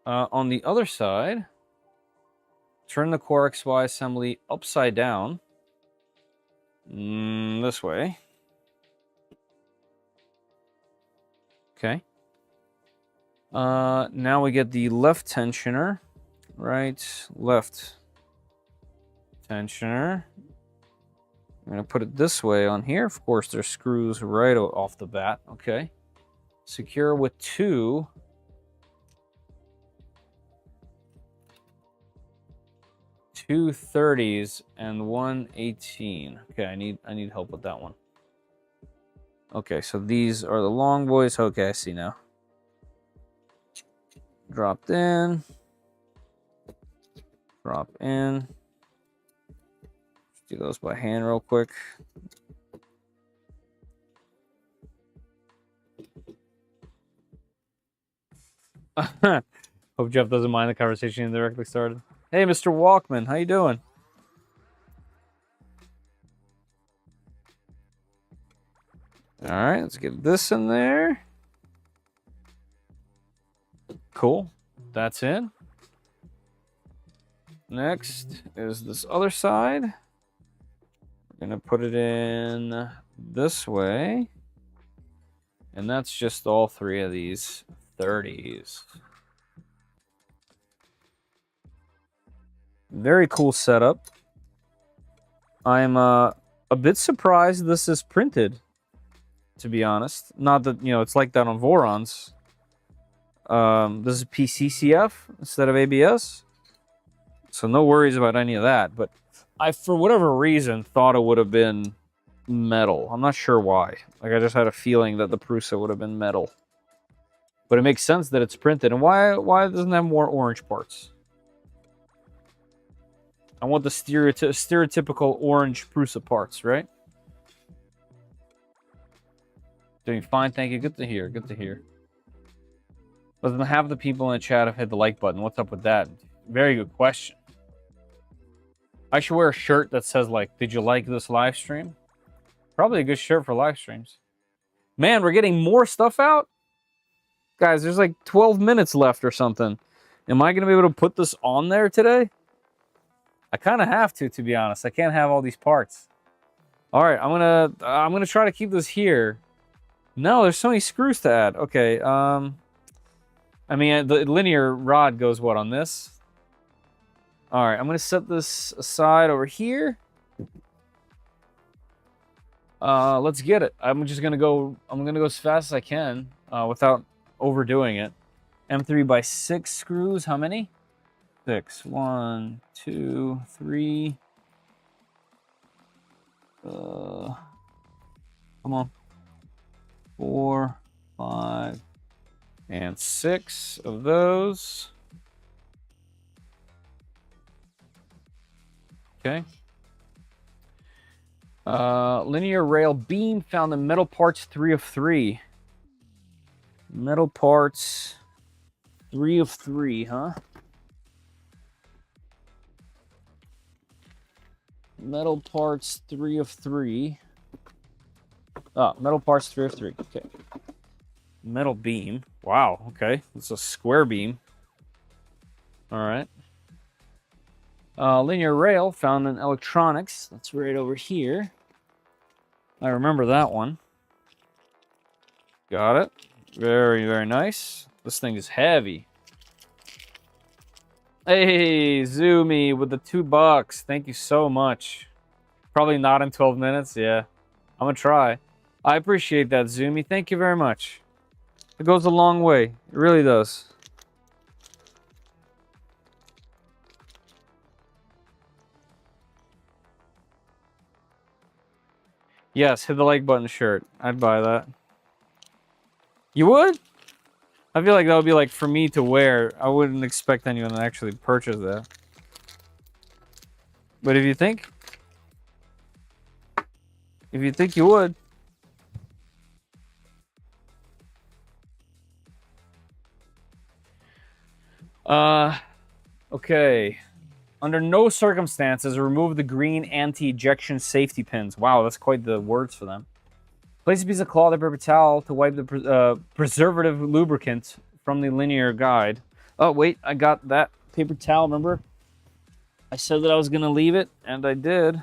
On the other side, turn the core XY assembly upside down. This way. Okay. Now we get the left tensioner. Right, left tensioner. I'm going to put it this way on here. Of course, there's screws right off the bat. Okay. Secure with 2 30s and 1 18. Okay, I need help with that one. Okay, so these are the long boys. Okay, I see now. Dropped in. Drop in. Let's do those by hand real quick. Hope Jeff doesn't mind the conversation indirectly started. Hey, Mr. Walkman, how you doing? All right, let's get this in there. Cool. That's in. Next is this other side. We're going to put it in this way. And that's just all 3 of these 30s. Very cool setup. I'm a bit surprised this is printed, to be honest. Not that, it's like that on Vorons. This is PCCF instead of ABS. So no worries about any of that. But I, for whatever reason, thought it would have been metal. I'm not sure why. Like, I just had a feeling that the Prusa would have been metal. But it makes sense that it's printed. And why it doesn't have more orange parts? I want the stereotypical orange Prusa parts, right? Doing fine, thank you. Good to hear. Good to hear. Doesn't have the people in the chat have hit the like button. What's up with that? Very good question. I should wear a shirt that says, like, did you like this live stream? Probably a good shirt for live streams. Man, we're getting more stuff out? Guys, there's like 12 minutes left or something. Am I going to be able to put this on there today? I kind of have to be honest. I can't have all these parts. All right, I'm gonna try to keep this here. No, there's so many screws to add. Okay, I mean, the linear rod goes what on this? All right, I'm gonna set this aside over here. Let's get it. I'm gonna go as fast as I can without overdoing it. M3x6 screws. How many? 6. 1, 2, 3. Come on. 4, 5, and 6 of those. Okay. Linear rail beam found in metal parts 3 of 3. Metal parts 3 of 3, huh? Metal parts 3 of 3. Oh, metal parts 3 of 3. Okay. Metal beam. Wow, okay. It's a square beam. All right. Linear rail found in electronics. That's right over here. I remember that one. Got it. Very, very nice. This thing is heavy. Hey, Zoomy with the $2. Thank you so much. Probably not in 12 minutes. Yeah. I'm going to try. I appreciate that, Zoomy. Thank you very much. It goes a long way. It really does. Yes, hit the like button shirt. I'd buy that. You would? I feel like that would be like for me to wear. I wouldn't expect anyone to actually purchase that. But if you think you would. Okay. Under no circumstances, remove the green anti-ejection safety pins. Wow, that's quite the words for them. Place a piece of cloth or paper towel to wipe the preservative lubricant from the linear guide. Oh, wait, I got that paper towel, remember? I said that I was going to leave it, and I did.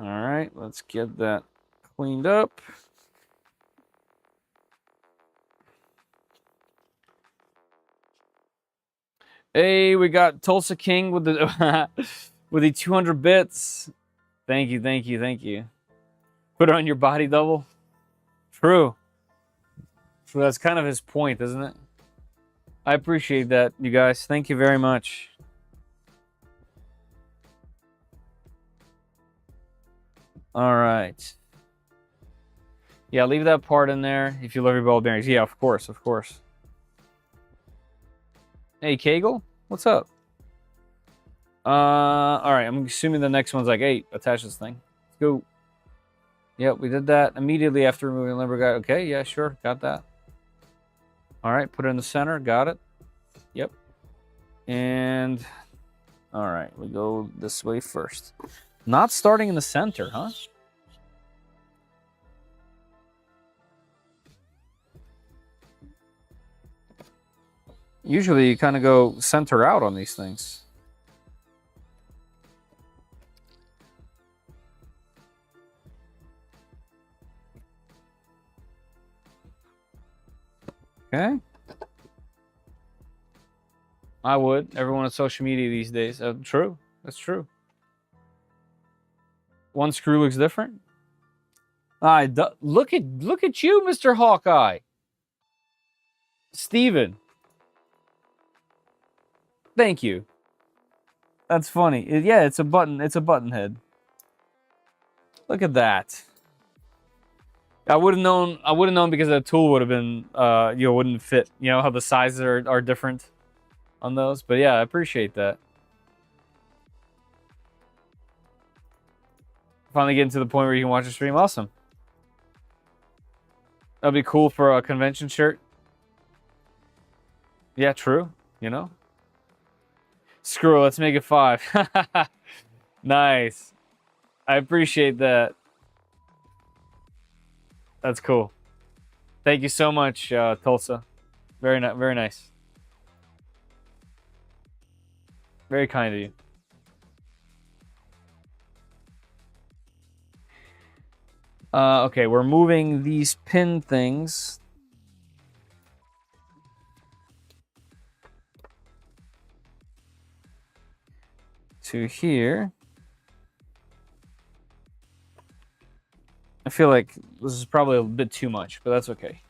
All right, let's get that cleaned up. Hey, we got Tulsa King with the with the 200 bits. Thank you, thank you, thank you. Put it on your body double. True. So that's kind of his point, isn't it? I appreciate that, you guys. Thank you very much. All right. Yeah, leave that part in there if you love your ball bearings. Yeah, of course, of course. Hey, Kegel, what's up? All right, I'm assuming the next one's like, hey, attach this thing. Let's go. Yep, we did that immediately after removing the limber guide. Okay, yeah, sure, got that. All right, put it in the center, got it. Yep. And, all right, we go this way first. Not starting in the center, huh? Usually you kind of go center out on these things. Okay. I would. Everyone on social media these days. True. That's true. One screw looks different. Look at you, Mr. Hawkeye. Steven. Thank you. That's funny. Yeah, it's a button. It's a button head. Look at that. I would have known. I would have known because the tool would have been, wouldn't fit. You know how the sizes are different on those. But yeah, I appreciate that. Finally getting to the point where you can watch a stream. Awesome. That'd be cool for a convention shirt. Yeah, true. You know. Screw it. Let's make it 5. Nice. I appreciate that. That's cool. Thank you so much, Tulsa. Very nice. Very kind of you. Okay, we're moving these pin things. To here. I feel like this is probably a bit too much, but that's okay.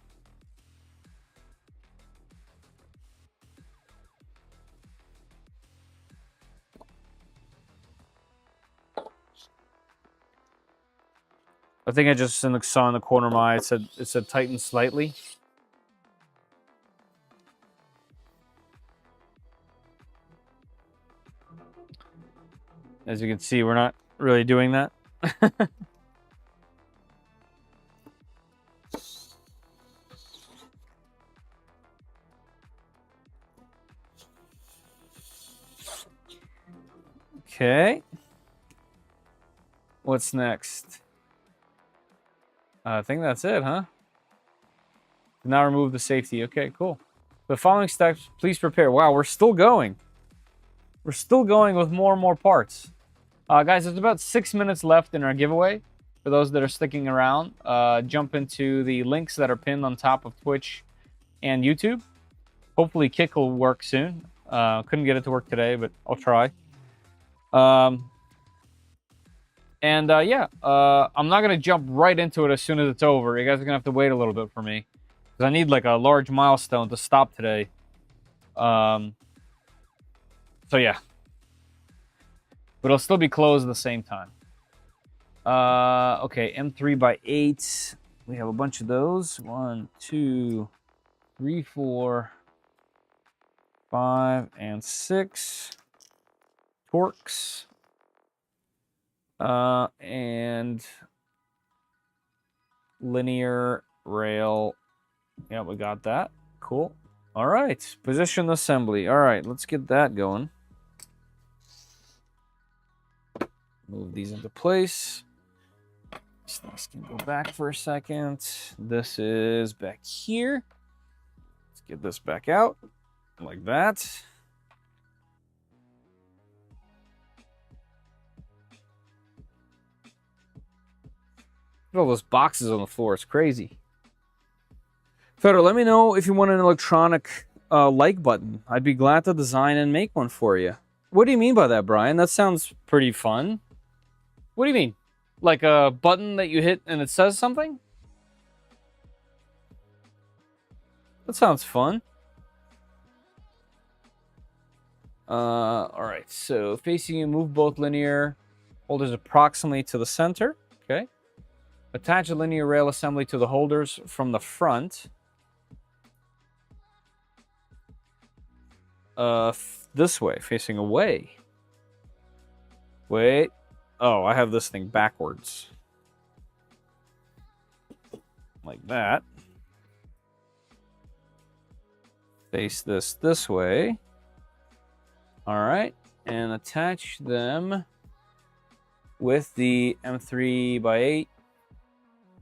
I think I just saw in the corner of my eye, it said tighten slightly. As you can see, we're not really doing that. Okay. What's next? I think that's it, huh? Now remove the safety. Okay, cool. The following steps, please prepare. Wow, we're still going. We're still going with more and more parts. Guys, there's about 6 minutes left in our giveaway. For those that are sticking around, jump into the links that are pinned on top of Twitch and YouTube. Hopefully Kick will work soon. Couldn't get it to work today, but I'll try. Yeah, I'm not going to jump right into it as soon as it's over. You guys are going to have to wait a little bit for me. Because I need like a large milestone to stop today. So yeah. But it'll still be closed at the same time. Okay, M3x8. We have a bunch of those. 1, 2, 3, 4, 5, and 6. Torques. And linear rail. Yeah, we got that. Cool. All right. Position assembly. All right, let's get that going. Move these into place. This can go back for a second. This is back here. Let's get this back out like that. Look at all those boxes on the floor. It's crazy. Fedor, let me know if you want an electronic like button. I'd be glad to design and make one for you. What do you mean by that, Brian? That sounds pretty fun. What do you mean? Like a button that you hit and it says something? That sounds fun. Alright, so facing you, move both linear holders approximately to the center. Okay. Attach a linear rail assembly to the holders from the front. This way, facing away. Wait. Oh, I have this thing backwards. Like that. Face this way. All right. And attach them with the M3x8.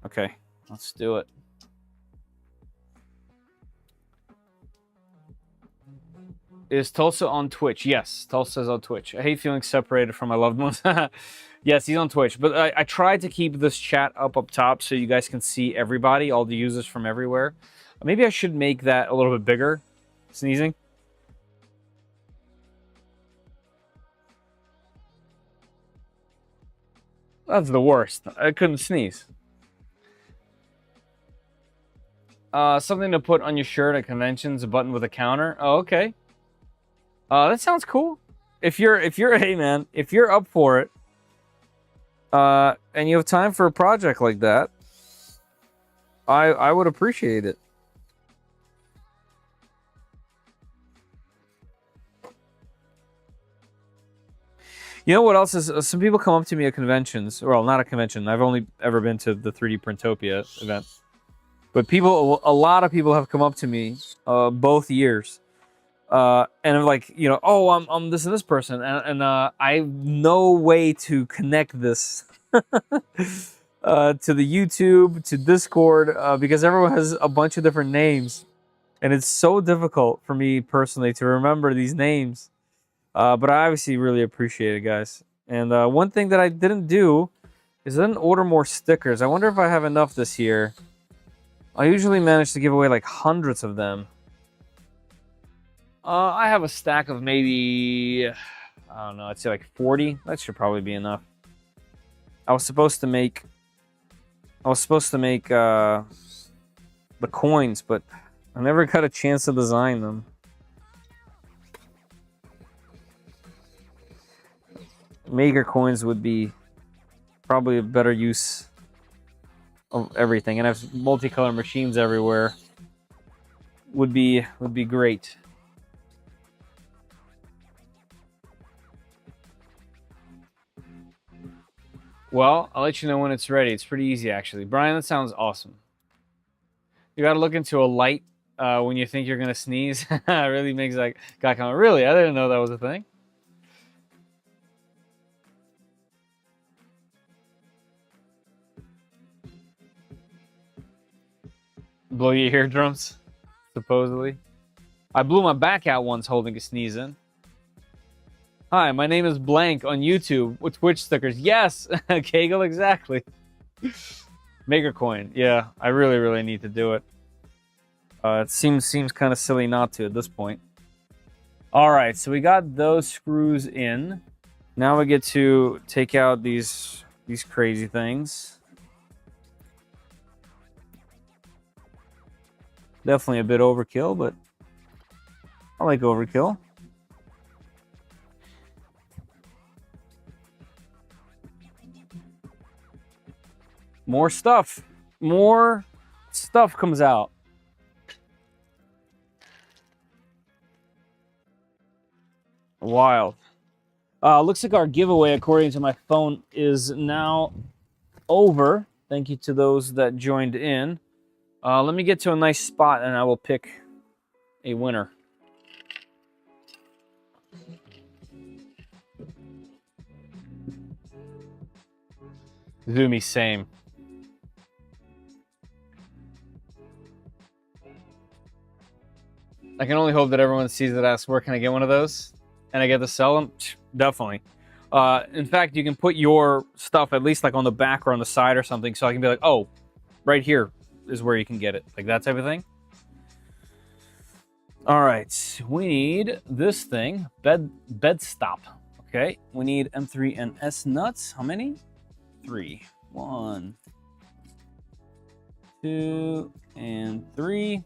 Okay, let's do it. Is Tulsa on Twitch? Yes, Tulsa's on Twitch. I hate feeling separated from my loved ones. Yes, he's on Twitch. But I tried to keep this chat up top so you guys can see everybody, all the users from everywhere. Maybe I should make that a little bit bigger. Sneezing. That's the worst. I couldn't sneeze. Something to put on your shirt at conventions, a button with a counter. Oh, okay. That sounds cool. If you're hey man, if you're up for it, and you have time for a project like that, I would appreciate it. You know what else is? Some people come up to me at conventions. Well, not a convention. I've only ever been to the 3D Printopia event. But a lot of people have come up to me both years. And I'm like, you know, oh, I'm this and this person. And I have no way to connect this to the YouTube, to Discord, because everyone has a bunch of different names. And it's so difficult for me personally to remember these names. But I obviously really appreciate it, guys. And one thing that I didn't do is I didn't order more stickers. I wonder if I have enough this year. I usually manage to give away like hundreds of them. I have a stack of maybe, I don't know, I'd say like 40. That should probably be enough. I was supposed to make the coins, but I never got a chance to design them. Maker coins would be probably a better use of everything, and have multicolor machines everywhere would be great. Well, I'll let you know when it's ready. It's pretty easy, actually. Brian, that sounds awesome. You got to look into a light when you think you're going to sneeze. It really makes that guy come, really? I didn't know that was a thing. Blow your eardrums, supposedly. I blew my back out once holding a sneeze in. Hi, my name is Blank on YouTube with Twitch stickers. Yes, Kegel, exactly. Makercoin. Yeah, I really need to do it. It seems kind of silly not to at this point. All right, so we got those screws in. Now we get to take out these crazy things. Definitely a bit overkill, but I like overkill. More stuff. More stuff comes out. Wild. Looks like our giveaway, according to my phone, is now over. Thank you to those that joined in. Let me get to a nice spot and I will pick a winner. Zoomy, same. I can only hope that everyone sees that asks, where can I get one of those? And I get to sell them? Definitely. In fact, you can put your stuff at least like on the back or on the side or something, so I can be like, oh, right here is where you can get it. Like that type of thing. All right, we need this thing, bed stop. Okay, we need M3 and S nuts. How many? 3. 1, 2, and 3.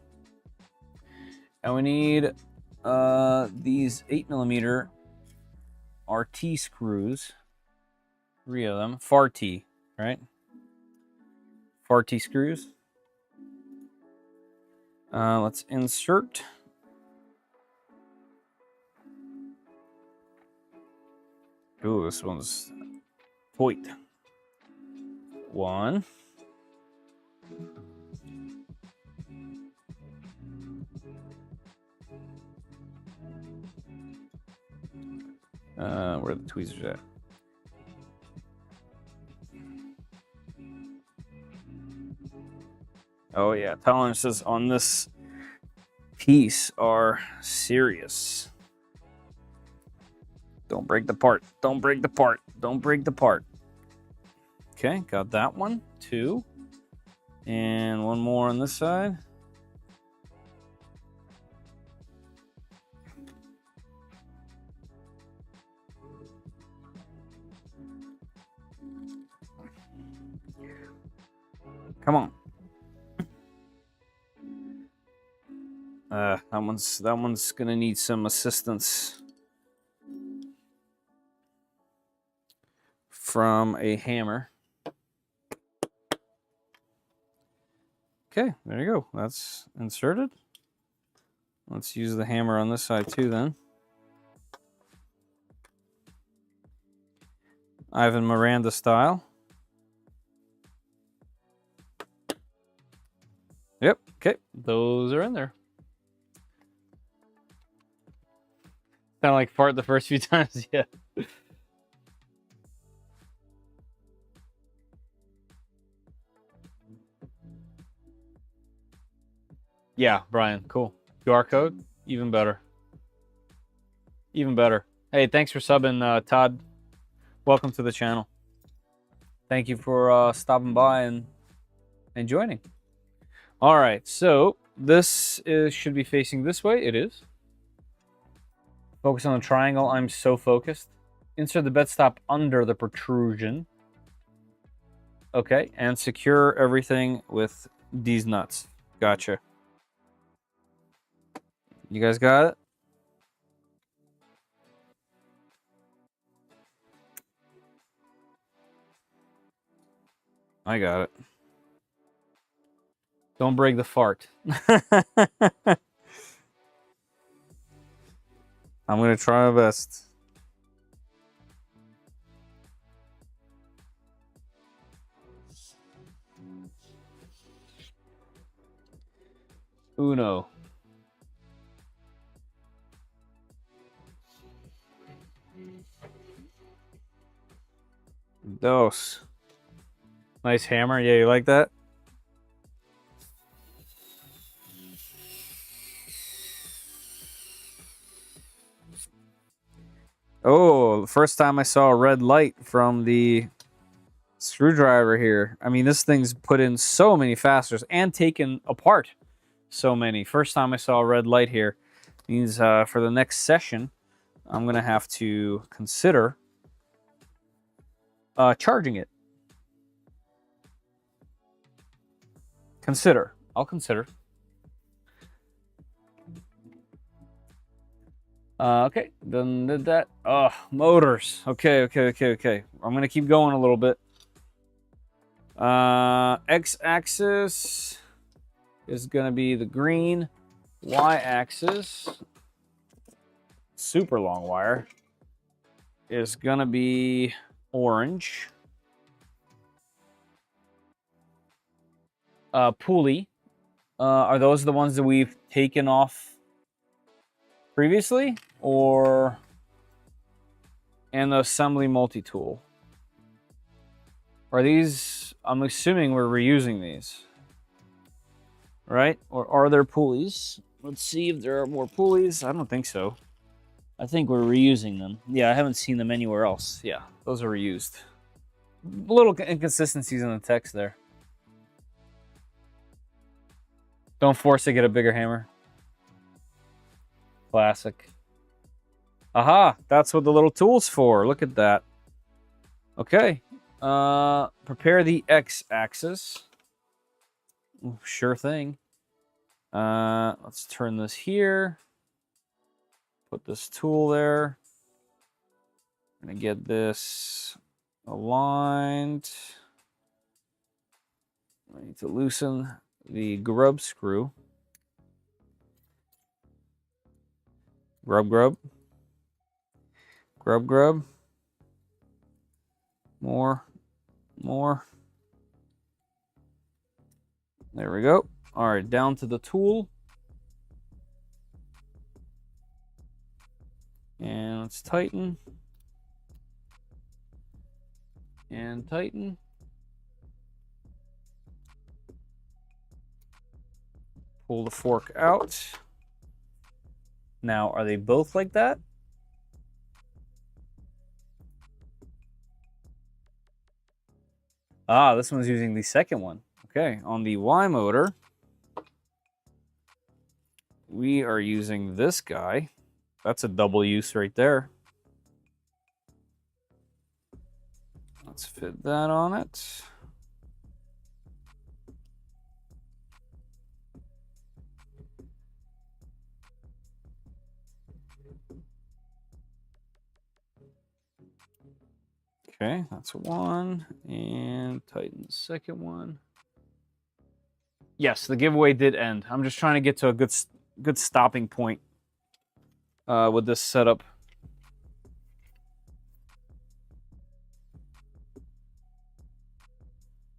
And we need these 8mm RT screws. 3 of them. FAR-T, right? FAR-T screws. Let's insert. Ooh, this one's tight. 1. Where are the tweezers at? Oh yeah, tolerances on this piece are serious. Don't break the part. Don't break the part. Don't break the part. Okay, got that one. 2. And one more on this side. Come on. That one's gonna need some assistance from a hammer. Okay, there you go. That's inserted. Let's use the hammer on this side too then. Ivan Miranda style. Yep, okay, those are in there. Sound like fart the first few times, yeah. Yeah, Brian, cool. QR code, even better. Even better. Hey, thanks for subbing, Todd. Welcome to the channel. Thank you for stopping by and joining. All right, so this should be facing this way. It is. Focus on the triangle. I'm so focused. Insert the bed stop under the protrusion. Okay, and secure everything with these nuts. Gotcha. You guys got it? I got it. Don't break the fart. I'm going to try my best. those. Nice hammer. Yeah, you like that? Oh, the first time I saw a red light from the screwdriver here. I mean, this thing's put in so many fasteners and taken apart so many. First time I saw a red light here. Means for the next session, I'm going to have to consider charging it. I'll consider. Okay, done did that. Oh, motors. Okay. I'm going to keep going a little bit. X-axis is going to be the green. Y-axis, super long wire, is going to be orange. Pulley. Are those the ones that we've taken off previously? Or... and the assembly multi-tool. Are these... I'm assuming we're reusing these. Right? Or are there pulleys? Let's see if there are more pulleys. I don't think so. I think we're reusing them. Yeah, I haven't seen them anywhere else. Yeah, those are reused. A little inconsistencies in the text there. Don't force to get a bigger hammer. Classic. Aha, that's what the little tool's for. Look at that. Okay. Prepare the X-axis. Sure thing. Let's turn this here. Put this tool there. I'm gonna get this aligned. I need to loosen the grub screw. Grub. More. There we go. All right, down to the tool. And let's tighten. And tighten. Pull the fork out. Now, are they both like that? Ah, this one's using the second one. Okay, on the Y motor, we are using this guy. That's a double use right there. Let's fit that on it. Okay, that's one. And tighten the second one. Yes, the giveaway did end. I'm just trying to get to a good stopping point with this setup.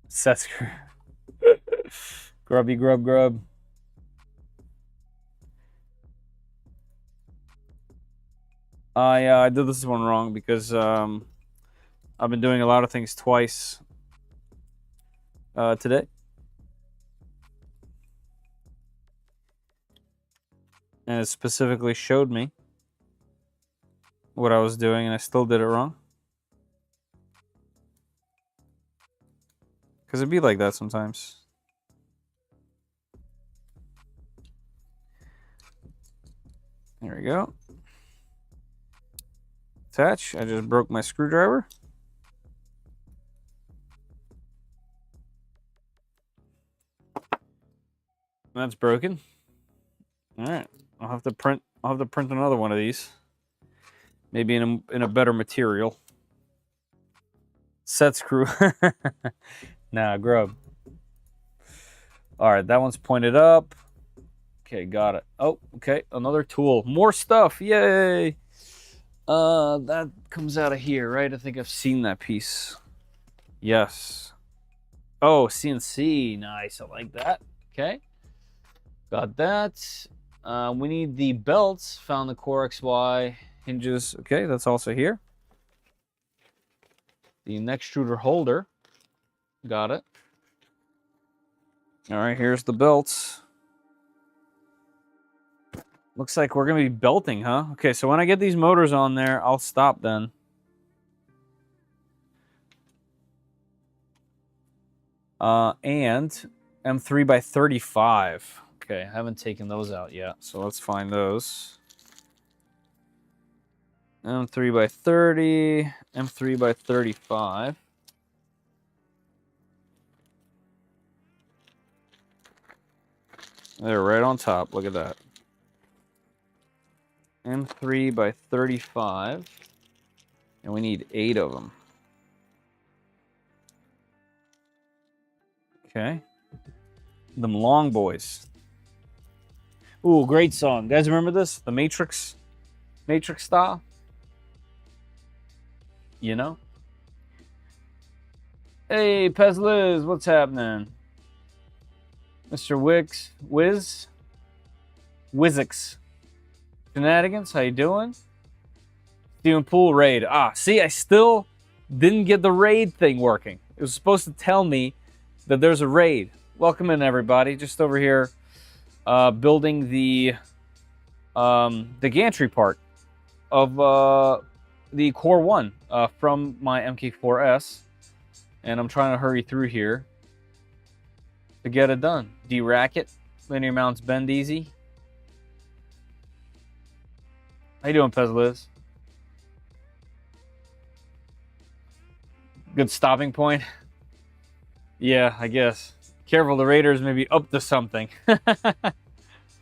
Set screw. Grubby grub. Yeah, I did this one wrong because I've been doing a lot of things twice today. And it specifically showed me what I was doing, and I still did it wrong. Because it'd be like that sometimes. There we go. Attach. I just broke my screwdriver. That's broken. All right. I'll have to print another one of these. Maybe in a better material. Set screw. Nah, grub. All right, that one's pointed up. Okay, got it. Oh, okay, another tool. More stuff. Yay. That comes out of here, right? I think I've seen that piece. Yes. Oh, CNC. Nice. I like that. Okay. Got that. We need the belts. Found the Core XY hinges. Okay, that's also here. the neck extruder holder. Got it. All right, here's the belts. Looks like we're going to be belting, huh? Okay, so when I get these motors on there, I'll stop then. And M3 by 35. Okay, I haven't taken those out yet, so let's find those. M3 by 30, M3 by 35. They're right on top. Look at that. M3 by 35. And we need 8 of them. Okay. Them long boys. Ooh, great song. Guys, remember this? The Matrix? Matrix style? You know? Hey, Pezliz, what's happening? Mr. Wizzix. Shenanigans, how you doing? Steven Pool raid. Ah, see, I still didn't get the raid thing working. It was supposed to tell me that there's a raid. Welcome in, everybody. Just over here building the gantry part of the Core 1 from my MK4S. And I'm trying to hurry through here to get it done. D-rack it. Linear mounts bend easy. How you doing, Pezliz? Good stopping point. Yeah, I guess. Careful, the Raiders may be up to something.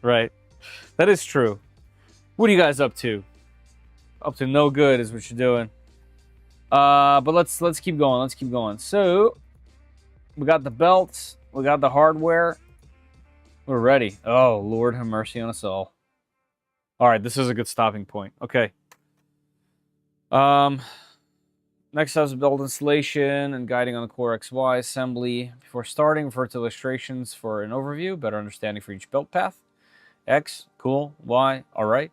Right. That is true. What are you guys up to? Up to no good is what you're doing. But let's keep going. Let's keep going. So, we got the belts. We got the hardware. We're ready. Oh, Lord have mercy on us all. All right, this is a good stopping point. Okay. Next up is build installation and guiding on the Core XY assembly. Before starting, refer to illustrations for an overview, better understanding for each build path. X, cool. Y, all right.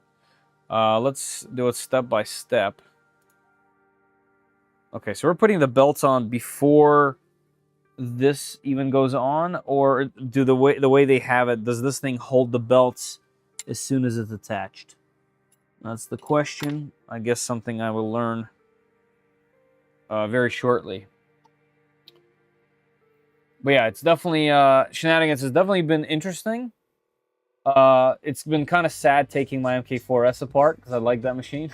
Let's do it step by step. Okay, so we're putting the belts on before this even goes on, or do the way they have it, does this thing hold the belts as soon as it's attached? That's the question. I guess something I will learn very shortly. But yeah, it's definitely Shenanigans has definitely been interesting. It's been kind of sad taking my MK4S apart because I like that machine.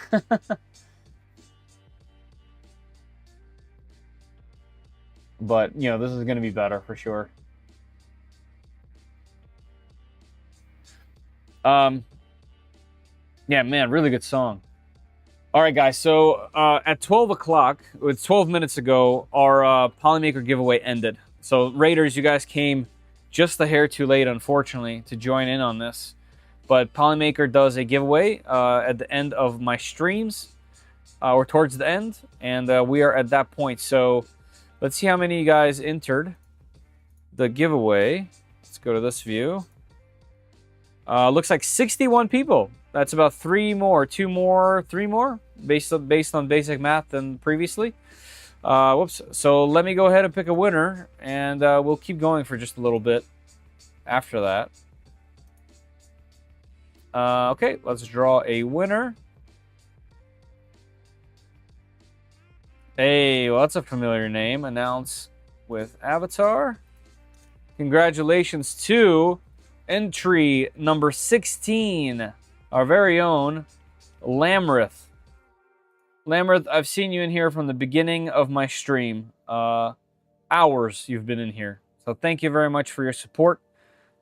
But, you know, this is going to be better for sure. Yeah, man, really good song. All right, guys, so at 12 o'clock, it's 12 minutes ago, our Polymaker giveaway ended. So, Raiders, you guys came just a hair too late, unfortunately, to join in on this. But Polymaker does a giveaway at the end of my streams, or towards the end, and we are at that point. So, let's see how many of you guys entered the giveaway. Let's go to this view. Looks like 61 people. That's about 3 more, 2 more, 3 more, based on basic math than previously. Whoops. So let me go ahead and pick a winner, and we'll keep going for just a little bit after that. Okay, let's draw a winner. Hey, well, that's a familiar name. Announce with Avatar. Congratulations to entry number 16, our very own Lamrith. Lamrith, I've seen you in here from the beginning of my stream. Hours you've been in here. So thank you very much for your support.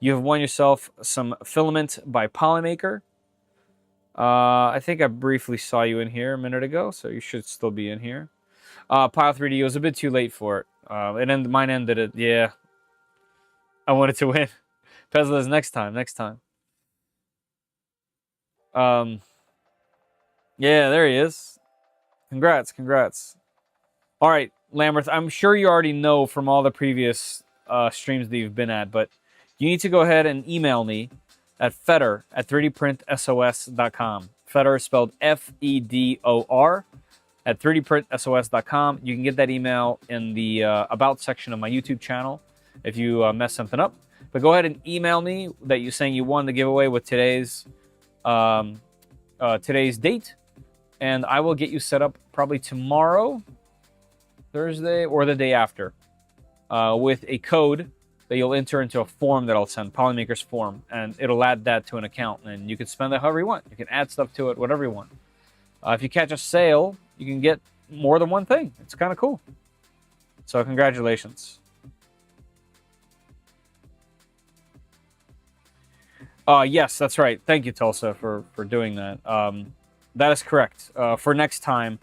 You have won yourself some filament by Polymaker. I think I briefly saw you in here a minute ago, so you should still be in here. Pile 3D was a bit too late for it. Mine ended it. Yeah. I wanted to win. Pezla's next time. Yeah, there he is. Congrats. All right, Lamberth, I'm sure you already know from all the previous streams that you've been at, but you need to go ahead and email me at fedor@3dprintsos.com. Fedor is spelled Fedor. at 3dprintsos.com. You can get that email in the About section of my YouTube channel if you mess something up. But go ahead and email me that you're saying you won the giveaway with today's date, and I will get you set up probably tomorrow, Thursday, or the day after, with a code that you'll enter into a form that I'll send, Polymaker's form, and it'll add that to an account, and you can spend it however you want. You can add stuff to it, whatever you want. If you catch a sale, you can get more than one thing. It's kind of cool. So congratulations. Yes, that's right. Thank you, Tulsa, for doing that. That is correct. For next time,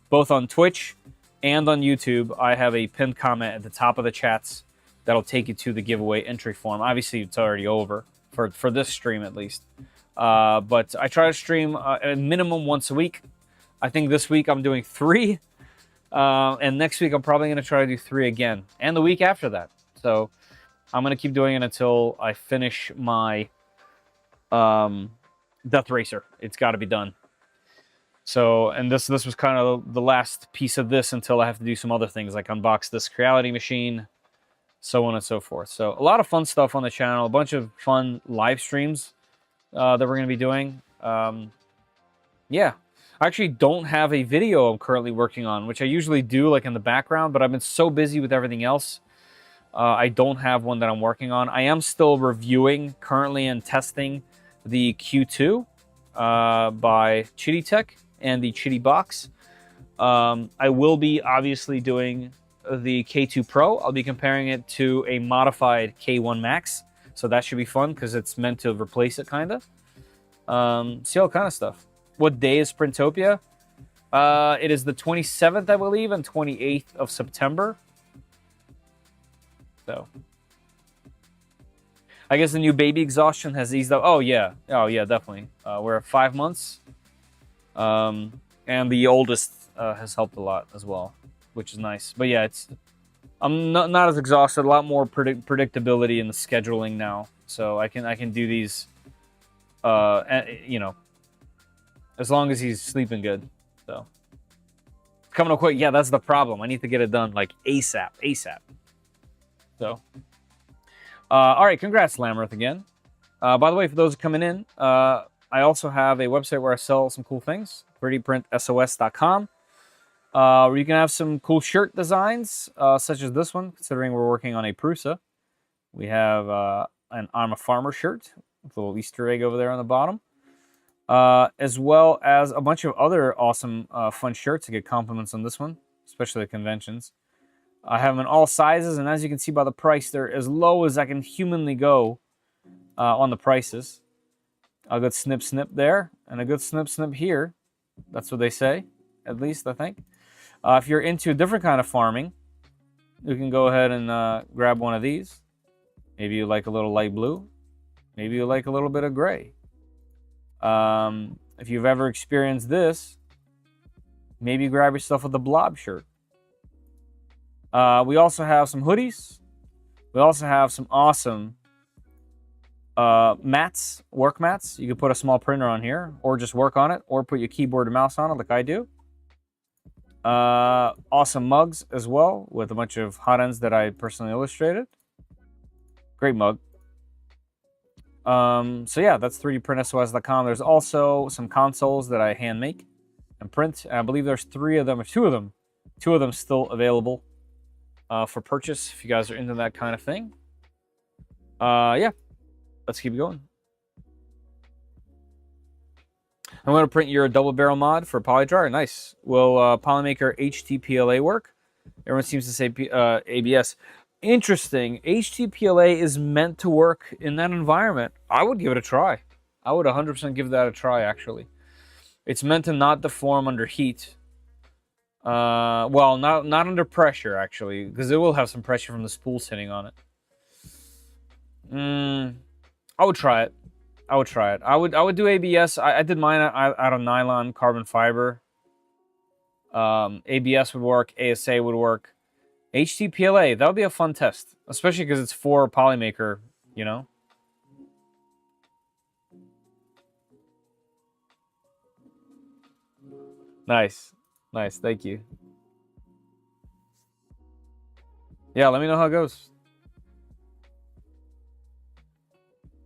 both on Twitch and on YouTube, I have a pinned comment at the top of the chats that'll take you to the giveaway entry form. Obviously, it's already over for this stream at least. But I try to stream a minimum once a week. I think this week I'm doing 3. And next week I'm probably going to try to do 3 again. And the week after that. So I'm going to keep doing it until I finish my Death Racer. It's got to be done. So, and this was kind of the last piece of this until I have to do some other things like unbox this Creality machine, so on and so forth. So a lot of fun stuff on the channel, a bunch of fun live streams that we're going to be doing. Yeah, I actually don't have a video I'm currently working on, which I usually do like in the background, but I've been so busy with everything else. I don't have one that I'm working on. I am still reviewing currently and testing the Q2 by Chitty Tech and the Chitty Box. I will be obviously doing the K2 Pro. I'll be comparing it to a modified K1 Max. So that should be fun because it's meant to replace it, kind of. See all kind of stuff. What day is Printopia? It is the 27th, I believe, and 28th of September. So I guess the new baby exhaustion has eased up. Oh yeah, definitely. We're at 5 months, and the oldest has helped a lot as well, which is nice. But yeah, I'm not as exhausted. A lot more predictability in the scheduling now, so I can do these, you know, as long as he's sleeping good. So coming up quick. Yeah, that's the problem. I need to get it done like ASAP. So. All right, congrats, Lammerth, again. By the way, for those coming in, I also have a website where I sell some cool things, 3dprintsos.com, where you can have some cool shirt designs, such as this one, considering we're working on a Prusa. We have an I'm a Farmer shirt with a little Easter egg over there on the bottom, as well as a bunch of other awesome, fun shirts to get compliments on this one, especially at conventions. I have them in all sizes, and as you can see by the price, they're as low as I can humanly go on the prices. A good snip there, and a good snip here. That's what they say, at least, I think. If you're into a different kind of farming, you can go ahead and grab one of these. Maybe you like a little light blue. Maybe you like a little bit of gray. If you've ever experienced this, maybe grab yourself with a blob shirt. We also have some hoodies. We also have some awesome mats, work mats. You can put a small printer on here, or just work on it, or put your keyboard and mouse on it like I do. Awesome mugs as well, with a bunch of hot ends that I personally illustrated. Great mug. So yeah, that's 3dprintsos.com. There's also some consoles that I hand make and print. And I believe there's 3 of them, or 2 of them. 2 of them still available for purchase if you guys are into that kind of thing. Yeah, let's keep going. I'm going to print your double barrel mod for PolyDryer. Nice. Will Polymaker HTPLA work? Everyone seems to say ABS. Interesting. HTPLA is meant to work in that environment. I would give it a try. I would 100% give that a try, actually. It's meant to not deform under heat. Well, not under pressure, actually, because it will have some pressure from the spool sitting on it. I would try it. I would do ABS. I did mine out of nylon carbon fiber. ABS would work. ASA would work. HTPLA, that would be a fun test, especially because it's for Polymaker, you know. Nice. Nice, thank you. Yeah, let me know how it goes.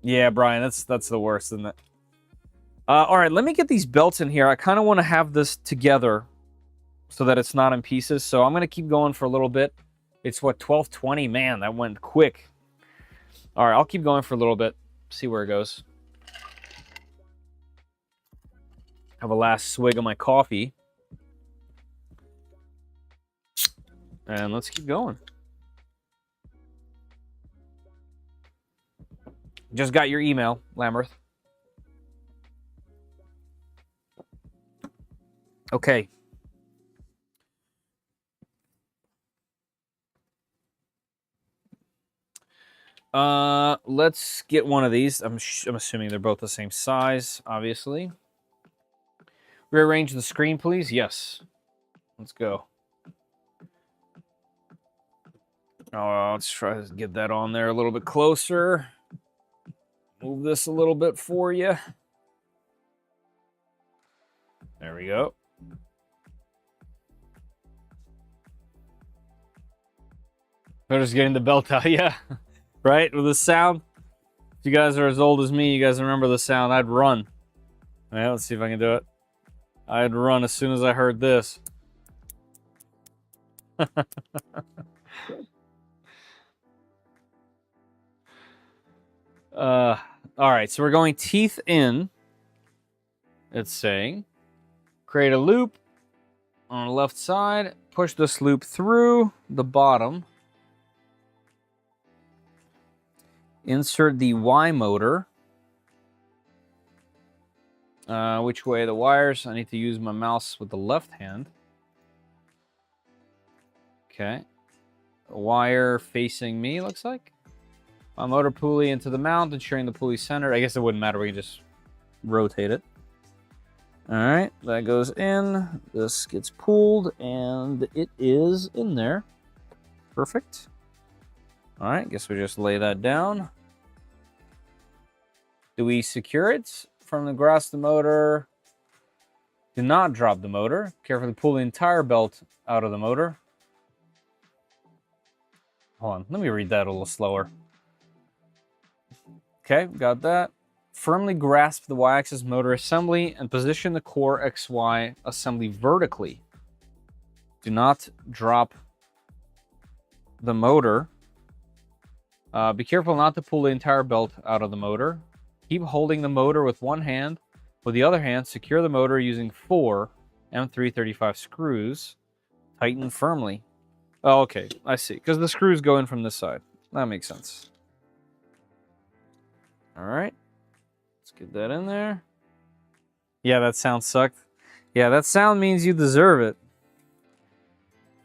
Yeah, Brian, that's the worst, isn't it? All right, let me get these belts in here. I kind of want to have this together so that it's not in pieces. So I'm going to keep going for a little bit. It's what, 12:20? Man, that went quick. All right, I'll keep going for a little bit. See where it goes. Have a last swig of my coffee. And let's keep going. Just got your email, Lamberth. Okay. Let's get one of these. I'm assuming they're both the same size, obviously. Rearrange the screen, please. Yes. Let's go. Oh, let's try to get that on there a little bit closer. Move this a little bit for you. There we go. They're just getting the belt out, yeah. Right? With the sound. If you guys are as old as me, you guys remember the sound. I'd run. All right, let's see if I can do it. I'd run as soon as I heard this. All right, so we're going teeth in. It's saying. Create a loop on the left side. Push this loop through the bottom. Insert the Y motor. Which way the wires? I need to use my mouse with the left hand. Okay. A wire facing me, looks like. My motor pulley into the mount, ensuring the pulley centered. I guess it wouldn't matter. We can just rotate it. All right, that goes in. This gets pulled, and it is in there. Perfect. All right, guess we just lay that down. Do we secure it from the grass the motor? Do not drop the motor. Carefully pull the entire belt out of the motor. Hold on, let me read that a little slower. Okay, got that. Firmly grasp the Y-axis motor assembly and position the core XY assembly vertically. Do not drop the motor. Be careful not to pull the entire belt out of the motor. Keep holding the motor with one hand. With the other hand, secure the motor using 4 M335 screws. Tighten firmly. Oh, okay, I see. Because the screws go in from this side. That makes sense. All right. Let's get that in there. Yeah, that sound sucked. Yeah, that sound means you deserve it.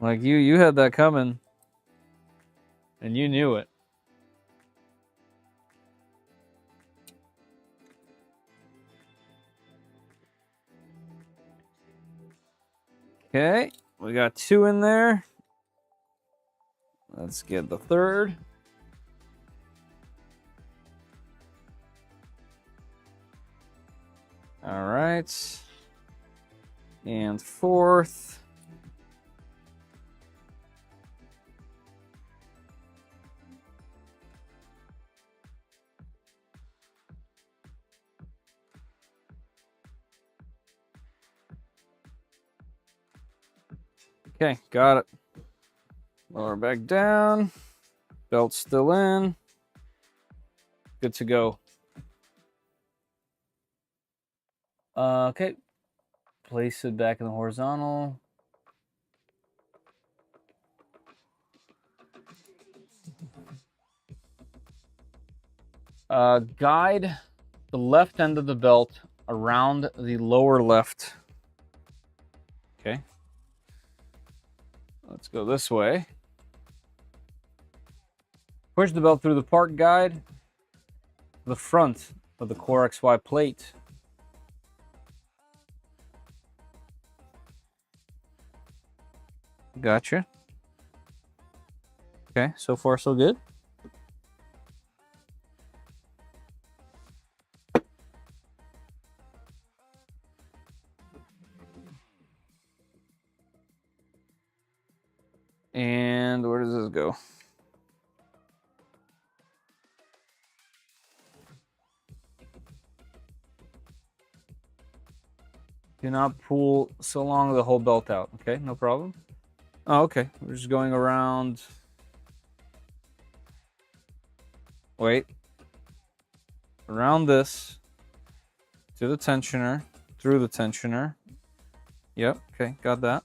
Like, you had that coming. And you knew it. Okay, we got 2 in there. Let's get the third. All right. And 4th. Okay, got it. Lower back down. Belt's still in. Good to go. Okay. Place it back in the horizontal. Guide the left end of the belt around the lower left. Okay. Let's go this way. Push the belt through the part guide to the front of the core XY plate. Gotcha. Okay, so far so good. go. Do not pull so long the whole belt out. Okay, no problem. Oh, okay. We're just going around. Wait. Around this. To the tensioner. Through the tensioner. Yep, okay, got that.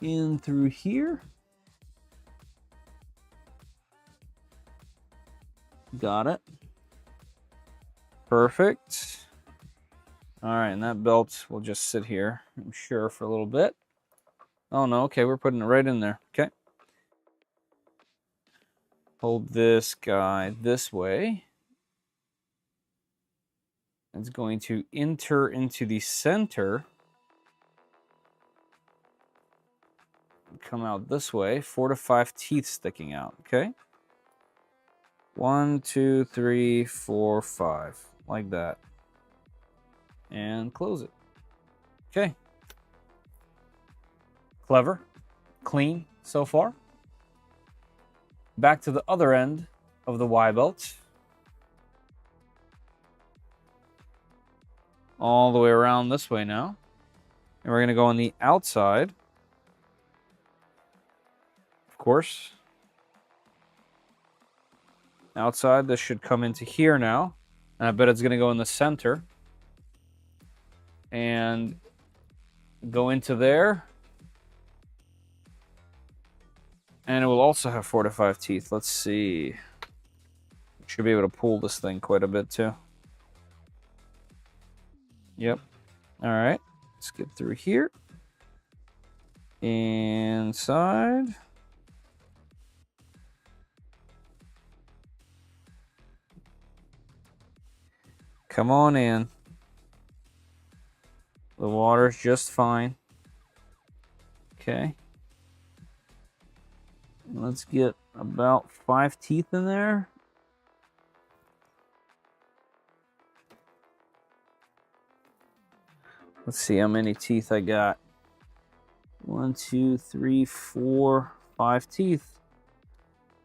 In through here. Got it. Perfect. All right, and that belt will just sit here, I'm sure, for a little bit. Oh, no, okay, we're putting it right in there. Okay. Hold this guy this way. It's going to enter into the center. Come out this way. 4 to 5 teeth sticking out, okay? 1, 2, 3, 4, 5. Like that. And close it. Okay. Clever. Clean so far. Back to the other end of the Y belt. All the way around this way now. And we're going to go on the outside. Of course. Outside, this should come into here now. And I bet it's going to go in the center. And go into there. And it will also have 4 to 5 teeth. Let's see. Should be able to pull this thing quite a bit too. Yep. All right. Let's get through here. Inside. Come on in. The water's just fine. Okay. Let's get about 5 teeth in there. Let's see how many teeth I got. 1, 2, 3, 4, 5 teeth.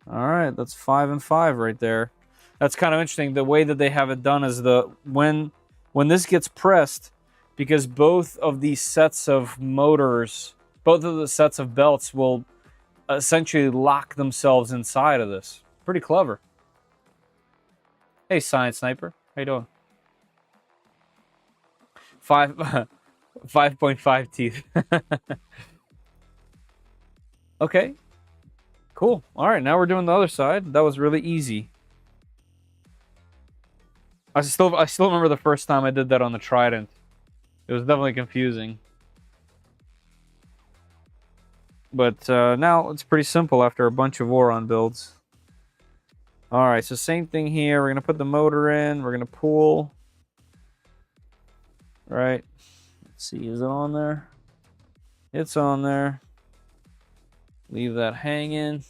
All right, that's 5 and 5 right there. That's kind of interesting. The way that they have it done is when this gets pressed, because both of these sets of motors, both of the sets of belts will essentially lock themselves inside of this. Pretty clever. Hey, Science Sniper. How you doing? 5.5 teeth. Okay. Cool. All right, now we're doing the other side. That was really easy. I still remember the first time I did that on the Trident. It was definitely confusing. But now it's pretty simple after a bunch of Voron builds. All right, so same thing here. We're going to put the motor in. We're going to pull. Right. Let's see, is it on there? It's on there. Leave that hanging.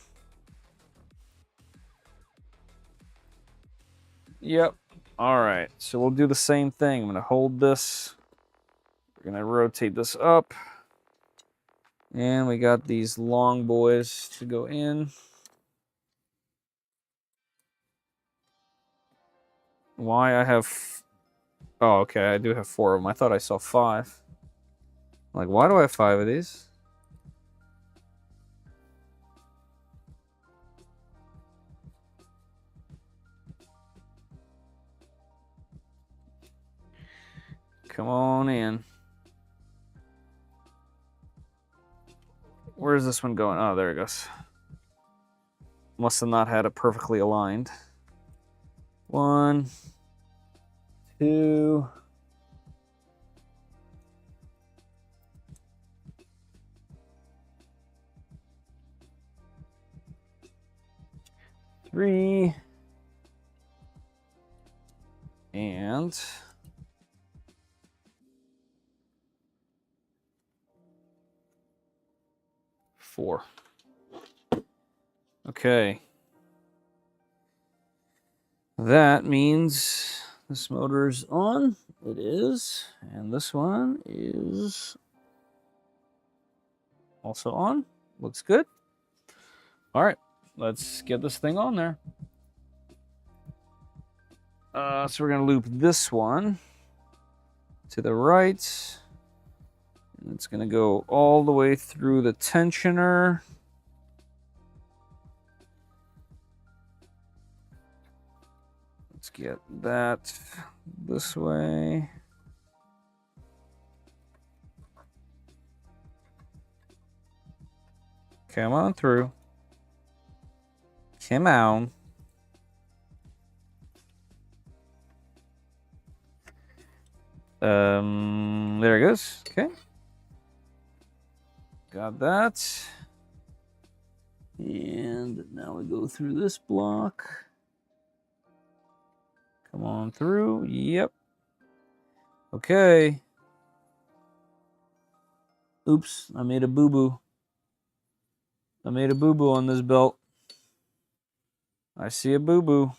Yep. All right, so we'll do the same thing. I'm going to hold this. We're going to rotate this up. And we got these long boys to go in. Why I have... Oh, okay, I do have 4 of them. I thought I saw 5. Like, why do I have 5 of these? Come on in. Where is this one going? Oh, there it goes. Must have not had it perfectly aligned. 1, 2... 3 and 4. Okay. That means this motor's on. It is. And this one is Also on. Looks good. All right, let's get this thing on there. So we're going to loop this one to the right. And it's going to go all the way through the tensioner. Let's get that this way. Come on through. Come on. There it goes. Okay. Got that. And now we go through this block. Come on through. Yep. Okay. Oops, I made a boo-boo. I made a boo-boo on this belt. I see a boo-boo.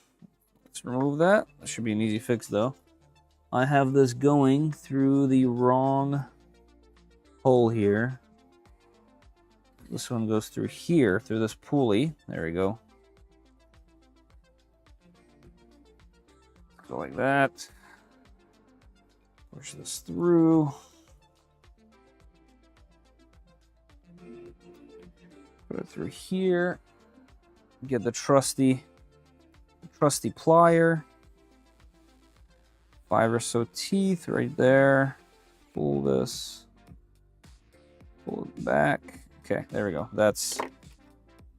Let's remove that. That should be an easy fix, though. I have this going through the wrong hole here. This one goes through here, through this pulley. There we go. Go like that. Push this through. Put it through here. Get the trusty plier. 5 or so teeth right there. Pull this. Pull it back. Okay, there we go.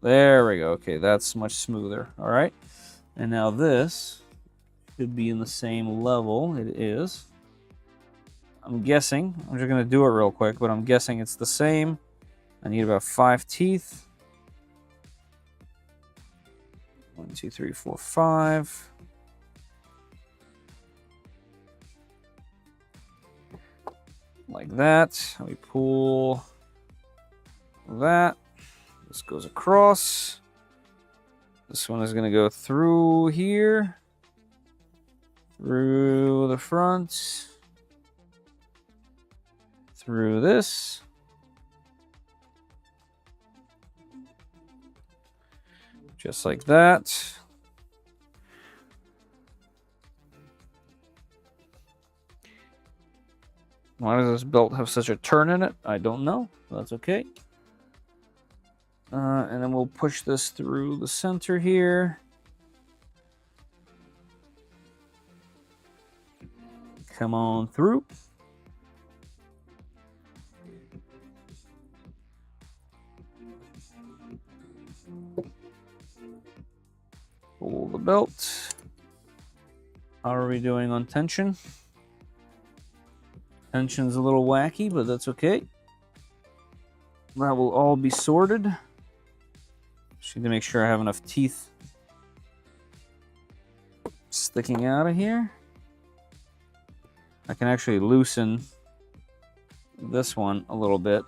There we go. Okay, that's much smoother. All right. And now this should be in the same level. It is. I'm guessing. I'm just going to do it real quick, but I'm guessing it's the same. I need about 5 teeth. 1, 2, 3, 4, 5. Like that. We pull that. This goes across. This one is going to go through here. Through the front. Through this. Just like that. Why does this belt have such a turn in it? I don't know. That's okay. And then we'll push this through the center here. Come on through. Pull the belt. How are we doing on tension? Tension's a little wacky, but that's okay. That will all be sorted. Just need to make sure I have enough teeth sticking out of here. I can actually loosen this one a little bit.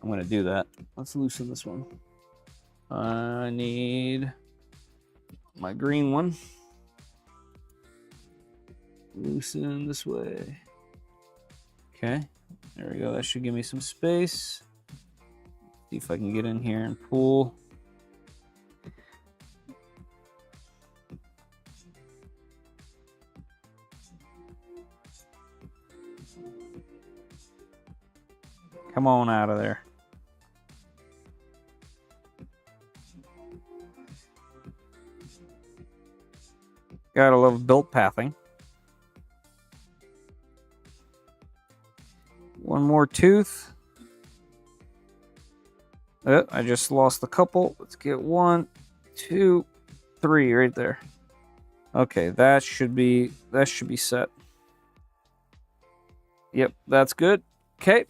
I'm going to do that. Let's loosen this one. I need my green one. Loosen this way. Okay, there we go. That should give me some space. See if I can get in here and pull. Come on out of there. Gotta love belt pathing. One more tooth. I just lost a couple. Let's get 1, 2, 3 right there. Okay, that should be set. Yep, that's good. Okay.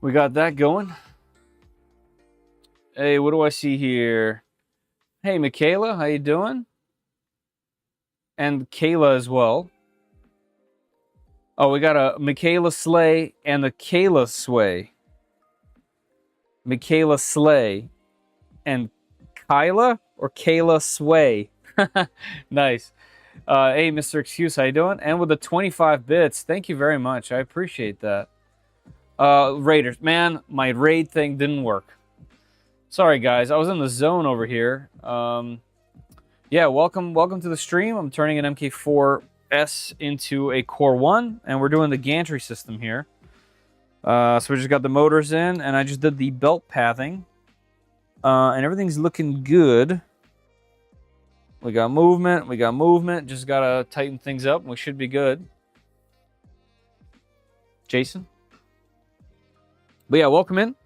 We got that going. Hey, what do I see here? Hey, Michaela, how you doing? And Kayla as well. Oh, we got a Michaela Slay and a Kayla Sway. Michaela Slay and Kyla or Kayla Sway. Nice. Hey, Mr. Excuse, how you doing? And with the 25 bits, thank you very much. I appreciate that. Raiders. Man, my raid thing didn't work. Sorry, guys. I was in the zone over here. Yeah, welcome to the stream. I'm turning an MK4S into a Core 1, and we're doing the gantry system here. So we just got the motors in, and I just did the belt pathing. And everything's looking good. We got movement. Just got to tighten things up, and we should be good. Jason? But yeah, welcome in.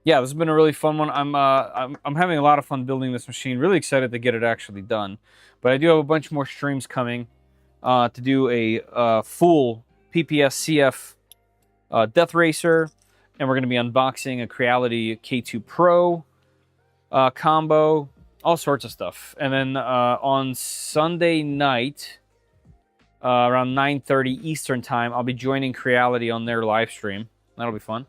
Yeah, this has been a really fun one. I'm having a lot of fun building this machine. Really excited to get it actually done. But I do have a bunch more streams coming to do a full PPS CF Death Racer, and we're going to be unboxing a Creality K2 Pro combo, all sorts of stuff. And then on Sunday night, around 9:30 Eastern time, I'll be joining Creality on their live stream. That'll be fun.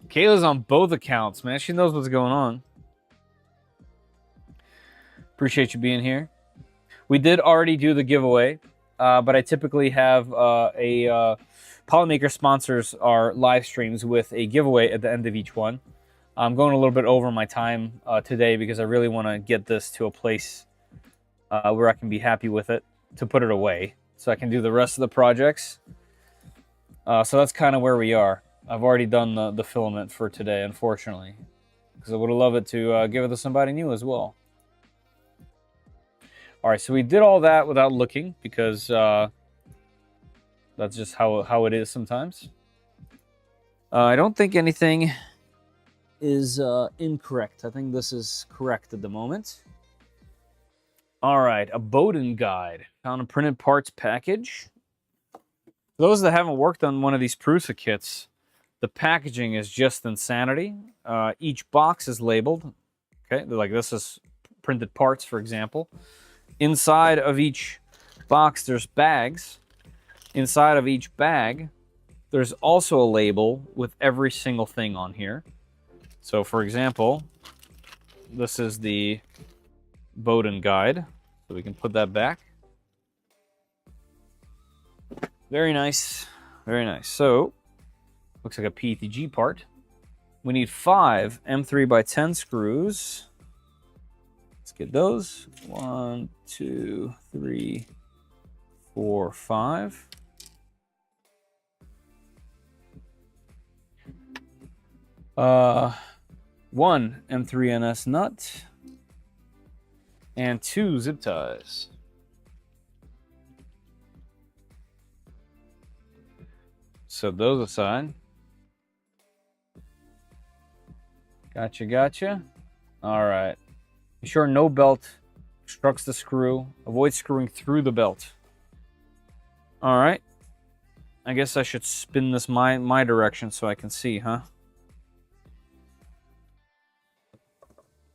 Kayla's on both accounts, man. She knows what's going on. Appreciate you being here. We did already do the giveaway, but I typically have Polymaker sponsors our live streams with a giveaway at the end of each one. I'm going a little bit over my time today because I really want to get this to a place where I can be happy with it to put it away so I can do the rest of the projects. So that's kind of where we are. I've already done the filament for today, unfortunately, because I would have loved it to give it to somebody new as well. All right, so we did all that without looking because that's just how it is sometimes. I don't think anything is incorrect. I think this is correct at the moment. All right, a Bowden guide. Found a printed parts package. For those that haven't worked on one of these Prusa kits, the packaging is just insanity. Each box is labeled. Okay, like this is printed parts, for example. Inside of each box, there's bags. Inside of each bag, there's also a label with every single thing on here. So, for example, this is the Bowden guide. So we can put that back. Very nice. Very nice. So, looks like a PETG part. We need 5 M3x10 screws. Let's get those. 1, 2, 3, 4, 5. One M3NS nut. And 2 zip ties. Set those aside. Gotcha. All right. Be sure no belt obstructs the screw. Avoid screwing through the belt. All right. I guess I should spin this my direction so I can see, huh?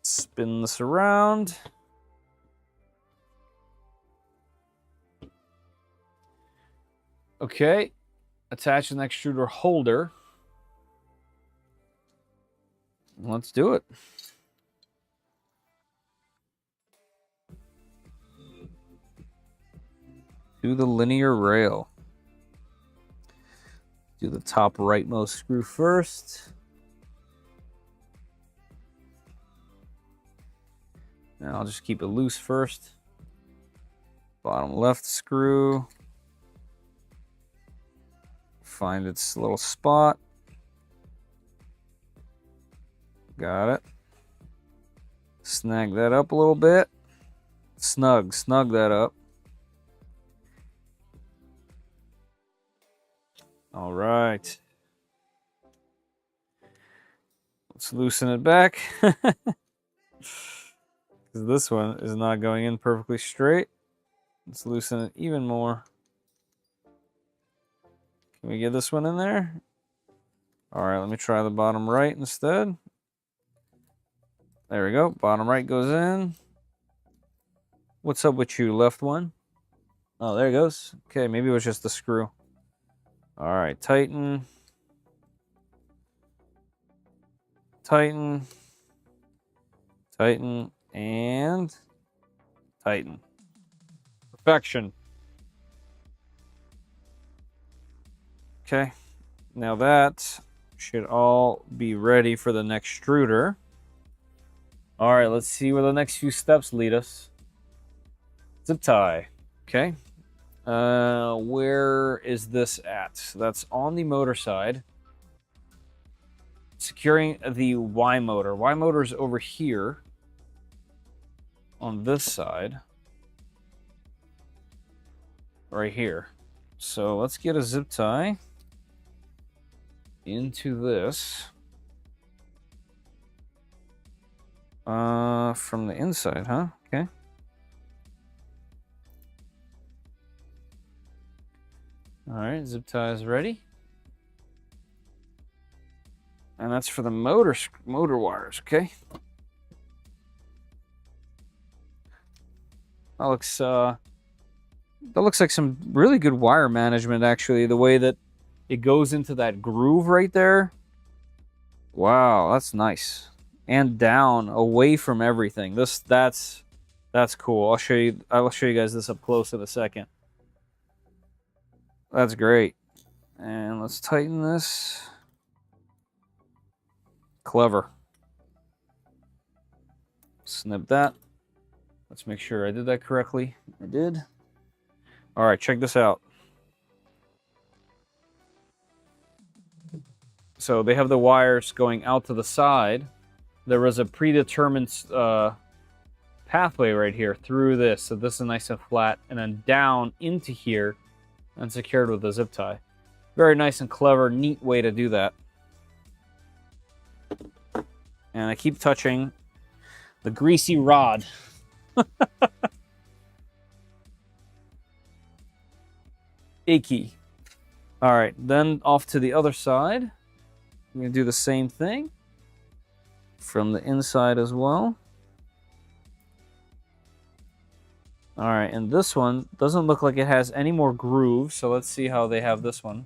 Spin this around. Okay. Attach an extruder holder. Let's do it. To the linear rail. Do the top rightmost screw first. And I'll just keep it loose first. Bottom left screw. Find its little spot. Got it. Snag that up a little bit. Snug that up. All right. Let's loosen it back. Because this one is not going in perfectly straight. Let's loosen it even more. Can we get this one in there? All right, let me try the bottom right instead. There we go. Bottom right goes in. What's up with you, left one? Oh, there it goes. Okay, maybe it was just the screw. All right, tighten. Tighten. Tighten and tighten. Perfection. Okay, now that should all be ready for the next extruder. All right, let's see where the next few steps lead us. Zip tie. Okay. Where is this at? So that's on the motor side. Securing the Y motor. Y motor is over here on this side. Right here. So let's get a zip tie into this. From the inside, huh? Okay. All right, zip tie is ready. And that's for the motor wires, okay? That looks like some really good wire management, actually. The way that it goes into that groove right there. Wow, that's nice. And down, away from everything. That's cool. I'll show you guys this up close in a second. That's great. And let's tighten this. Clever. Snip that. Let's make sure I did that correctly. I did. All right, check this out. So they have the wires going out to the side. There was a predetermined pathway right here through this. So this is nice and flat. And then down into here and secured with a zip tie. Very nice and clever, neat way to do that. And I keep touching the greasy rod. Icky. All right, then off to the other side. I'm going to do the same thing from the inside as well. All right, and this one doesn't look like it has any more grooves, so let's see how they have this one.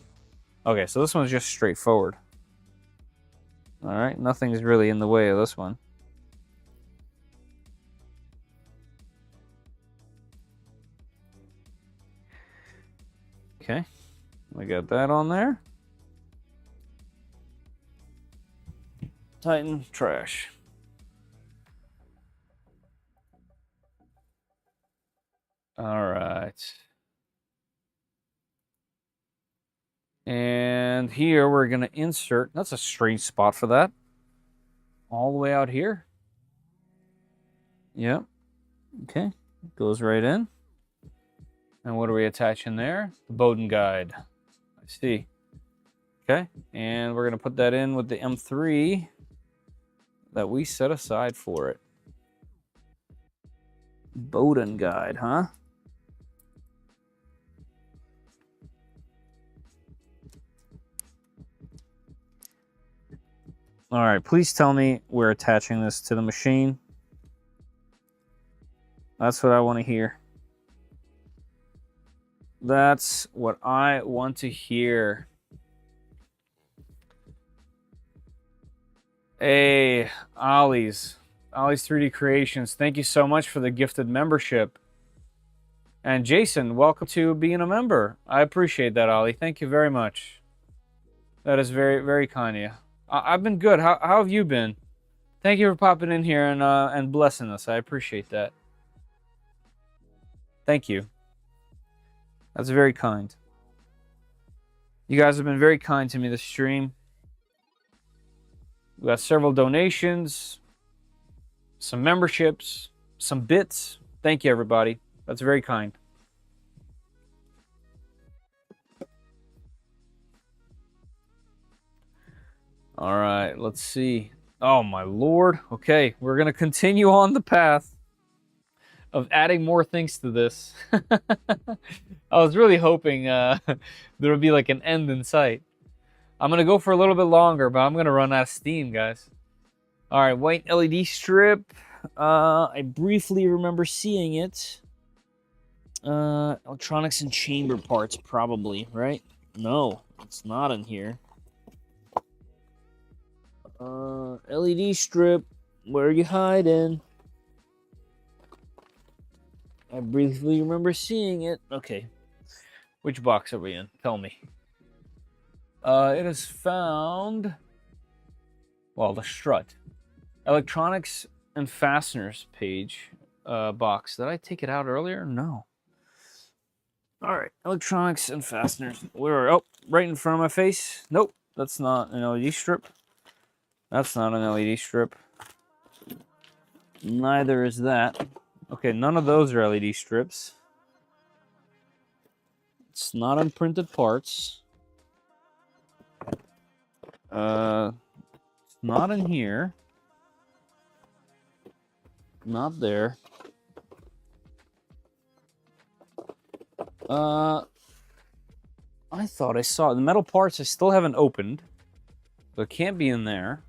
Okay, so this one's just straightforward. All right, nothing's really in the way of this one. Okay, we got that on there. Tighten, trash. All right. And here we're going to insert, that's a strange spot for that. All the way out here. Yep. Okay, goes right in. And what are we attaching there? The Bowden guide. I see. Okay, and we're going to put that in with the M3 that we set aside for it. Bowden guide, huh? All right, please tell me we're attaching this to the machine. That's what I want to hear. That's what I want to hear. Hey, Ollie's 3D Creations, thank you so much for the gifted membership. And Jason, welcome to being a member. I appreciate that, Ollie. Thank you very much. That is very, very kind of you. I've been good. How have you been? Thank you for popping in here and blessing us. I appreciate that. Thank you. That's very kind. You guys have been very kind to me this stream. We got several donations, some memberships, some bits. Thank you, everybody. That's very kind. All right, let's see. Oh, my Lord. Okay, we're going to continue on the path of adding more things to this. I was really hoping there would be like an end in sight. I'm going to go for a little bit longer, but I'm going to run out of steam, guys. All right, white LED strip. I briefly remember seeing it. Electronics and chamber parts, probably, right? No, it's not in here. LED strip. Where are you hiding? I briefly remember seeing it. Okay. Which box are we in? Tell me. It is found... Well, the strut. Electronics and fasteners page box. Did I take it out earlier? No. All right. Electronics and fasteners. Where are... Oh, right in front of my face. Nope. That's not an LED strip. That's not an LED strip. Neither is that. Okay, none of those are LED strips. It's not on printed parts. It's not in here. Not there. I thought I saw the metal parts. I still haven't opened, so it can't be in there.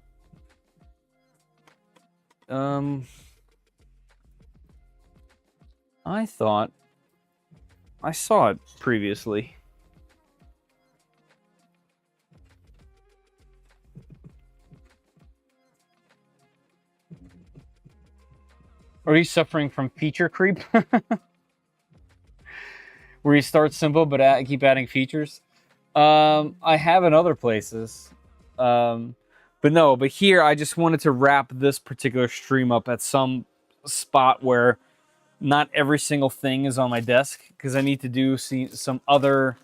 I thought I saw it previously. Are you suffering from feature creep? Where you start simple but keep adding features? I have in other places. But here I just wanted to wrap this particular stream up at some spot where not every single thing is on my desk, because I need to do some other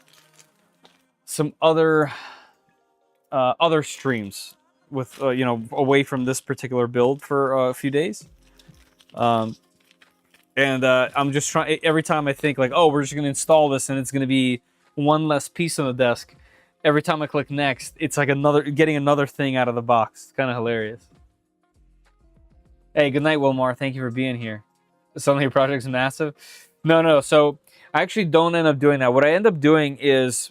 streams with away from this particular build for a few days. I'm just trying. Every time I think like, oh, we're just going to install this and it's going to be one less piece on the desk. Every time I click next, it's like getting another thing out of the box. It's kind of hilarious. Hey, good night, Wilmar. Thank you for being here. Suddenly your project's massive. No. So I actually don't end up doing that. What I end up doing is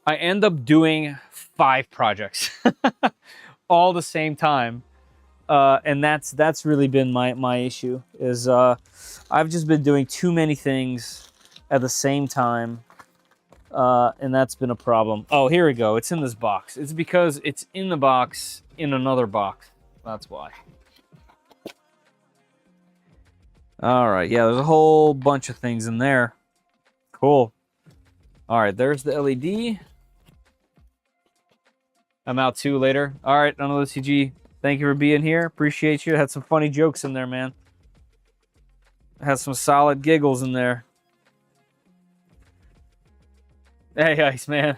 I end up doing 5 projects all the same time. And that's really been my issue, is I've just been doing too many things at the same time. And that's been a problem. Oh, here we go. It's in this box. It's because it's in the box in another box. That's why. All right. Yeah, there's a whole bunch of things in there. Cool. All right. There's the LED. I'm out too later. All right. None of the CG. Thank you for being here. Appreciate you. Had some funny jokes in there, man. Had some solid giggles in there. Hey, Ice Man.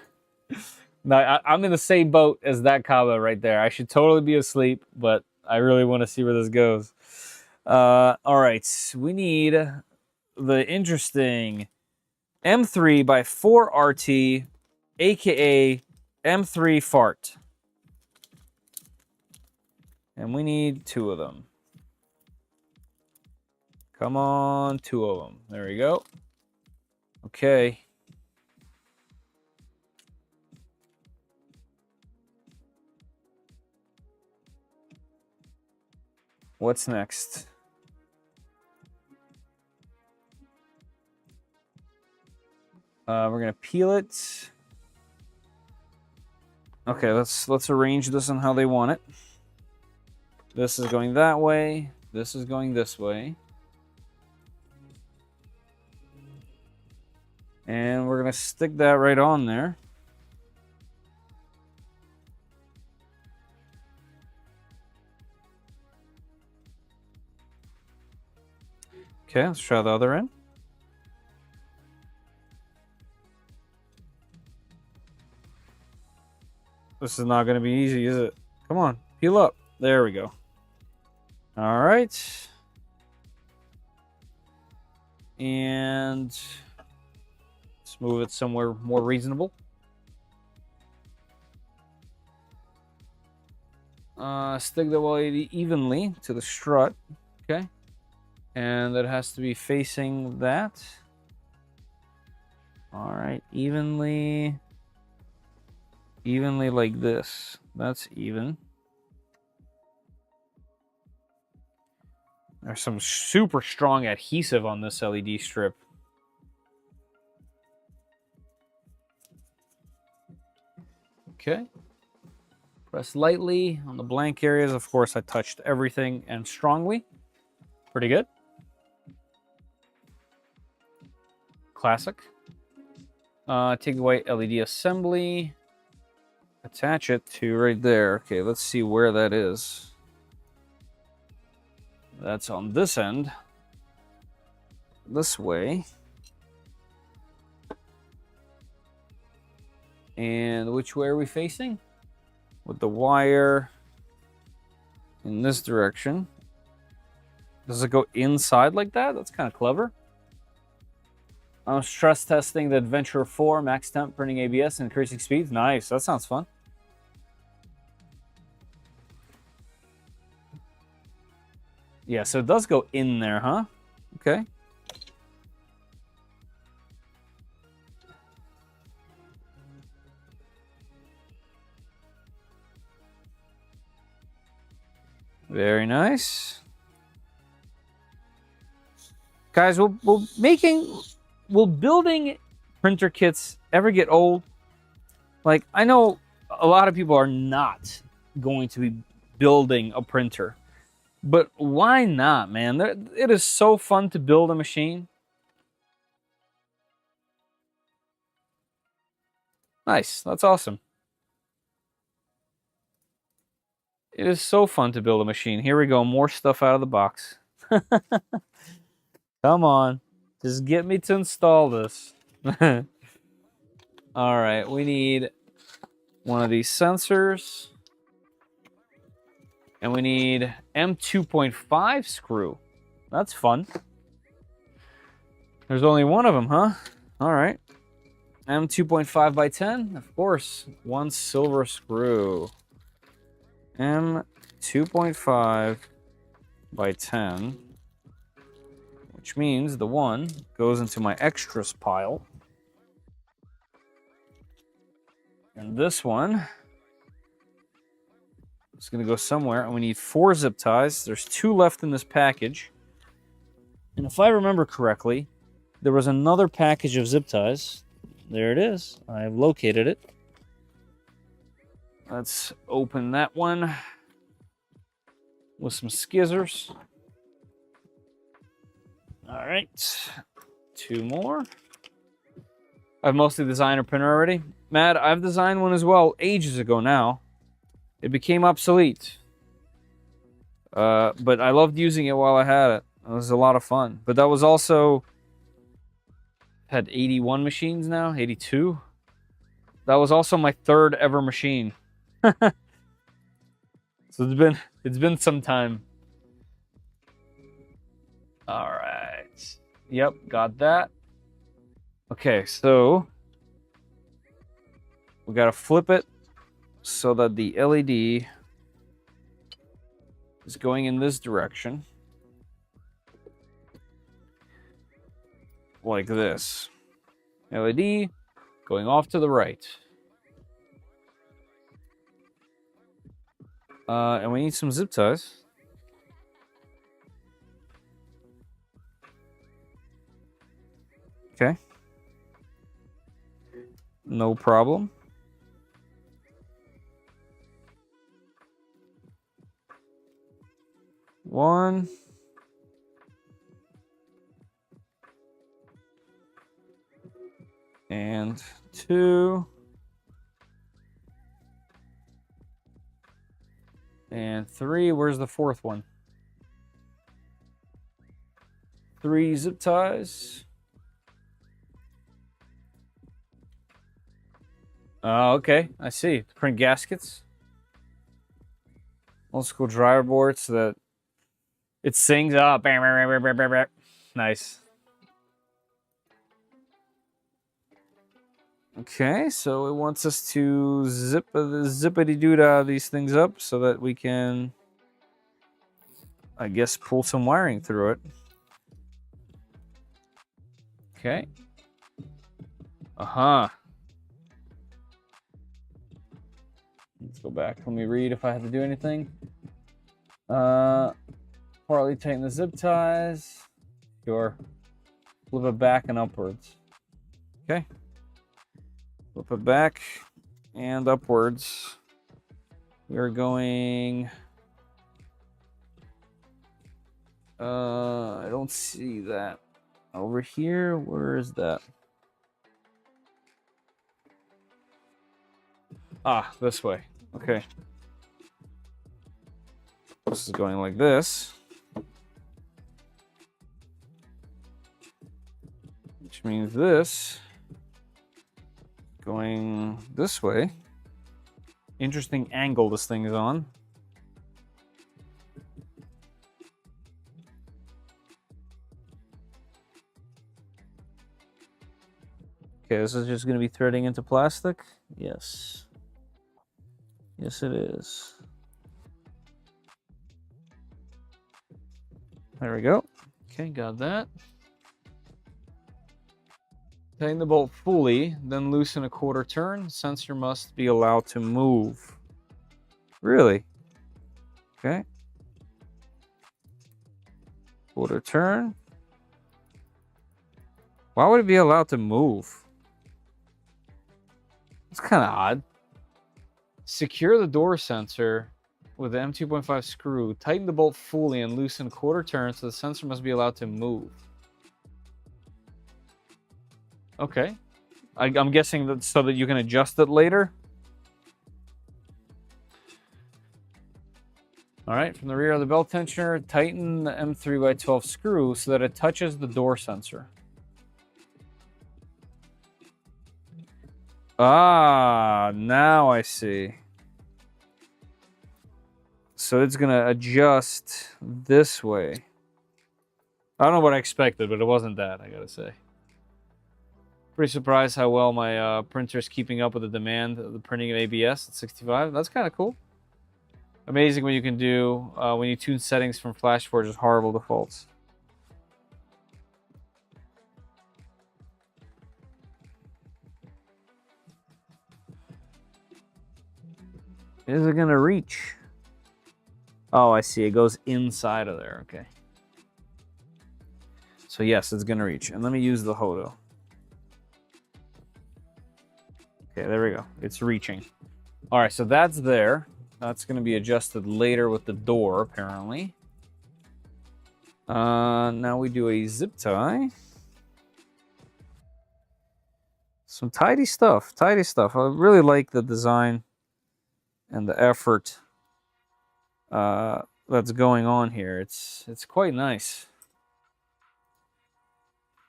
No, I'm in the same boat as that combo right there. I should totally be asleep, but I really want to see where this goes. All right. We need the interesting M3x4RT, aka M3 Fart. And we need 2 of them. Come on, 2 of them. There we go. Okay. What's next? We're gonna peel it. Okay, let's arrange this on how they want it. This is going that way. This is going this way. And we're gonna stick that right on there. Okay, let's try the other end. This is not going to be easy, is it? Come on, peel up. There we go. All right. And let's move it somewhere more reasonable. Stick the LED evenly to the strut. Okay. And that has to be facing that. All right, evenly like this. That's even. There's some super strong adhesive on this LED strip. Okay. Press lightly on the blank areas. Of course, I touched everything and strongly. Pretty good. Classic. Take away LED assembly. Attach it to right there. Okay, let's see where that is. That's on this end. This way. And which way are we facing? With the wire in this direction. Does it go inside like that? That's kind of clever. I'm stress testing the Adventure 4, max temp, printing ABS, and increasing speeds. Nice, that sounds fun. Yeah, so it does go in there, huh? Okay. Very nice. Guys, will building printer kits ever get old? Like, I know a lot of people are not going to be building a printer, but why not, man? It is so fun to build a machine. Nice, that's awesome. It is so fun to build a machine. Here we go, more stuff out of the box. Come on, just get me to install this. All right, we need one of these sensors. And we need M2.5 screw. That's fun. There's only one of them, huh? All right. M2.5 by 10, of course. One silver screw. M2.5 by 10. Which means the one goes into my extras pile. And this one is going to go somewhere. And we need 4 zip ties. There's 2 left in this package. And if I remember correctly, there was another package of zip ties. There it is. I've located it. Let's open that one with some skizzers. All right, 2 more. I've mostly designed a printer already. Matt, I've designed one as well ages ago now. It became obsolete. But I loved using it while I had it. It was a lot of fun. But that was also... had 81 machines now, 82. That was also my 3rd ever machine. So it's been some time. All right. Yep, got that. Okay, so we got to flip it so that the LED is going in this direction. Like this. LED going off to the right. And we need some zip ties. Okay. No problem. One. And 2. And 3. Where's the 4th one? 3 zip ties. Oh, okay. I see. Print gaskets. Old school driver board so that it sings up. Nice. Okay, so it wants us to zippity-doo-dah these things up so that we can, I guess, pull some wiring through it. Okay. Uh-huh. Let's go back. Let me read if I have to do anything. Partly tighten the zip ties. Sure. Flip it back and upwards. Okay. Flip it back and upwards. We're going... I don't see that. Over here, where is that? Ah, this way. Okay. This is going like this. Which means this going this way. Interesting angle this thing is on. Okay, this is just going to be threading into plastic. Yes. Yes, it is. There we go. Okay, got that. Tighten the bolt fully, then loosen a quarter turn. Sensor must be allowed to move. Really? Okay. Quarter turn. Why would it be allowed to move? It's kind of odd. Secure the door sensor with the M2.5 screw. Tighten the bolt fully and loosen quarter turn so the sensor must be allowed to move. Okay. I'm guessing that so that you can adjust it later. All right, from the rear of the belt tensioner, tighten the M3x12 screw so that it touches the door sensor. Ah, now I see. So it's gonna adjust this way. I don't know what I expected, but it wasn't that, I gotta say. Pretty surprised how well my printer's keeping up with the demand of the printing of ABS at 65. That's kind of cool. Amazing what you can do when you tune settings from FlashForge's horrible defaults. Is it gonna reach? Oh, I see. It goes inside of there. Okay. So yes, it's gonna reach. And let me use the Hodo. Okay, there we go. It's reaching. All right, so that's there. That's going to be adjusted later with the door, apparently. Now we do a zip tie. Some tidy stuff. Tidy stuff. I really like the design and the effort that's going on here. It's quite nice.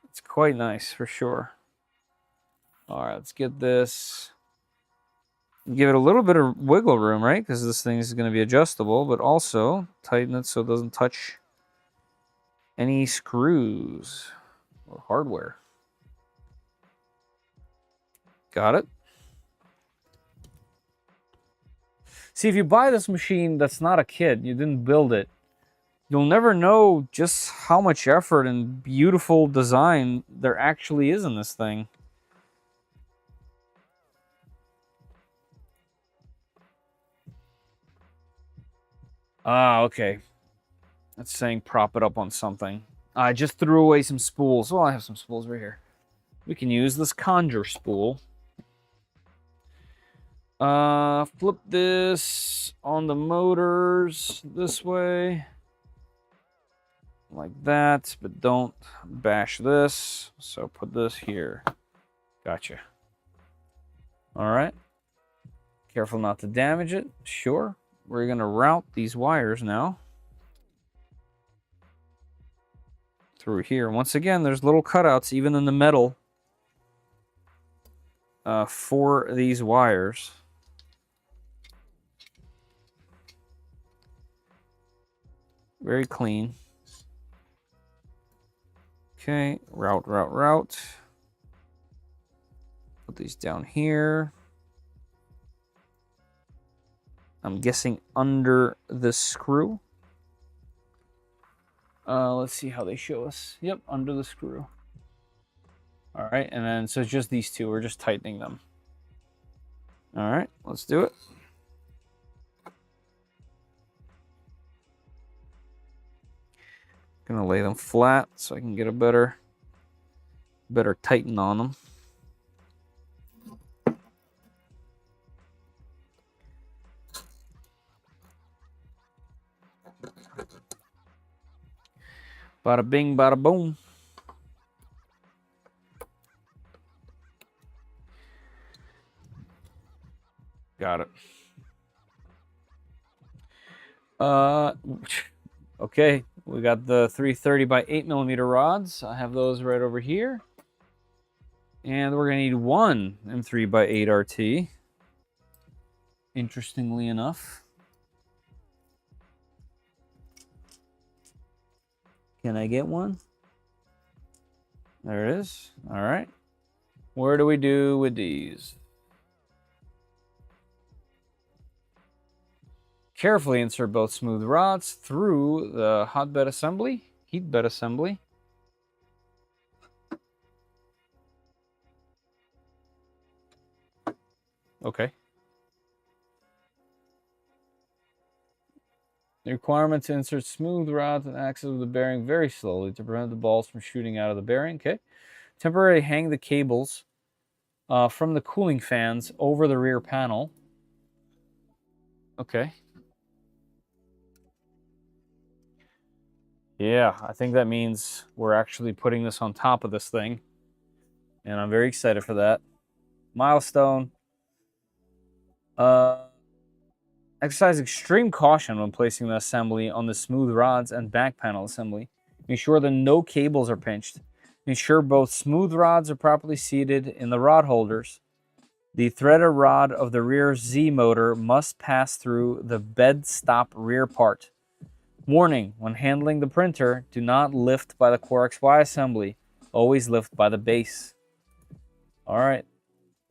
It's quite nice for sure. All right, let's get this. Give it a little bit of wiggle room, right? Because this thing is going to be adjustable, but also tighten it so it doesn't touch any screws or hardware. Got it. See, if you buy this machine that's not a kit, you didn't build it, you'll never know just how much effort and beautiful design there actually is in this thing. Ah, okay. That's saying prop it up on something. I just threw away some spools. Oh, I have some spools right here. We can use this conjure spool. Flip this on the motors this way. Like that, but don't bash this. So put this here. Gotcha. All right. Careful not to damage it. Sure. We're going to route these wires now through here. Once again, there's little cutouts even in the metal for these wires. Very clean. Okay, route. Put these down here. I'm guessing under the screw. Let's see how they show us. Yep, under the screw. All right, and then so it's just these two. We're just tightening them. All right, let's do it. Gonna lay them flat so I can get a better tighten on them. Bada bing, bada boom. Got it. Okay, we got the 330 by 8mm rods. I have those right over here. And we're going to need one M3 by 8 RT. Interestingly enough. Can I get one? There it is. All right. Where do we do with these? Carefully insert both smooth rods through the hotbed assembly, heat bed assembly. Okay. The requirement to insert smooth rods and axis of the bearing very slowly to prevent the balls from shooting out of the bearing. Okay. Temporarily hang the cables from the cooling fans over the rear panel. Okay. Yeah, I think that means we're actually putting this on top of this thing. And I'm very excited for that. Milestone. Exercise extreme caution when placing the assembly on the smooth rods and back panel assembly. Ensure that no cables are pinched. Ensure both smooth rods are properly seated in the rod holders. The threaded rod of the rear Z motor must pass through the bed stop rear part. Warning, when handling the printer, do not lift by the Core XY assembly. Always lift by the base. All right,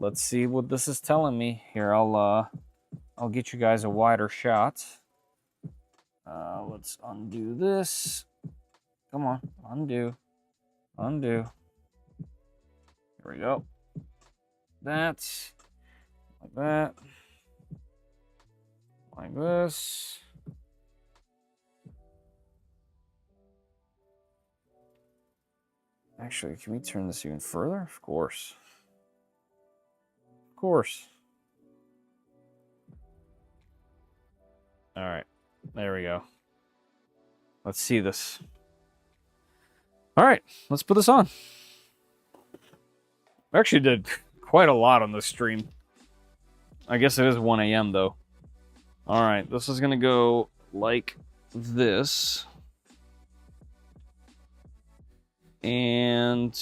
let's see what this is telling me. Here, I'll get you guys a wider shot. Let's undo this. Come on, undo. Undo. Here we go. That. Like that. Like this. Actually, can we turn this even further? Of course. Of course. All right. There we go. Let's see this. All right. Let's put this on. I actually did quite a lot on this stream. I guess it is 1 a.m. though. All right. This is going to go like this. And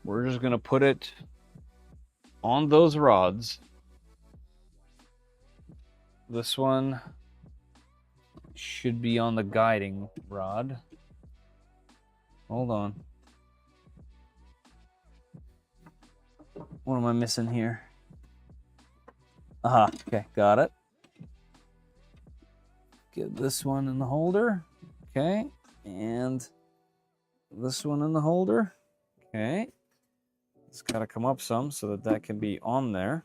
we're just going to put it on those rods. This one should be on the guiding rod. Hold on. What am I missing here? Aha, okay, got it. Get this one in the holder. Okay, and this one in the holder. Okay. It's got to come up some so that that can be on there.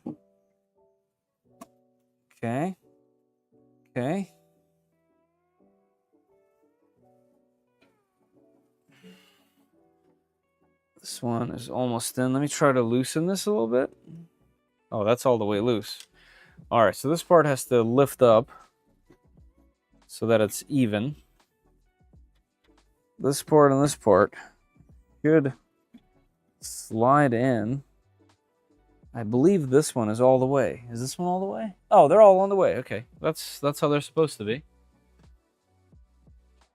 Okay. Okay. This one is almost in. Let me try to loosen this a little bit. Oh, that's all the way loose. All right, so this part has to lift up so that it's even. This part and this part should slide in. I believe this one is all the way. Is this one all the way? Oh, they're all on the way. Okay, that's how they're supposed to be.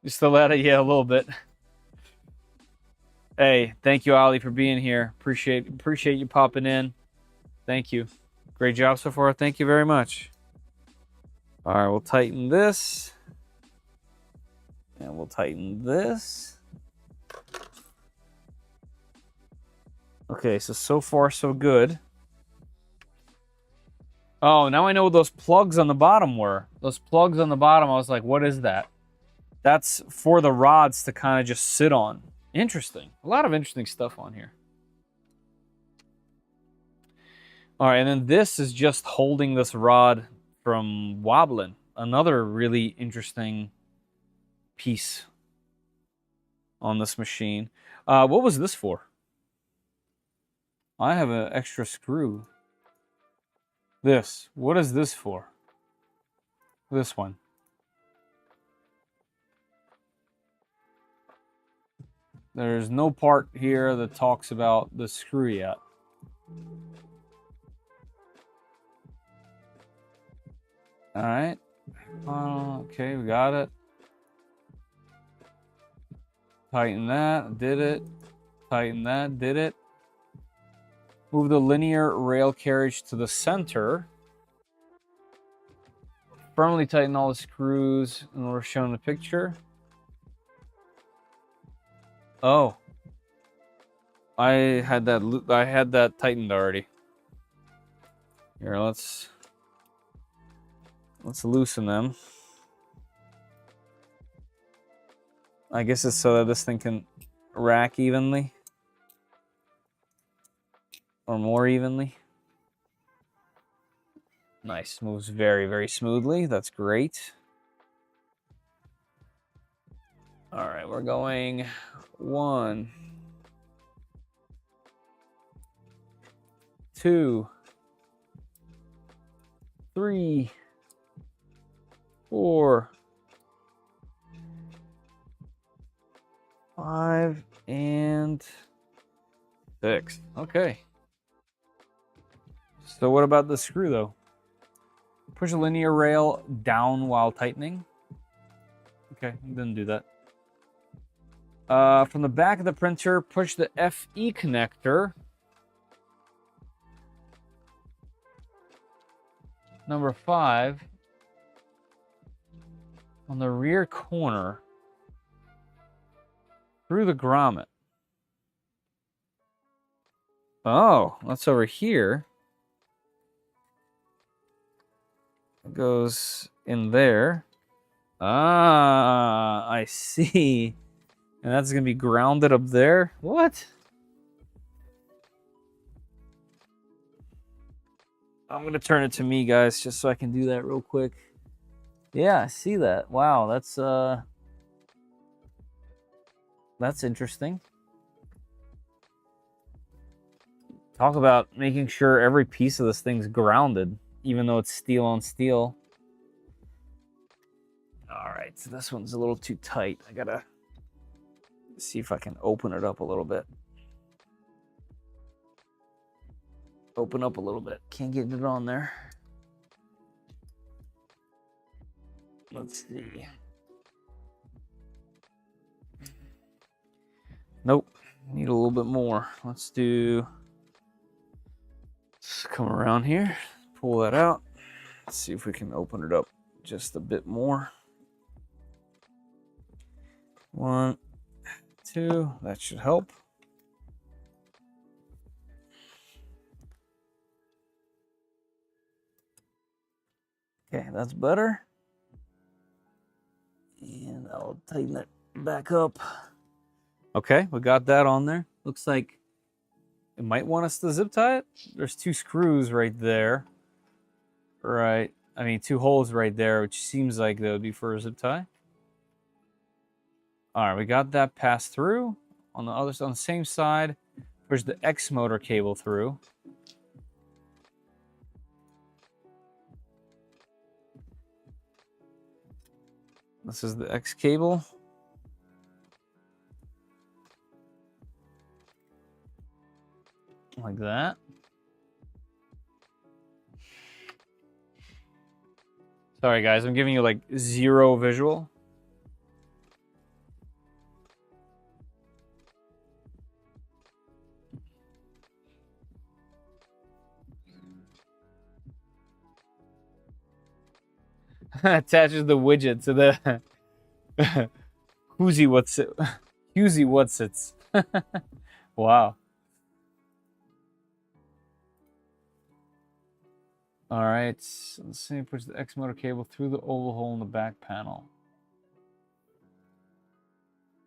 You still at it? Yeah, a little bit. Hey, thank you, Ali, for being here. Appreciate you popping in. Thank you. Great job so far. Thank you very much. All right, we'll tighten this. And we'll tighten this. Okay, so far so good. Oh, now I know what those plugs on the bottom were. Those plugs on the bottom, I was like, what is that? That's for the rods to kind of just sit on. Interesting. A lot of interesting stuff on here. All right, and then this is just holding this rod from wobbling. Another really interesting piece on this machine. What was this for? I have an extra screw. This. What is this for? This one. There's no part here that talks about the screw yet. All right. Okay, we got it. Tighten that, did it. Tighten that, did it. Move the linear rail carriage to the center. Firmly tighten all the screws in order shown in the picture. Oh. I had that tightened already. Here, let's loosen them. I guess it's so that this thing can rack evenly. Or more evenly. Nice. Moves very, very smoothly. That's great. All right, we're going 1, 2, 3, 4, 5, and 6. Okay. So what about the screw, though? Push the linear rail down while tightening. Okay, didn't do that. From the back of the printer, push the FE connector. Number 5. On the rear corner. Through the grommet. Oh, that's over here. It goes in there. Ah, I see. And that's going to be grounded up there? What? I'm going to turn it to me, guys, just so I can do that real quick. Yeah, I see that. Wow, that's interesting. Talk about making sure every piece of this thing's grounded, even though it's steel on steel. All right, so this one's a little too tight. I gotta see if I can open it up a little bit. Open up a little bit. Can't get it on there. Let's see. Nope. Need a little bit more. Let's come around here. Pull that out. Let's see if we can open it up just a bit more. 1, 2. That should help. Okay, that's better. And I'll tighten it back up. Okay, we got that on there. Looks like it might want us to zip tie it. There's 2 screws right there. Right. I mean, 2 holes right there, which seems like that would be for a zip tie. All right, we got that passed through. On the same side, push the X motor cable through. This is the X cable. Like that. Sorry, guys, I'm giving you like 0 visual. Attaches the widget to the Whoosy what's it? Husey what's it's. Wow. All right, let's see. Push the X motor cable through the oval hole in the back panel.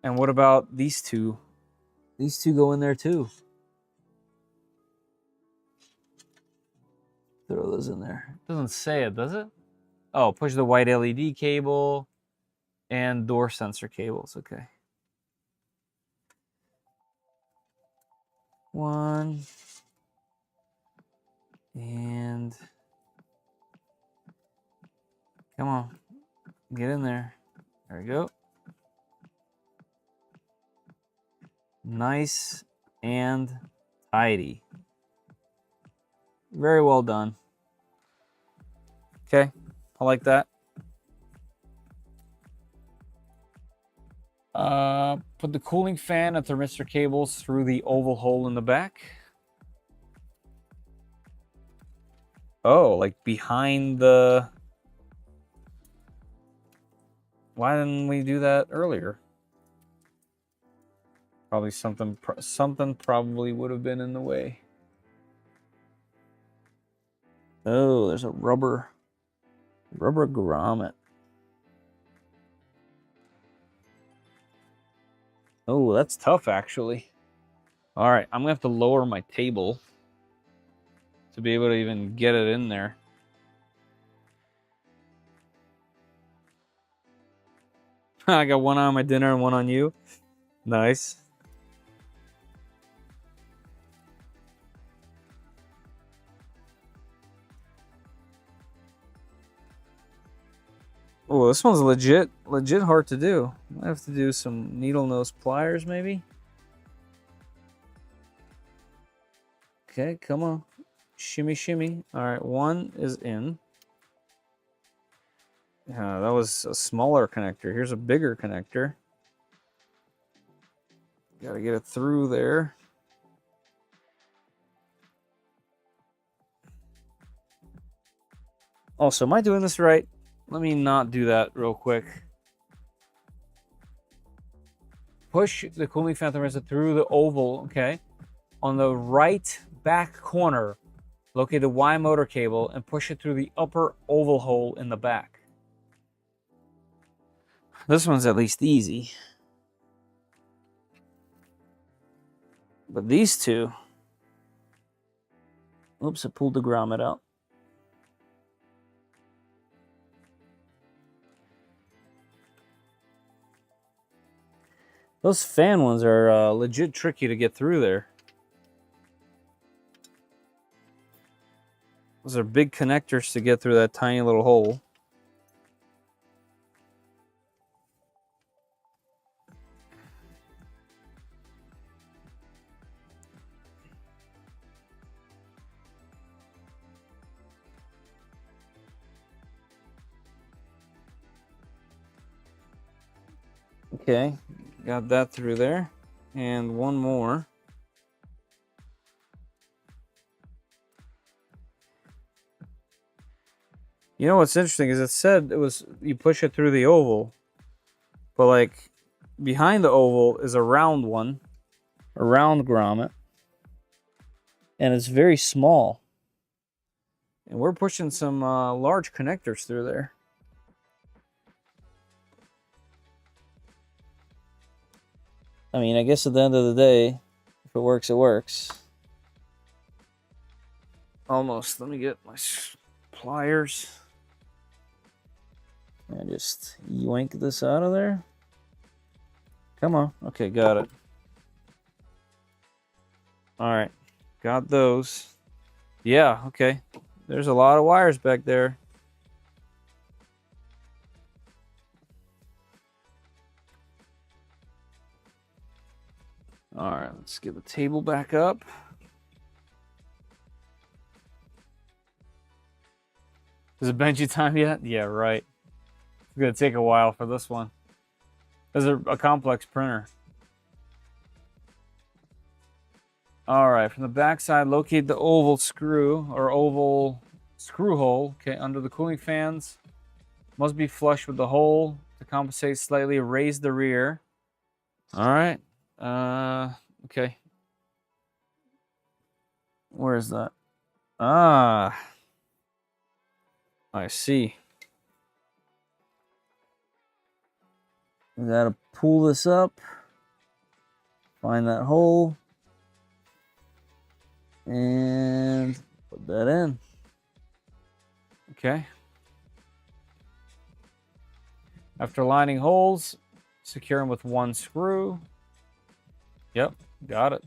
And what about these 2? These 2 go in there too. Throw those in there. It doesn't say it, does it? Oh, push the white LED cable and door sensor cables. Okay. 1 and come on, get in there. There we go. Nice and tidy. Very well done. Okay, I like that. Put the cooling fan and thermistor cables through the oval hole in the back. Oh, like behind the... Why didn't we do that earlier? Probably something probably would have been in the way. Oh, there's a rubber grommet. Oh, that's tough, actually. All right, I'm gonna have to lower my table to be able to even get it in there. I got one eye on my dinner and one on you. Nice. Oh, this one's legit hard to do. I have to do some needle nose pliers, maybe. Okay, come on. Shimmy, shimmy. All right, one is in. That was a smaller connector. Here's a bigger connector. Gotta get it through there. Also, am I doing this right? Let me not do that real quick. Push the cooling fan thermistor through the oval, okay? On the right back corner, locate the Y motor cable and push it through the upper oval hole in the back. This one's at least easy. But these two... Oops, I pulled the grommet out. Those fan ones are legit tricky to get through there. Those are big connectors to get through that tiny little hole. Okay, got that through there. And one more. You know what's interesting is it said it was you push it through the oval, but like behind the oval is a round one, a round grommet, and it's very small. And we're pushing some large connectors through there. I mean, I guess at the end of the day, if it works, it works. Almost. Let me get my pliers. And just yoink this out of there. Come on. Okay, got it. All right, got those. Yeah, okay. There's a lot of wires back there. All right, let's get the table back up. Is it Benji time yet? Yeah, right. It's gonna take a while for this one. This is a complex printer. All right, from the back side, locate the oval screw or oval screw hole. Okay, under the cooling fans. Must be flush with the hole to compensate slightly. Raise the rear. All right. Okay. Where is that? Ah. I see. We gotta pull this up. Find that hole. And put that in. Okay. After lining holes, secure them with one screw. Yep, got it.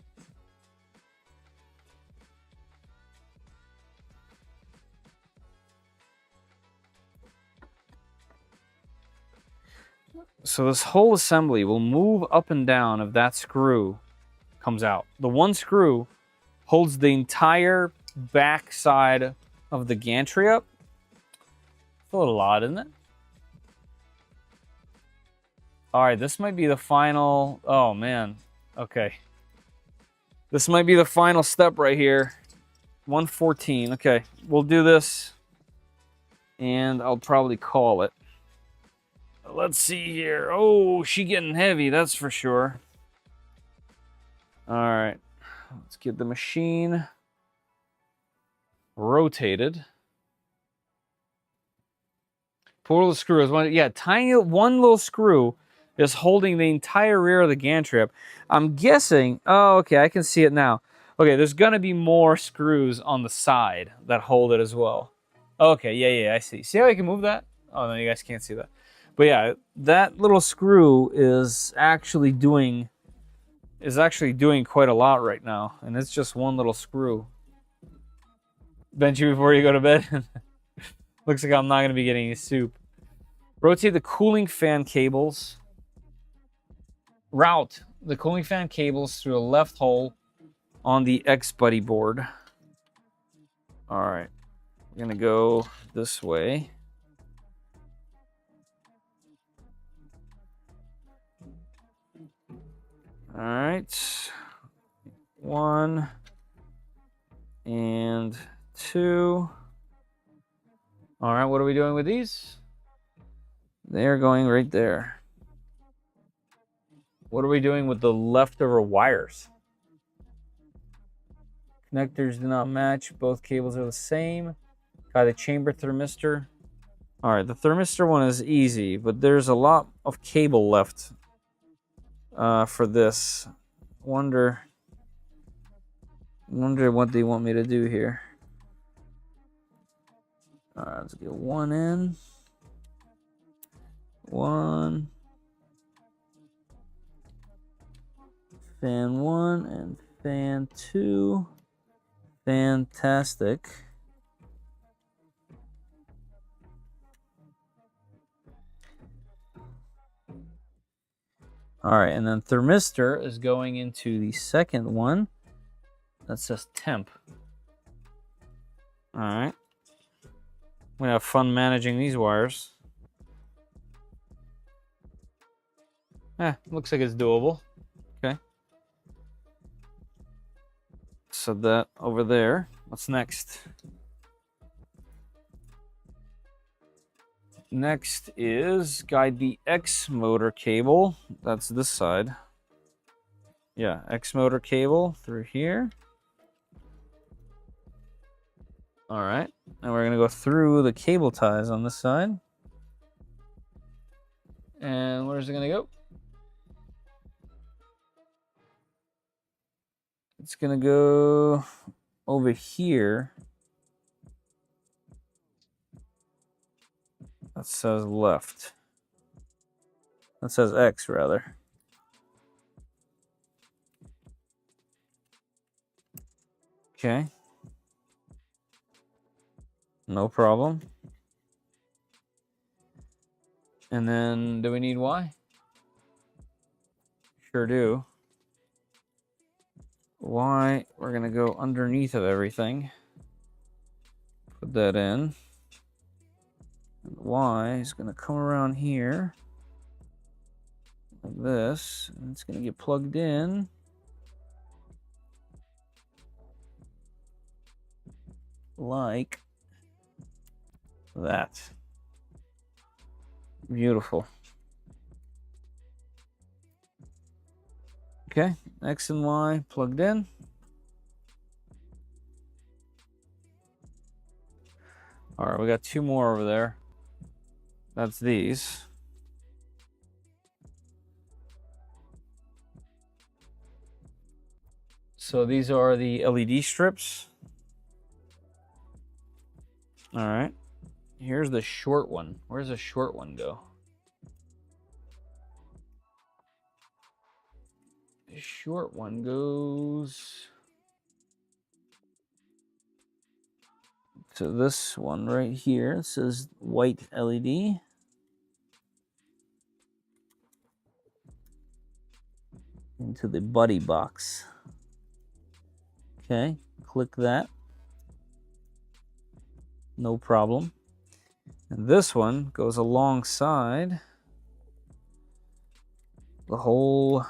So this whole assembly will move up and down of that screw comes out. The one screw holds the entire back side of the gantry up. It's a little odd, isn't it? All right, this might be the final. Oh, man. Okay. This might be the final step right here. 114. Okay, we'll do this, and I'll probably call it. Let's see here. Oh, she getting heavy, that's for sure. All right, let's get the machine rotated. Pull the screws. Yeah, tiny one little screw is holding the entire rear of the gantry up. I'm guessing. Oh, okay, I can see it now. Okay, there's gonna be more screws on the side that hold it as well. Okay, yeah, I see. See how I can move that? Oh no, you guys can't see that. But yeah, that little screw is actually doing quite a lot right now, and it's just one little screw. Bench you before you go to bed. Looks like I'm not gonna be getting any soup. Rotate the cooling fan cables. Route the cooling fan cables through a left hole on the X-Buddy board. All right, we're gonna go this way. All right, 1 and 2. All right, what are we doing with these? They're going right there. What are we doing with the leftover wires? Connectors do not match. Both cables are the same. Got the chamber thermistor. All right, the thermistor one is easy, but there's a lot of cable left for this. Wonder what they want me to do here. All right, let's get one in. One. Fan 1 and fan 2. Fantastic. All right, and then thermistor is going into the second one. That says temp. All right. I'm gonna have fun managing these wires. Looks like it's doable. Okay. Set that over there. What's next? Next is guide the X motor cable. That's this side. Yeah, X motor cable through here. All right, and we're gonna go through the cable ties on this side. And where's it gonna go? It's gonna go over here. That says left. That says X, rather. Okay. No problem. And then, do we need Y? Sure do. Y, we're going to go underneath of everything. Put that in. And Y is going to come around here. Like this. And it's going to get plugged in. Like that. Beautiful. Okay, X and Y plugged in. All right, we got two more over there. That's these. So these are the LED strips. All right, here's the short one. Where's the short one go? The short one goes to this one right here. It says white LED. into the buddy box. Okay, click that. No problem. And this one goes alongside the whole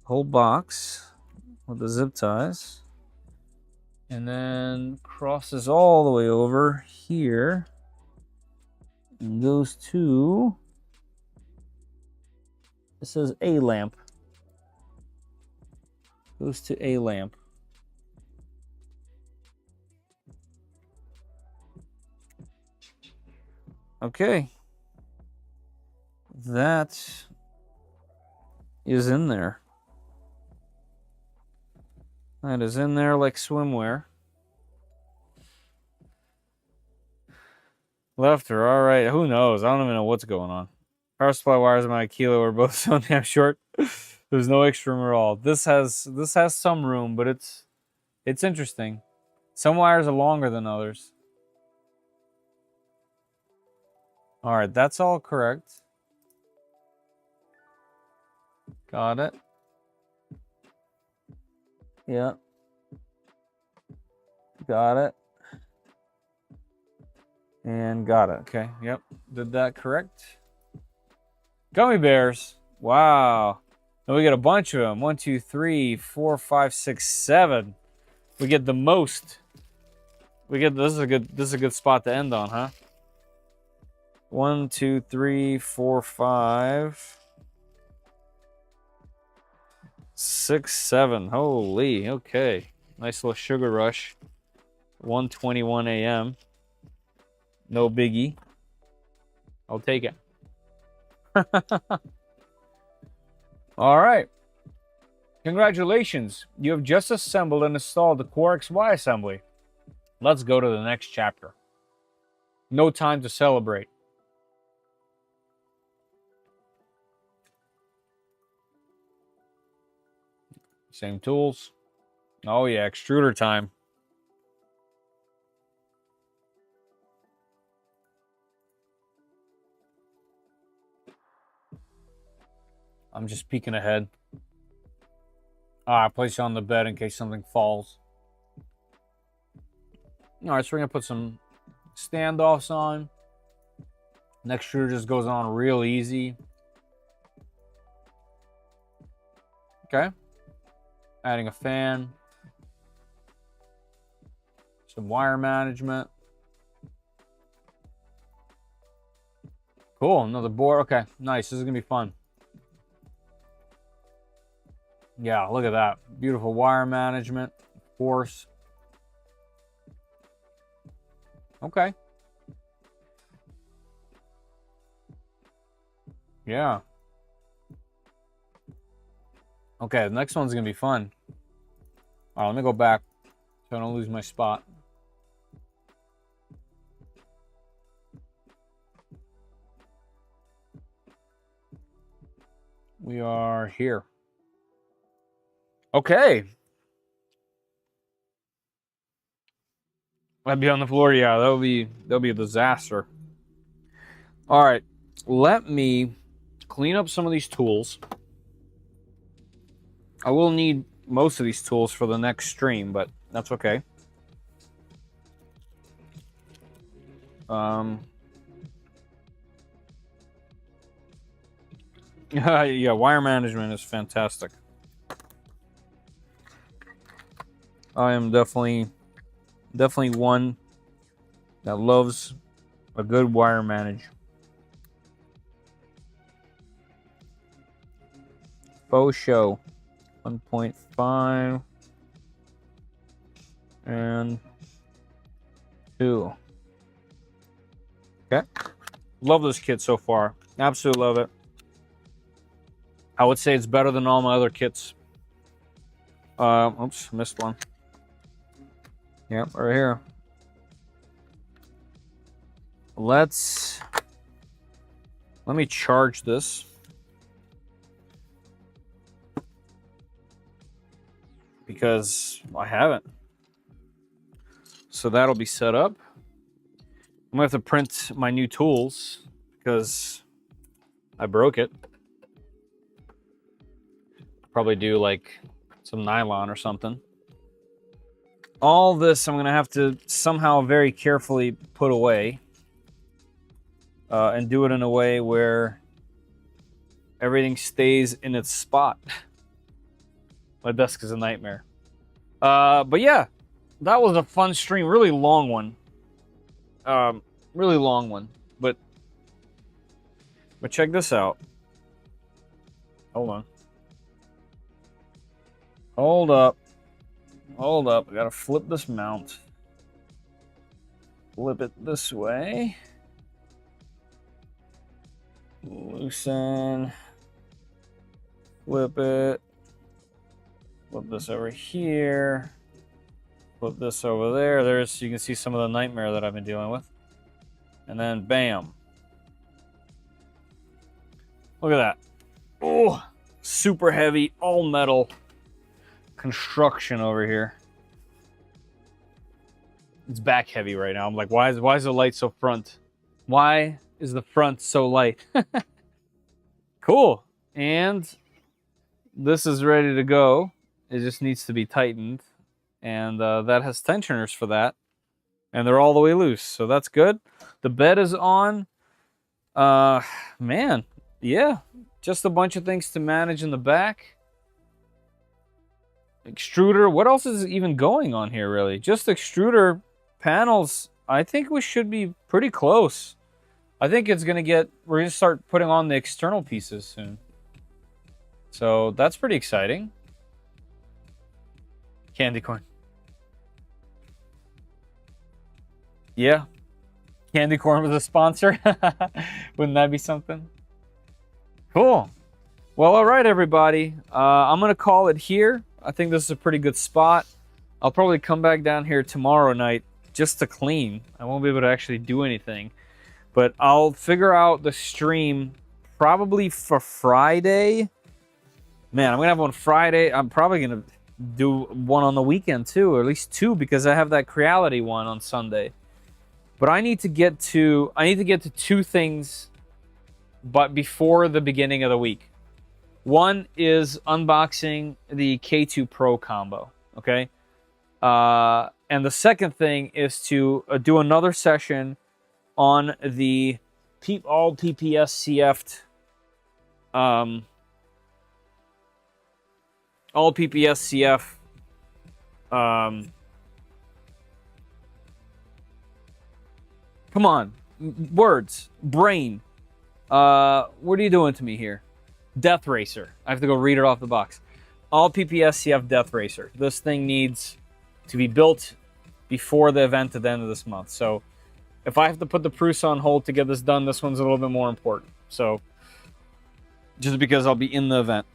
box with the zip ties, and then crosses all the way over here and goes to, it says A lamp. Goes to A lamp. Okay. That is in there. That is in there like swimwear. Left or all right, who knows? I don't even know what's going on. Power supply wires in my kilo are both so damn short. There's no extra room at all. This has some room, but it's interesting. Some wires are longer than others. All right, that's all correct. Got it. Yeah. Got it. And got it. Okay, yep. Did that correct. Gummy bears. Wow. And we get a bunch of them. 1, 2, 3, 4, 5, 6, 7. We get the most. We get this is a good spot to end on, huh? 1, 2, 3, 4, 5, 6, 7. Holy, okay. Nice little sugar rush. 1:21 a.m. No biggie. I'll take it. All right. Congratulations. You have just assembled and installed the Core XY assembly. Let's go to the next chapter. No time to celebrate. Same tools. Oh yeah, extruder time. I'm just peeking ahead. I place you on the bed in case something falls. All right, so we're gonna put some standoffs on. Next extruder just goes on real easy. Okay. Adding a fan. Some wire management. Cool, another board. Okay, nice. This is gonna be fun. Yeah, look at that. Beautiful wire management, of course. Okay. Yeah. Okay, the next one's gonna be fun. All right, let me go back so I don't lose my spot. We are here. Okay. I'd be on the floor. Yeah, that'll be a disaster. All right, let me clean up some of these tools. I will need most of these tools for the next stream, but that's okay. Yeah, wire management is fantastic. I am definitely one that loves a good wire manage. Faux show 1.5 and 2. Okay, love this kit so far. Absolutely love it. I would say it's better than all my other kits. Oops, missed one. Yep, right here. Let me charge this. Because I haven't. So that'll be set up. I'm gonna have to print my new tools because I broke it. Probably do like some nylon or something. All this I'm gonna have to somehow very carefully put away, and do it in a way where everything stays in its spot. My desk is a nightmare. But yeah, that was a fun stream. Really long one. Really long one. But check this out. Hold on. Hold up. Hold up. I gotta flip this mount. Flip it this way. Loosen. Flip it. Flip this over here. Flip this over there. There's, you can see some of the nightmare that I've been dealing with. And then bam. Look at that. Oh, super heavy, all metal construction over here. It's back heavy right now. I'm like, why is the light so front? Why is the front so light? Cool. And this is ready to go. It just needs to be tightened. And that has tensioners for that. And they're all the way loose. So that's good. The bed is on. Man, yeah. Just a bunch of things to manage in the back. Extruder. What else is even going on here, really? Just extruder panels. I think we should be pretty close. I think it's going to get... We're going to start putting on the external pieces soon. So that's pretty exciting. Candy corn. Yeah. Candy corn was a sponsor. Wouldn't that be something? Cool. Well, all right, everybody. I'm going to call it here. I think this is a pretty good spot. I'll probably come back down here tomorrow night just to clean. I won't be able to actually do anything. But I'll figure out the stream probably for Friday. Man, I'm going to have one Friday. I'm probably going to do one on the weekend too, or at least two, because I have that Creality one on Sunday. But I need to get to two things but before the beginning of the week. One is unboxing the K2 Pro combo, okay? And the second thing is to do another session on the all PPS CF'd all PPS CF come on, words, brain. What are you doing to me here? Death Racer. I have to go read it off the box. All PPS CF Death Racer. This thing needs to be built before the event at the end of this month. So if I have to put the Prusa on hold to get this done, this one's a little bit more important. So just because I'll be in the event.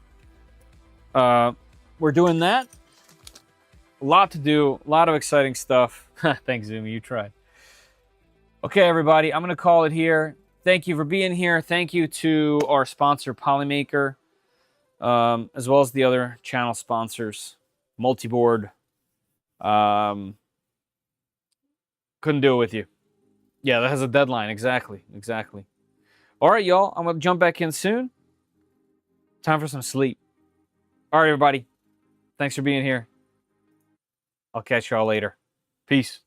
We're doing that. A lot to do. A lot of exciting stuff. Thanks, Zumi. You tried. Okay, everybody. I'm going to call it here. Thank you for being here. Thank you to our sponsor, Polymaker, as well as the other channel sponsors, Multiboard. Couldn't do it with you. Yeah, that has a deadline. Exactly. All right, y'all. I'm going to jump back in soon. Time for some sleep. All right, everybody. Thanks for being here. I'll catch y'all later. Peace.